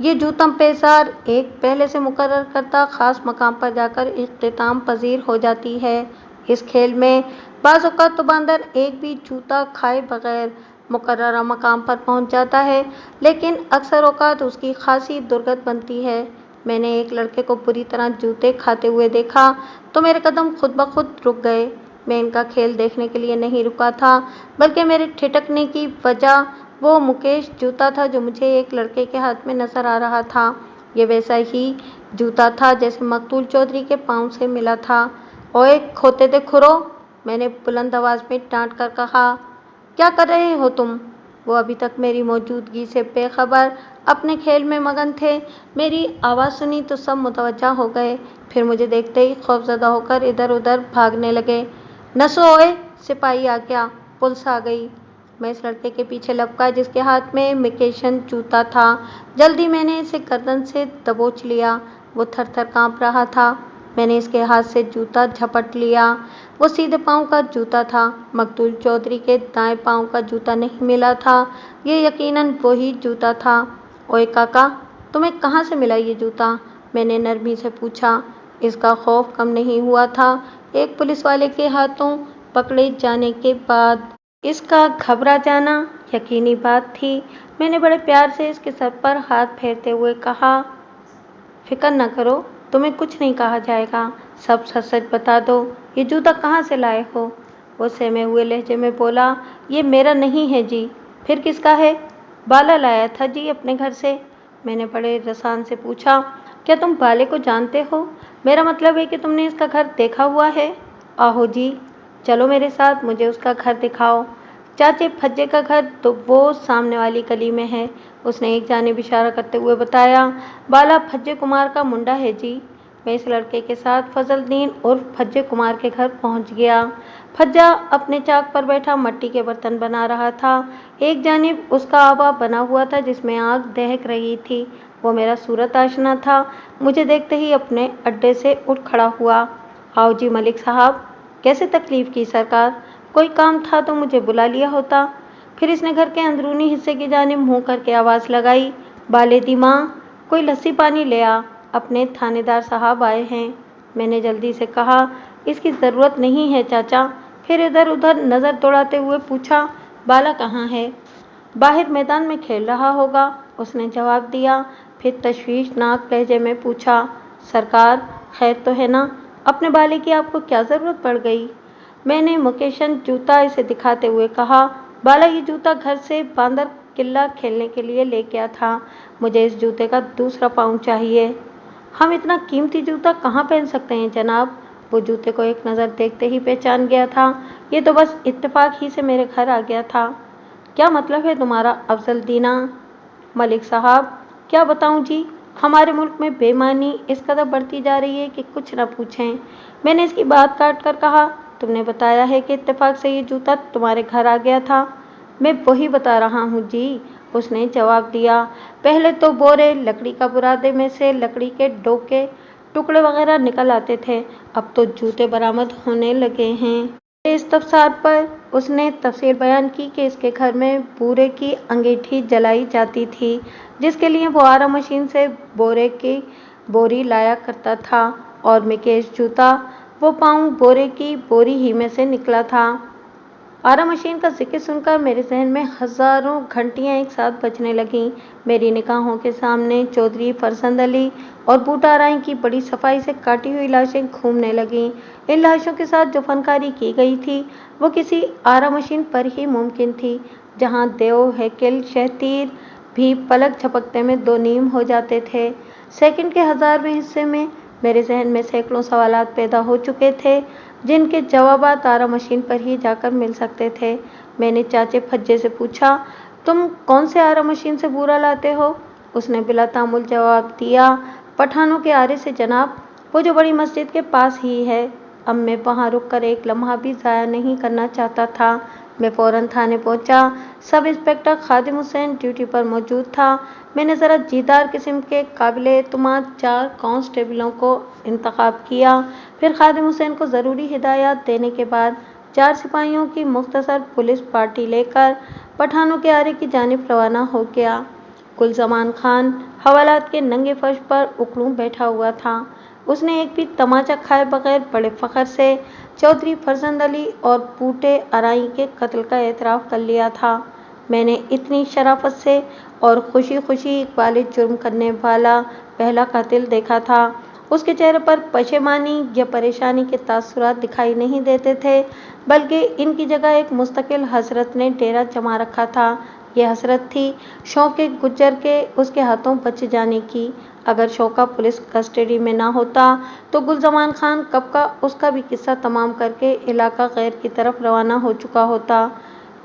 ये जूतम पेशार एक पहले से मुकर्रर करता खास मकाम पर जाकर इख्तिताम पजीर हो जाती है। इस खेल में बाज़ औक़ात तो बांदर एक भी जूता खाए बगैर मुकर्ररा मकाम पर पहुंच जाता है, लेकिन अक्सर औक़ात उसकी खासी दुर्गत बनती है। मैंने एक लड़के को बुरी तरह जूते खाते हुए देखा तो मेरे कदम खुद ब खुद रुक गए। मैं इनका खेल देखने के लिए नहीं रुका था, बल्कि मेरे ठिठकने की वजह वो मुकेश जूता था जो मुझे एक लड़के के हाथ में नजर आ रहा था। ये वैसा ही जूता था जैसे मकतूल चौधरी के पाँव से मिला था। ओए खोते दे खुरो, मैंने बुलंद आवाज़ में डांट कर कहा। क्या कर रहे हो तुम? वो अभी तक मेरी मौजूदगी से बेखबर अपने खेल में मगन थे। मेरी आवाज़ सुनी तो सब मुतवज्जा हो गए, फिर मुझे देखते ही खौफजदा होकर इधर उधर भागने लगे। नसो ओए, सिपाही आ गया, पुलिस आ गई। मैं इस लड़के के पीछे लपका जिसके हाथ में मिकेशन जूता था। जल्दी मैंने इसे गर्दन से दबोच लिया। वो थर थर काँप रहा था। मैंने इसके हाथ से जूता झपट लिया। वो सीधे पाँव का जूता था। मकतूल चौधरी के दाएं पाँव का जूता नहीं मिला था। ये यकीनन वही जूता था। ओए काका, तुम्हें कहाँ से मिला ये जूता? मैंने नरमी से पूछा। इसका खौफ कम नहीं हुआ था एक पुलिस वाले के हाथों पकड़े जाने के बाद। इसका घबरा जाना यकीनी बात थी। मैंने बड़े प्यार से इसके सर पर हाथ फेरते हुए कहा, फिक्र न करो, तुम्हें कुछ नहीं कहा जाएगा। सब सच सच बता दो, ये जूता कहाँ से लाए हो? वो सहमे हुए लहजे में बोला, ये मेरा नहीं है जी। फिर किसका है? बाला लाया था जी अपने घर से। मैंने बड़े रसान से पूछा, क्या तुम बाले को जानते हो? मेरा मतलब है कि तुमने इसका घर देखा हुआ है। आहो जी, चलो मेरे साथ, मुझे उसका घर दिखाओ। चाचे फज्जे का घर तो वो सामने वाली गली में है, उसने एक जानिब इशारा करते हुए बताया। बाला फज्जे कुमार का मुंडा है जी। मैं इस लड़के के साथ फजलदीन उर्फ फज्जे कुमार के घर पहुंच गया। फज्जा अपने चाक पर बैठा मट्टी के बर्तन बना रहा था। एक जानिब उसका आवा बना हुआ था जिसमें आग दहक रही थी। वो मेरा सूरत आशना था। मुझे देखते ही अपने अड्डे से उठ खड़ा हुआ। आओ जी मलिक साहब, कैसे तकलीफ की सरकार? कोई काम था तो मुझे बुला लिया होता। फिर इसने घर के अंदरूनी हिस्से की जानिब मुँह करके आवाज़ लगाई, बाले दी माँ, कोई लस्सी पानी ले आ, अपने थानेदार साहब आए हैं। मैंने जल्दी से कहा, इसकी ज़रूरत नहीं है चाचा। फिर इधर उधर नज़र दौड़ाते हुए पूछा, बाला कहाँ है? बाहर मैदान में खेल रहा होगा, उसने जवाब दिया। फिर तशवीशनाक लहजे में पूछा, सरकार खैर तो है ना? अपने बाले की आपको क्या ज़रूरत पड़ गई? मैंने मुकेशन जूता इसे दिखाते हुए कहा, बाला ये जूता घर से बांदर किल्ला खेलने के लिए ले गया था। मुझे इस जूते का दूसरा पाँव चाहिए। हम इतना कीमती जूता कहाँ पहन सकते हैं जनाब? वो जूते को एक नज़र देखते ही पहचान गया था। ये तो बस इत्तेफाक ही से मेरे घर आ गया था। क्या मतलब है तुम्हारा अफजल दीना? मलिक साहब क्या बताऊं जी, हमारे मुल्क में बेईमानी इस कदर बढ़ती जा रही है कि कुछ न पूछें। मैंने इसकी बात काट कर कहा, तुमने बताया है कि इत्तेफाक से ये जूता तुम्हारे घर आ गया था। मैं वही बता रहा हूँ जी, उसने जवाब दिया। पहले तो बोरे लकड़ी का बुरादे में से लकड़ी के डोके टुकड़े वगैरह निकल आते थे, अब तो जूते बरामद होने लगे हैं। इस तफसार पर उसने तफसील बयान की कि इसके घर में बूरे की अंगीठी जलाई जाती थी, जिसके लिए वो आरा मशीन से बोरे की बोरी लाया करता था और मिकेश जूता वो पाँव बोरे की बोरी ही में से निकला था। आरा मशीन का जिक्र सुनकर मेरे जहन में हजारों घंटियां एक साथ बजने लगीं। मेरी निगाहों के सामने चौधरी फरसंद अली और बूटा राय की बड़ी सफाई से काटी हुई लाशें घूमने लगीं। इन लाशों के साथ जो फनकारी की गई थी वो किसी आरा मशीन पर ही मुमकिन थी, जहां देव हैकिल शहतीर भी पलक झपकते में दो नीम हो जाते थे। सेकंड के 1000वें हिस्से में मेरे जहन में सैकड़ों सवालात पैदा हो चुके थे, जिनके जवाबात आरा मशीन पर ही जाकर मिल सकते थे। मैंने चाचे फज्जे से पूछा, तुम कौन से आरा मशीन से बूरा लाते हो? उसने बिला तामुल जवाब दिया, पठानों के आरे से जनाब। वो जो बड़ी मस्जिद के पास ही है। अब मैं वहाँ रुक कर एक लम्हा भी ज़ाया नहीं करना चाहता था। मैं फौरन थाने पहुँचा। सब इंस्पेक्टर खादिम हुसैन ड्यूटी पर मौजूद था। मैंने ज़रा जीदार किस्म के काबिल एतमाद 4 कांस्टेबलों को इंतखाब किया। फिर खादिम हुसैन को ज़रूरी हिदायत देने के बाद 4 सिपाहियों की मुख्तसर पुलिस पार्टी लेकर पठानों के आरे की जानिब रवाना हो गया। गुलज़मान खान हवालात के नंगे फर्श पर उकड़ू बैठा हुआ था। उसने एक भी तमाचा खाए बगैर बड़े फ़ख्र से चौधरी फरजंद अली और बूटे अराई के कत्ल का एतराफ़ कर लिया था। मैंने इतनी शराफत से और खुशी खुशी इकबाल जुर्म करने वाला पहला कातिल देखा था। उसके चेहरे पर पशेमानी या परेशानी के तासुरात दिखाई नहीं देते थे, बल्कि इनकी जगह एक मुस्तकिल हसरत ने डेरा जमा रखा था। यह हसरत थी शौके गुज्जर के उसके हाथों बच जाने की। अगर शौका पुलिस कस्टडी में ना होता तो गुलज़मान खान कब का उसका भी किस्सा तमाम करके इलाका गैर की तरफ रवाना हो चुका होता।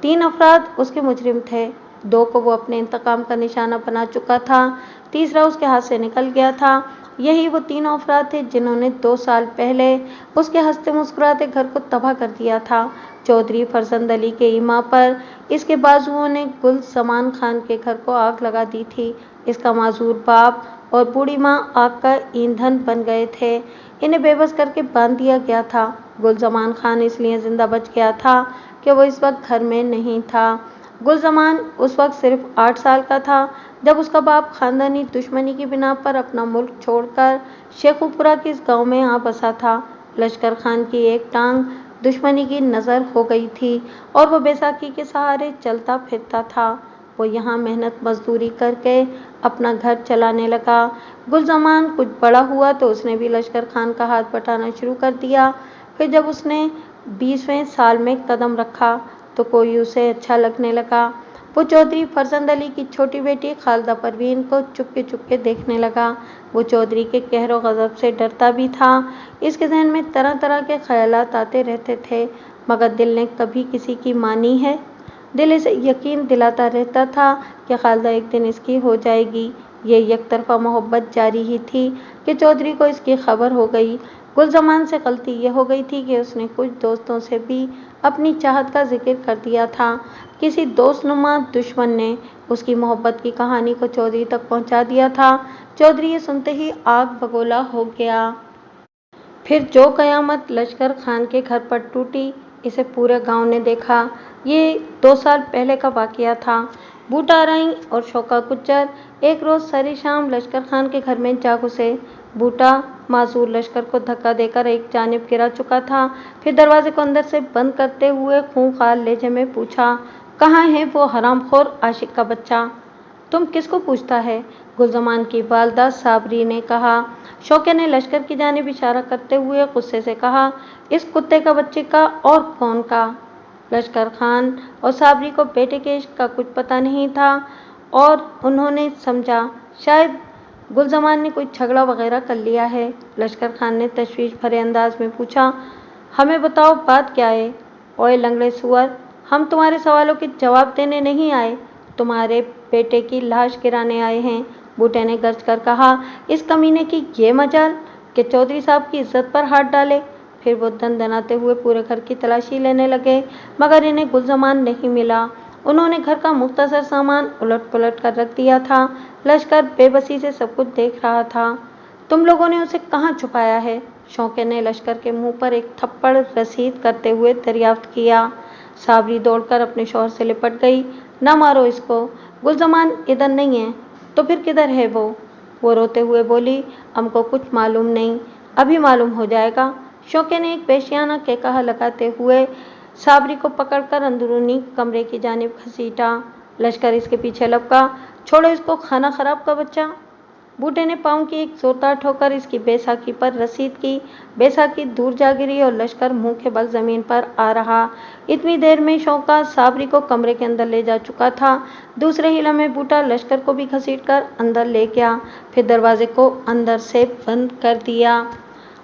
3 अफराद उसके मुजरिम थे। 2 को वो अपने इंतकाम का निशाना बना चुका था, तीसरा उसके हाथ से निकल गया था। यही वो 3 अफराद थे जिन्होंने 2 साल पहले उसके हंसते मुस्कुराते घर को तबाह कर दिया था। चौधरी फरजंद अली के ईमा पर इसके बाजुओं ने गुलज़मान खान के घर को आग लगा दी थी। इसका माजूर बाप और बूढ़ी माँ आग का ईंधन बन गए थे। इन्हें बेबस करके बांध दिया गया था। गुलज़मान खान इसलिए जिंदा बच गया था कि वो इस वक्त घर में नहीं था। गुलज़मान उस वक्त सिर्फ 8 साल का था जब उसका बाप खानदानी दुश्मनी की बिना पर अपना मुल्क छोड़कर शेखुपुरा के इस गांव में आ बसा था। लश्कर खान की एक टांग दुश्मनी की नज़र हो गई थी और वो बैसाखी के सहारे चलता फिरता था। वो यहाँ मेहनत मजदूरी करके अपना घर चलाने लगा। गुलज़मान कुछ बड़ा हुआ तो उसने भी लश्कर खान का हाथ बटाना शुरू कर दिया। फिर जब उसने 20वें साल में कदम रखा तो कोई उसे अच्छा लगने लगा। वो चौधरी फरजंद अली की छोटी बेटी खालदा परवीन को चुपके देखने लगा। वो चौधरी के कहरो गज़ब से डरता भी था। इसके जहन में तरह तरह के ख्यालात आते रहते थे, मगर दिल ने कभी किसी की मानी है। दिल इसे यकीन दिलाता रहता था कि खालदा एक दिन इसकी हो जाएगी। ये एकतरफा मोहब्बत जारी ही थी कि चौधरी को इसकी खबर हो गई। गुलज़मान से गलती ये हो गई थी कि उसने कुछ दोस्तों से भी अपनी चाहत का जिक्र कर दिया था। किसी दोस्तनुमा दुश्मन ने उसकी मोहब्बत की कहानी को चौधरी तक पहुंचा दिया था। चौधरी ये सुनते ही आग बगोला हो गया। फिर जो कयामत लश्कर खान के घर पर टूटी, इसे पूरे गांव ने देखा। ये 2 साल पहले का वाकया था। बूटा अराई और शौका गुज्जर एक रोज़ सरे शाम लश्कर खान के घर में जा घुसे। बूटा मासूर लश्कर को धक्का देकर एक जानिब गिरा चुका था। फिर दरवाजे को अंदर से बंद करते हुए खूंखार लहजे में पूछा, कहाँ है वो हरामखोर आशिक का बच्चा? तुम किसको पूछता है? गुलज़मान की वालदा साबरी ने कहा। शौके ने लश्कर की जानिब इशारा करते हुए गुस्से से कहा, इस कुत्ते का बच्चे का और कौन का? लश्कर खान और साबरी को बेटे के इश्क का कुछ पता नहीं था और उन्होंने समझा शायद गुलज़मान ने कोई झगड़ा वगैरह कर लिया है। लश्कर खान ने तशवीश भरे अंदाज में पूछा, हमें बताओ बात क्या है? ओए लंगड़े सुअर, हम तुम्हारे सवालों के जवाब देने नहीं आए, तुम्हारे बेटे की लाश गिराने आए हैं। बूटे ने गर्ज कर कहा, इस कमीने की ये मजाल कि चौधरी साहब की इज्जत पर हाथ डाले। फिर वो दनाते हुए पूरे घर की तलाशी लेने लगे, मगर इन्हें गुलज़मान नहीं मिला। उन्होंने घर का मुख्तसर सामान उलट पुलट कर रख दिया था। लश्कर बेबसी से सब कुछ देख रहा था। तुम लोगों ने उसे कहाँ छुपाया है? शौके ने लश्कर के मुंह पर एक थप्पड़ रसीद करते हुए दरियाफ्त किया। साबरी दौड़कर अपने शौहर से लिपट गई, न मारो इसको, गुलज़मान इधर नहीं है। तो फिर किधर है वो रोते हुए बोली, हमको कुछ मालूम नहीं, अभी मालूम हो जाएगा। शौके ने एक पेशियाना कहकहा लगाते हुए साबरी को पकड़कर अंदरूनी कमरे की जानिब घसीटा। लश्कर इसके पीछे लपका, छोड़ो इसको, खाना खराब का बच्चा। बूटे ने पाँव की एक जोरदार ठोकर इसकी बैसाखी पर रसीद की। बैसाखी दूर जा गिरी और लश्कर मुंह के बल जमीन पर आ रहा। इतनी देर में शौका साबरी को कमरे के अंदर ले जा चुका था। दूसरे ही लम्हे बूटा लश्कर को भी घसीटकर अंदर ले गया, फिर दरवाजे को अंदर से बंद कर दिया।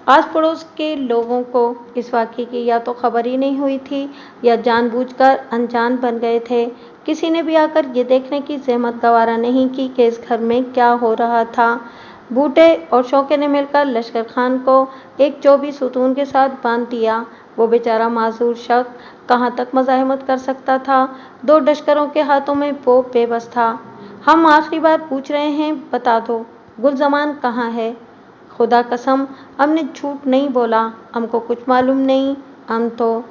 आस पड़ोस के लोगों को इस वाक़ये की या तो खबर ही नहीं हुई थी या जानबूझकर अनजान बन गए थे। किसी ने भी आकर ये देखने की ज़हमत गवारा नहीं की कि इस घर में क्या हो रहा था। बूटे और शौके ने मिलकर लश्कर खान को एक 24 सुतून के साथ बांध दिया। वो बेचारा मासूर शख्स कहाँ तक मज़ाहमत कर सकता था। 2 लश्करों के हाथों में वो बेबस था। हम आखिरी बार पूछ रहे हैं, बता दो, गुलज़मान कहाँ है? खुदा कसम, हमने झूठ नहीं बोला, हमको कुछ मालूम नहीं। हम तो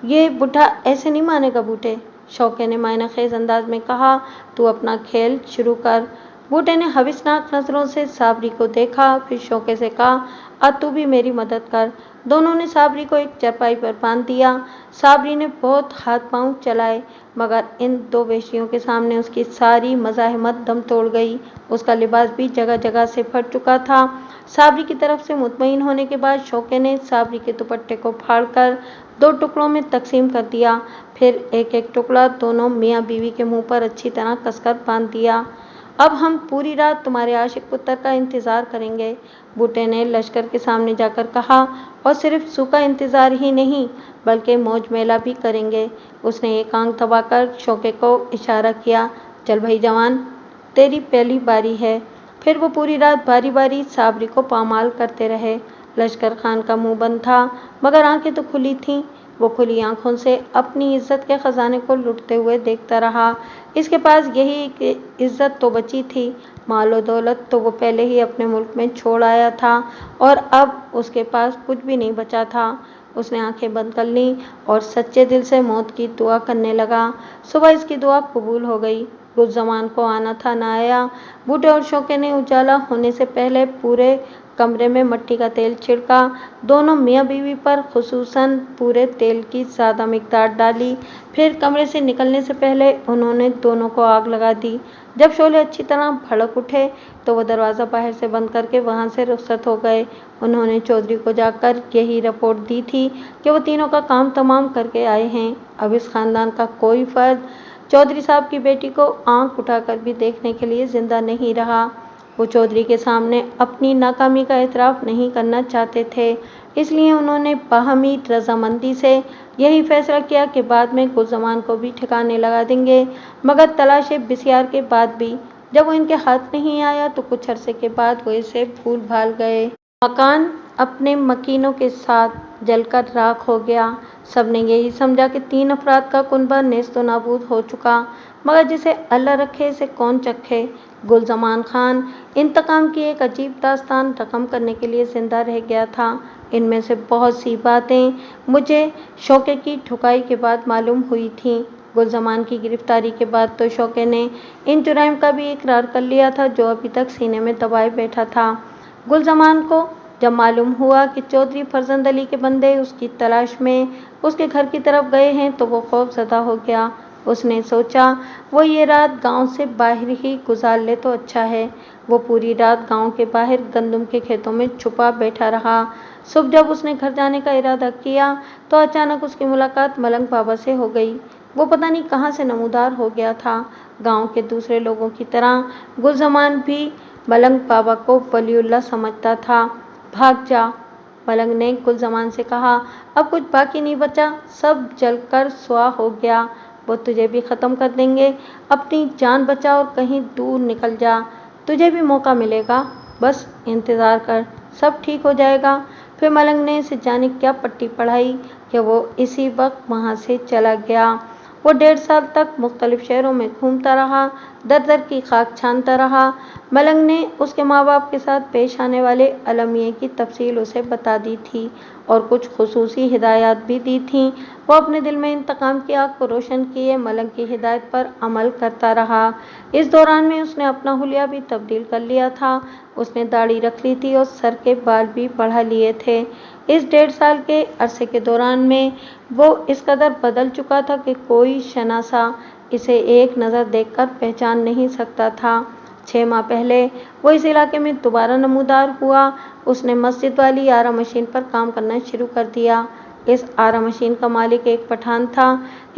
ये बुढ़ा ऐसे नहीं मानेगा बूटे, शौके ने मायनाखेज अंदाज में कहा। तू अपना खेल शुरू कर। बूटे ने हविसनाक नजरों से साबरी को देखा, फिर शौके से कहा, अब तू भी मेरी मदद कर। दोनों ने साबरी को एक चरपाई पर बांध दिया। साबरी ने बहुत हाथ पांव चलाए, मगर इन 2 वेश्याओं के सामने उसकी सारी मज़ाहमत दम तोड़ गई। उसका लिबास भी जगह जगह से फट चुका था। साबरी की तरफ से मुतमईन होने के बाद शौके ने साबरी के दुपट्टे को फाड़कर 2 टुकड़ों में तकसीम कर दिया। फिर एक एक टुकड़ा दोनों मियाँ बीवी के मुंह पर अच्छी तरह कसकर बांध दिया। अब हम पूरी रात तुम्हारे आशिक पुत्र का इंतज़ार करेंगे, बूटे ने लश्कर के सामने जाकर कहा, और सिर्फ सूखा इंतज़ार ही नहीं बल्कि मौज मेला भी करेंगे। उसने एक आंख दबाकर शौके को इशारा किया, चल भाई जवान, तेरी पहली बारी है। फिर वो पूरी रात बारी बारी साबरी को पामाल करते रहे। लश्कर खान का मुंह बंद था, मगर आंखें तो खुली थीं। वो खुली आंखों से अपनी इज्जत के खजाने को लुटते हुए देखता रहा। इसके पास यही इज्जत तो बची थी, मालो दौलत तो वो पहले ही अपने मुल्क में छोड़ आया था और अब उसके पास कुछ भी नहीं बचा था। उसने आंखें बंद कर लीं और सच्चे दिल से मौत की दुआ करने लगा। सुबह इसकी दुआ कबूल हो गई। गुलज़मान को आना था ना आया। बूटे और शौके ने उजाला होने से पहले पूरे कमरे में मट्टी का तेल छिड़का। दोनों मियाँ बीवी पर खुसूसन पूरे तेल की ज़्यादा मिकदार डाली। फिर कमरे से निकलने से पहले उन्होंने दोनों को आग लगा दी। जब शोले अच्छी तरह भड़क उठे तो वो दरवाज़ा बाहर से बंद करके वहाँ से रुखसत हो गए। उन्होंने चौधरी को जाकर यही रिपोर्ट दी थी कि वो तीनों का काम तमाम करके आए हैं। अब इस ख़ानदान का कोई फ़र्द चौधरी साहब की बेटी को आंख उठाकर भी देखने के लिए जिंदा नहीं रहा। वो चौधरी के सामने अपनी नाकामी का एतराफ़ नहीं करना चाहते थे, इसलिए उन्होंने बाहमी रजामंदी से यही फैसला किया कि बाद में गुलज़मान को भी ठिकाने लगा देंगे। मगर तलाशे बिस्यार के बाद भी जब वो इनके हाथ नहीं आया तो कुछ अरसे के बाद वो इसे भूल भाल गए। मकान अपने मकीनों के साथ जलकर राख हो गया। सबने यही समझा कि 3 अफराद का कुनबा नेस्तो नाबूद हो चुका, मगर जिसे अल्लाह रखे इसे कौन चखे। गुलज़मान खान इंतकाम की एक अजीब दास्तान रकम करने के लिए जिंदा रह गया था। इनमें से बहुत सी बातें मुझे शौके की ठुकाई के बाद मालूम हुई थीं। गुलज़मान की गिरफ्तारी के बाद तो शौके ने इन जुराइम का भी इकरार कर लिया था जो अभी तक सीने में दबाए बैठा था। गुलज़मान को जब मालूम हुआ कि चौधरी फरजंद अली के बंदे उसकी तलाश में उसके घर की तरफ गए हैं तो वो खौफज़दा हो गया। उसने सोचा वो ये रात गांव से बाहर ही गुजार ले तो अच्छा है। वो पूरी रात गांव के बाहर गंदम के खेतों में छुपा बैठा रहा। सुबह जब उसने घर जाने का इरादा किया तो अचानक उसकी मुलाकात मलंग बाबा से हो गई। वो पता नहीं कहाँ से नमूदार हो गया था। गांव के दूसरे लोगों की तरह गुलज़मान भी मलंग बाबा को वलीउल्लाह समझता था। भाग जा, मलंग ने गुलज़मान से कहा, अब कुछ बाकी नहीं बचा, सब जलकर स्वाह हो गया। वो तुझे भी ख़त्म कर देंगे। अपनी जान बचा और कहीं दूर निकल जा, तुझे भी मौका मिलेगा, बस इंतज़ार कर, सब ठीक हो जाएगा। फिर मलंग ने इसे जाने क्या पट्टी पढ़ाई कि वो इसी वक्त वहाँ से चला गया। वो 1.5 साल तक मुख्तलिफ शहरों में घूमता रहा, दर दर की खाक छानता रहा। मलंग ने उसके माँ बाप के साथ पेश आने वाले अलमिये की तफसील उसे बता दी थी और कुछ खुसूसी हिदायत भी दी थीं। वो अपने दिल में इंतकाम की आग को रोशन किए मलंग की हिदायत पर अमल करता रहा। इस दौरान में उसने अपना हुलिया भी तब्दील कर लिया था। उसने दाढ़ी रख ली थी और सर के बाल भी बढ़ा लिए थे। इस 1.5 साल के अरसे के दौरान में वो इस कदर बदल चुका था कि कोई शनासा इसे एक नज़र देखकर पहचान नहीं सकता था। 6 माह पहले वो इस इलाके में दोबारा नमूदार हुआ। उसने मस्जिद वाली आरा मशीन पर काम करना शुरू कर दिया। इस आरा मशीन का मालिक एक पठान था।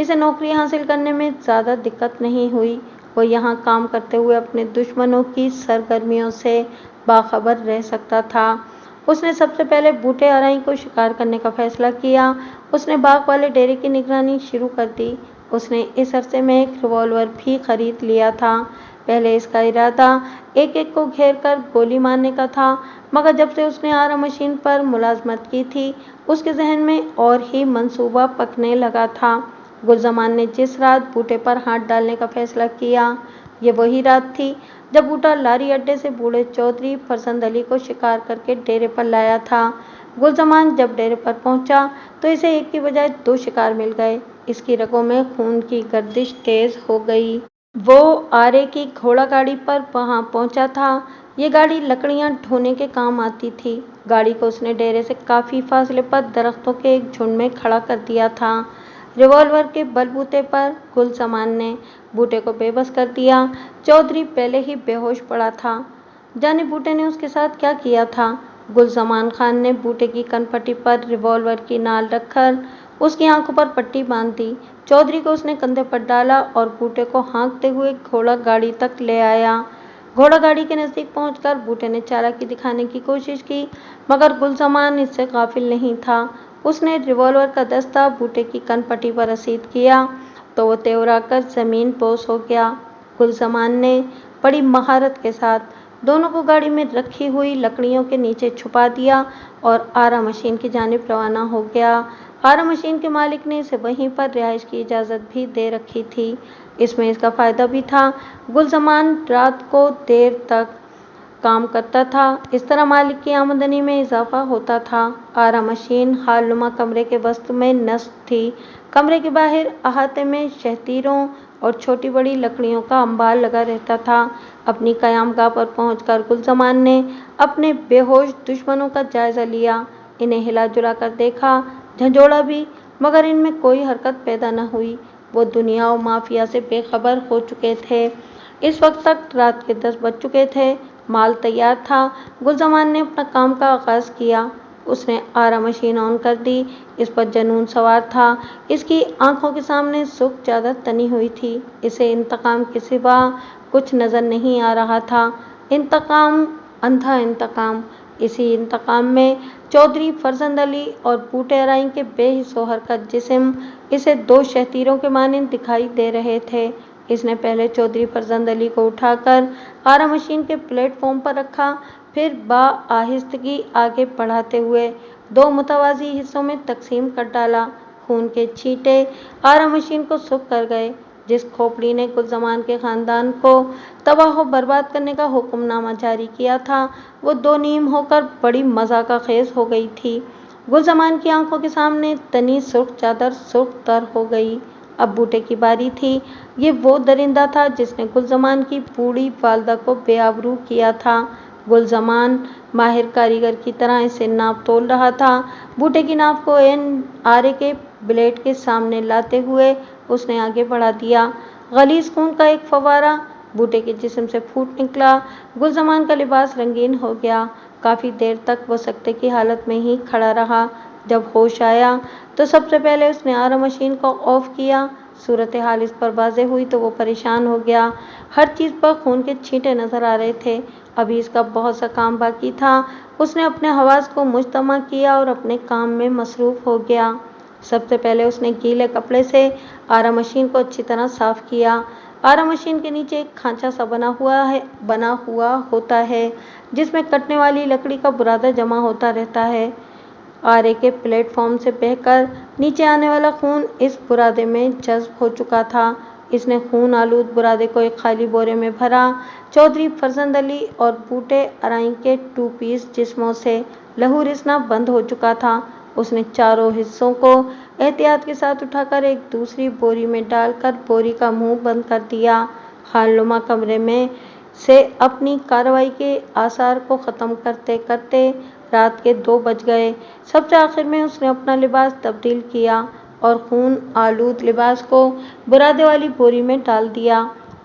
इसे नौकरी हासिल करने में ज़्यादा दिक्कत नहीं हुई। वो यहाँ काम करते हुए अपने दुश्मनों की सरगर्मियों से बाखबर रह सकता था। उसने सबसे पहले बूटे आराई को शिकार करने का फैसला किया। उसने बाग वाले डेरे की निगरानी शुरू कर दी। उसने इस अरसे में एक रिवॉल्वर भी खरीद लिया था। पहले इसका इरादा एक एक को घेर कर गोली मारने का था, मगर जब से उसने आरा मशीन पर मुलाजमत की थी, उसके जहन में और ही मंसूबा पकने लगा था। गुलजमान ने जिस रात बूटे पर हाथ डालने का फैसला किया, ये वही रात थी जब बूटा लारी अड्डे से बूढ़े चौधरी फरजंद अली को शिकार करके डेरे पर लाया था। गुलजमान जब डेरे पर पहुंचा तो इसे एक की बजाय 2 शिकार मिल गए। इसकी रगों में खून की गर्दिश तेज हो गई। वो आरे की घोड़ा गाड़ी पर वहां पहुंचा था। ये गाड़ी लकड़ियां ढोने के काम आती थी। गाड़ी को उसने डेरे से काफी फासले पर दरख्तों के एक झुंड में खड़ा कर दिया था। रिवॉल्वर के बलबूते पर गुलजमान ने बूटे को बेबस कर दिया। चौधरी पहले ही बेहोश पड़ा था। जाने बूटे ने उसके साथ क्या किया था। गुलजमान खान ने बूटे की कनपट्टी पर रिवॉल्वर की नाल रखकर उसकी आंखों पर पट्टी बांध दी। चौधरी को उसने कंधे पर डाला और बूटे को हाँकते हुए घोड़ा गाड़ी तक ले आया। घोड़ा गाड़ी के नजदीक पहुंचकर बूटे ने चालाकी दिखाने की कोशिश की, मगर गुलजमान इससे गाफिल नहीं था। उसने रिवॉल्वर का दस्ता बूटे की कनपट्टी पर रसीद किया तो वो तेवराकर जमीन पोश हो गया। गुलजमान ने बड़ी महारत के साथ दोनों को गाड़ी में रखी हुई लकड़ियों के नीचे छुपा दिया और आरा मशीन की जानिब रवाना हो गया। आरा मशीन के मालिक ने इसे वहीं पर रिहाइश की इजाज़त भी दे रखी थी। इसमें इसका फ़ायदा भी था। गुलजमान रात को देर तक काम करता था। इस तरह मालिक की आमदनी में इजाफा होता था। आरा मशीन हालनुमा कमरे के वस्त में नस्ब थी। कमरे के बाहर अहाते में शहतीरों और छोटी बड़ी लकड़ियों का अंबार लगा रहता था। अपनी कयामगाह पर पहुंचकर गुलजमान ने अपने बेहोश दुश्मनों का जायजा लिया। इन्हें हिला जुला कर देखा, झंझोड़ा भी, मगर इनमें कोई हरकत पैदा न हुई। वो दुनिया और माफिया से बेखबर हो चुके थे। इस वक्त तक रात के 10 बज चुके थे। माल तैयार था। गुलजमान ने अपना काम का आगाज किया। उसने आरा मशीन ऑन कर दी। इस पर जनून सवार था। इसकी आंखों के सामने सुख चादर तनी हुई थी। इसे इंतकाम के सिवा कुछ नजर नहीं आ रहा था। इंतकाम, अंधा इंतकाम। इसी इंतकाम में चौधरी फरजंद अली और बूटे अराई के बेहिस्सो हरकत जिस्म इसे 2 शहतीरों के मानिंद दिखाई दे रहे थे। इसने पहले चौधरी फरजंद अली को उठाकर आरा मशीन के प्लेटफॉर्म पर रखा, फिर बआहिस्तगी आगे बढ़ाते हुए 2 मुतवाज़ी हिस्सों में तकसीम कर डाला। खून के छींटे आरा मशीन को सुख कर गए। जिस खोपड़ी ने गुलजमान के खानदान को तबाह बर्बाद करने का हुक्मनामा जारी किया था, वो 2 नीम होकर बड़ी मजाका खेज हो गई थी। गुलजमान की आंखों के सामने तनी सुर्ख चादर सुर्ख तर हो गई। अब बूटे की बारी थी। ये वो दरिंदा था जिसने गुलजमान की बूढ़ी वालदा को बेआबरू किया था। गुलजमान माहिर कारीगर की तरह इसे नाप तोल रहा था। बूटे की नाप को एन आरे के ब्लेड के सामने लाते हुए उसने आगे बढ़ा दिया। गलीज खून का एक फवारा बूटे के जिस्म से फूट निकला। गुलजमान का लिबास रंगीन हो गया। काफ़ी देर तक वो सकते की हालत में ही खड़ा रहा। जब होश आया तो सबसे पहले उसने आरा मशीन को ऑफ किया। सूरत हाल इस पर वाज़ेह हुई तो वो परेशान हो गया। हर चीज़ पर खून के छींटे नजर आ रहे थे। अभी इसका बहुत सा काम बाकी था। उसने अपने हवास को मुजतमा किया और अपने काम में मसरूफ़ हो गया। सबसे पहले उसने गीले कपड़े से आरा मशीन को अच्छी तरह साफ किया। आरा मशीन के नीचे एक खांचा सा बना हुआ होता है जिसमें कटने वाली लकड़ी का बुरादा जमा होता रहता है। आरे के प्लेटफॉर्म से बहकर नीचे आने वाला खून इस बुरादे में जज्ब हो चुका था। इसने खून आलूद बुरादे को एक खाली बोरे में भरा। चौधरी फरजंद अली और बूटे अराई के 2 पीस जिस्मों से लहू रिसना बंद हो चुका था। उसने चारों हिस्सों को एहतियात के साथ उठाकर एक दूसरी बोरी में डालकर बोरी का मुंह बंद कर दिया। हालनुमा कमरे में से अपनी कार्रवाई के आसार को ख़त्म करते करते रात के 2 बज गए। सबसे आखिर में उसने अपना लिबास तब्दील किया और खून आलूद लिबास को बुरादे वाली बोरी में डाल दिया।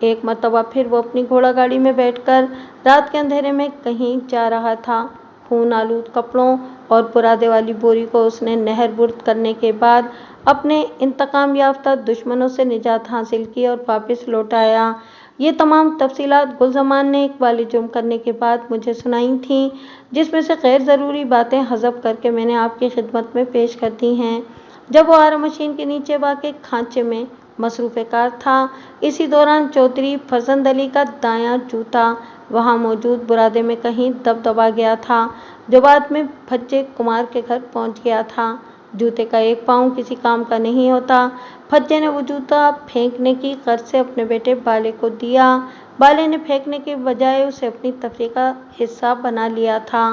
एक मरतबा फिर वो अपनी घोड़ा गाड़ी में बैठकर रात के अंधेरे में कहीं जा रहा था। खून आलूद कपड़ों और बुरादे वाली बोरी को उसने नहरबुर्द करने के बाद अपने इंतकाम याफ्ता दुश्मनों से निजात हासिल की और वापस लौट आया। ये तमाम तफसीलात गुलजमान ने इकबाल जुर्म करने के बाद मुझे सुनाई थीं, जिसमें से गैर ज़रूरी बातें हज़फ करके मैंने आपकी खिदमत में पेश कर दी हैं। जब वो आरा मशीन के नीचे वाक़े खांचे में मसरूफ़ कार था। इसी दौरान चौधरी फजंद अली का दायां जूता वहां मौजूद बुरादे में कहीं दबा गया था, जो बाद में फज्जे कुमार के घर पहुंच गया था। जूते का एक पाँव किसी काम का नहीं होता। फज्जे ने वो जूता फेंकने की गर्ज से अपने बेटे बाले को दिया। बाले ने फेंकने के बजाय उसे अपनी तफरीह का हिस्सा बना लिया था।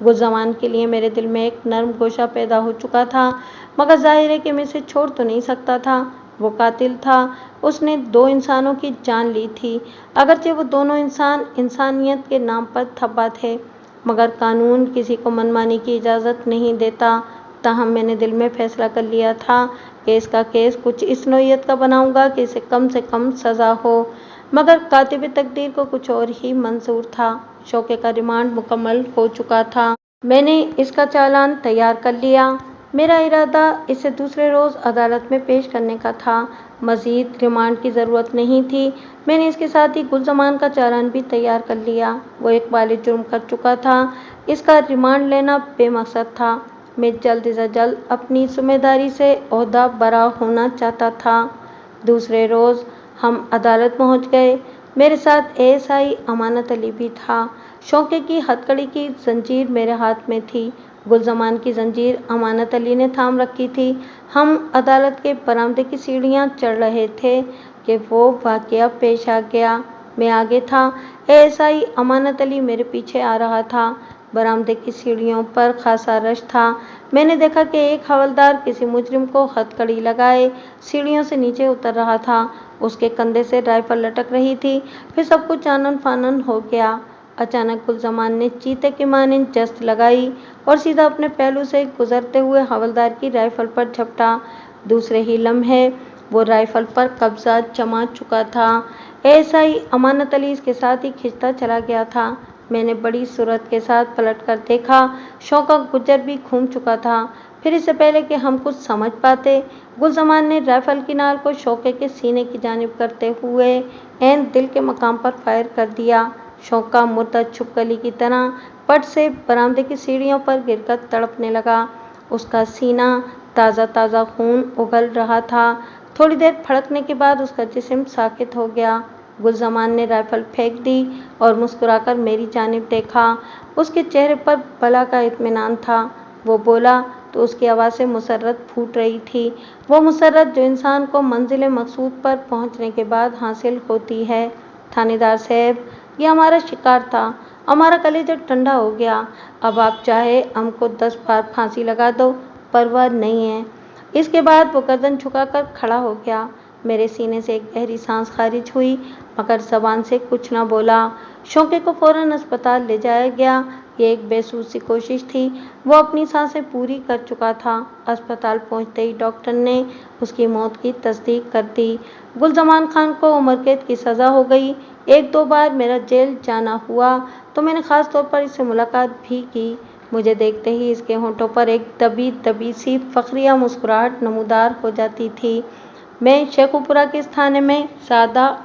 गुलज़मान के लिए मेरे दिल में एक नर्म गोशा पैदा हो चुका था, मगर जाहिर है कि मैं इसे छोड़ तो नहीं सकता था। वो कातिल था। उसने 2 इंसानों की जान ली थी। अगरचे वो दोनों इंसान इंसानियत के नाम पर धब्बा थे, मगर कानून किसी को मनमानी की इजाज़त नहीं देता। ताहम मैंने दिल में फैसला कर लिया था कि इसका केस कुछ इस नौइयत का बनाऊंगा कि इसे कम से कम सज़ा हो। मगर कातिब तकदीर को कुछ और ही मंजूर था। शौके का रिमांड मुकम्मल हो चुका था। मैंने इसका चालान तैयार कर लिया। मेरा इरादा इसे दूसरे रोज़ अदालत में पेश करने का था। मज़ीद रिमांड की ज़रूरत नहीं थी। मैंने इसके साथ ही गुलज़मान का चालान भी तैयार कर लिया। वो एक बालिग़ जुर्म कर चुका था। इसका रिमांड लेना बेमकसद था। मैं जल्द से जल्द अपनी ज़िम्मेदारी से ओहदा बरा होना चाहता था। दूसरे रोज़ हम अदालत पहुंच गए। मेरे साथ एएसआई अमानत अली भी था। शौके की हथकड़ी की जंजीर मेरे हाथ में थी। गुलज़मान की जंजीर अमानत अली ने थाम रखी थी। हम अदालत के बरामदे की सीढ़ियां चढ़ रहे थे कि वो वाक़या पेश आ गया। मैं आगे था। एएसआई अमानत अली मेरे पीछे आ रहा था। बरामदे की सीढ़ियों पर खासा रश था। मैंने देखा कि एक हवलदार किसी मुजरिम को हथकड़ी लगाए सीढ़ियों से नीचे उतर रहा था। उसके कंधे से राइफल लटक रही थी। फिर सब कुछ आनन फानन हो गया। अचानक गुलज़मान ने चीते की मानिंद जस्त लगाई और सीधा अपने पहलू से गुजरते हुए हवलदार की राइफल पर झपटा। दूसरे ही लम्हे वो राइफल पर कब्जा जमा चुका था। एएसआई अमानत अली इसके साथ ही खिंचता चला गया था। मैंने बड़ी सूरत के साथ पलटकर देखा। शौका गुज्जर भी घूम चुका था। फिर इससे पहले कि हम कुछ समझ पाते, गुलज़मान ने राइफल की नाल को शौके के सीने की जानिब करते हुए ऐन दिल के मकाम पर फायर कर दिया। शौका मुर्दा छिपकली की तरह पट से बरामदे की सीढ़ियों पर गिरकर तड़पने लगा। उसका सीना ताज़ा ताज़ा खून उगल रहा था। थोड़ी देर फड़कने के बाद उसका जिस्म साकित हो गया। गुलज़मान ने राइफल फेंक दी और मुस्कुराकर मेरी जानिब देखा। उसके चेहरे पर बला का इत्मीनान था। वो बोला तो उसकी आवाज़ से मुसर्रत फूट रही थी। वो मुसर्रत जो इंसान को मंजिल मकसूद पर पहुंचने के बाद हासिल होती है। थानेदार साहब, ये हमारा शिकार था। हमारा कलेजा ठंडा हो गया। अब आप चाहे हमको 10 बार फांसी लगा दो, परवाह नहीं है। इसके बाद वो गर्दन झुकाकर खड़ा हो गया। मेरे सीने से एक गहरी सांस खारिज हुई, मगर ज़बान से कुछ न बोला। शौके को फ़ौरन अस्पताल ले जाया गया। ये एक बेसुध सी कोशिश थी। वो अपनी सांसें पूरी कर चुका था। अस्पताल पहुंचते ही डॉक्टर ने उसकी मौत की तस्दीक कर दी। गुलज़मान खान को उम्र कैद की सज़ा हो गई। 1-2 बार मेरा जेल जाना हुआ तो मैंने ख़ास तौर पर इससे मुलाकात भी की। मुझे देखते ही इसके होंठों पर एक दबी दबी सी फ़ख्रिया मुस्कुराहट नमूदार हो जाती थी। मैं शेखुपुरा के इस थाने में ज़्यादा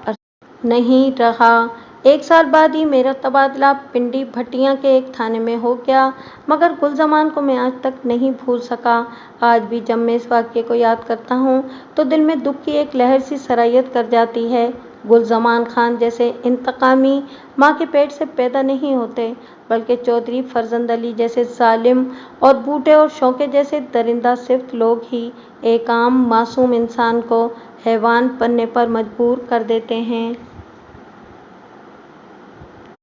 नहीं रहा। 1 साल बाद ही मेरा तबादला पिंडी भटियां के एक थाने में हो गया, मगर गुलज़मान को मैं आज तक नहीं भूल सका। आज भी जब मैं इस वाक़ये को याद करता हूँ तो दिल में दुख की एक लहर सी सरायत कर जाती है। गुलज़मान खान जैसे इंतकामी माँ के पेट से पैदा नहीं होते, बल्कि चौधरी फजंद अली जैसे जालिम और बूटे और शौके जैसे दरिंदा सिफ्त लोग ही एक आम मासूम इंसान को हैवान बनने पर मजबूर कर देते हैं।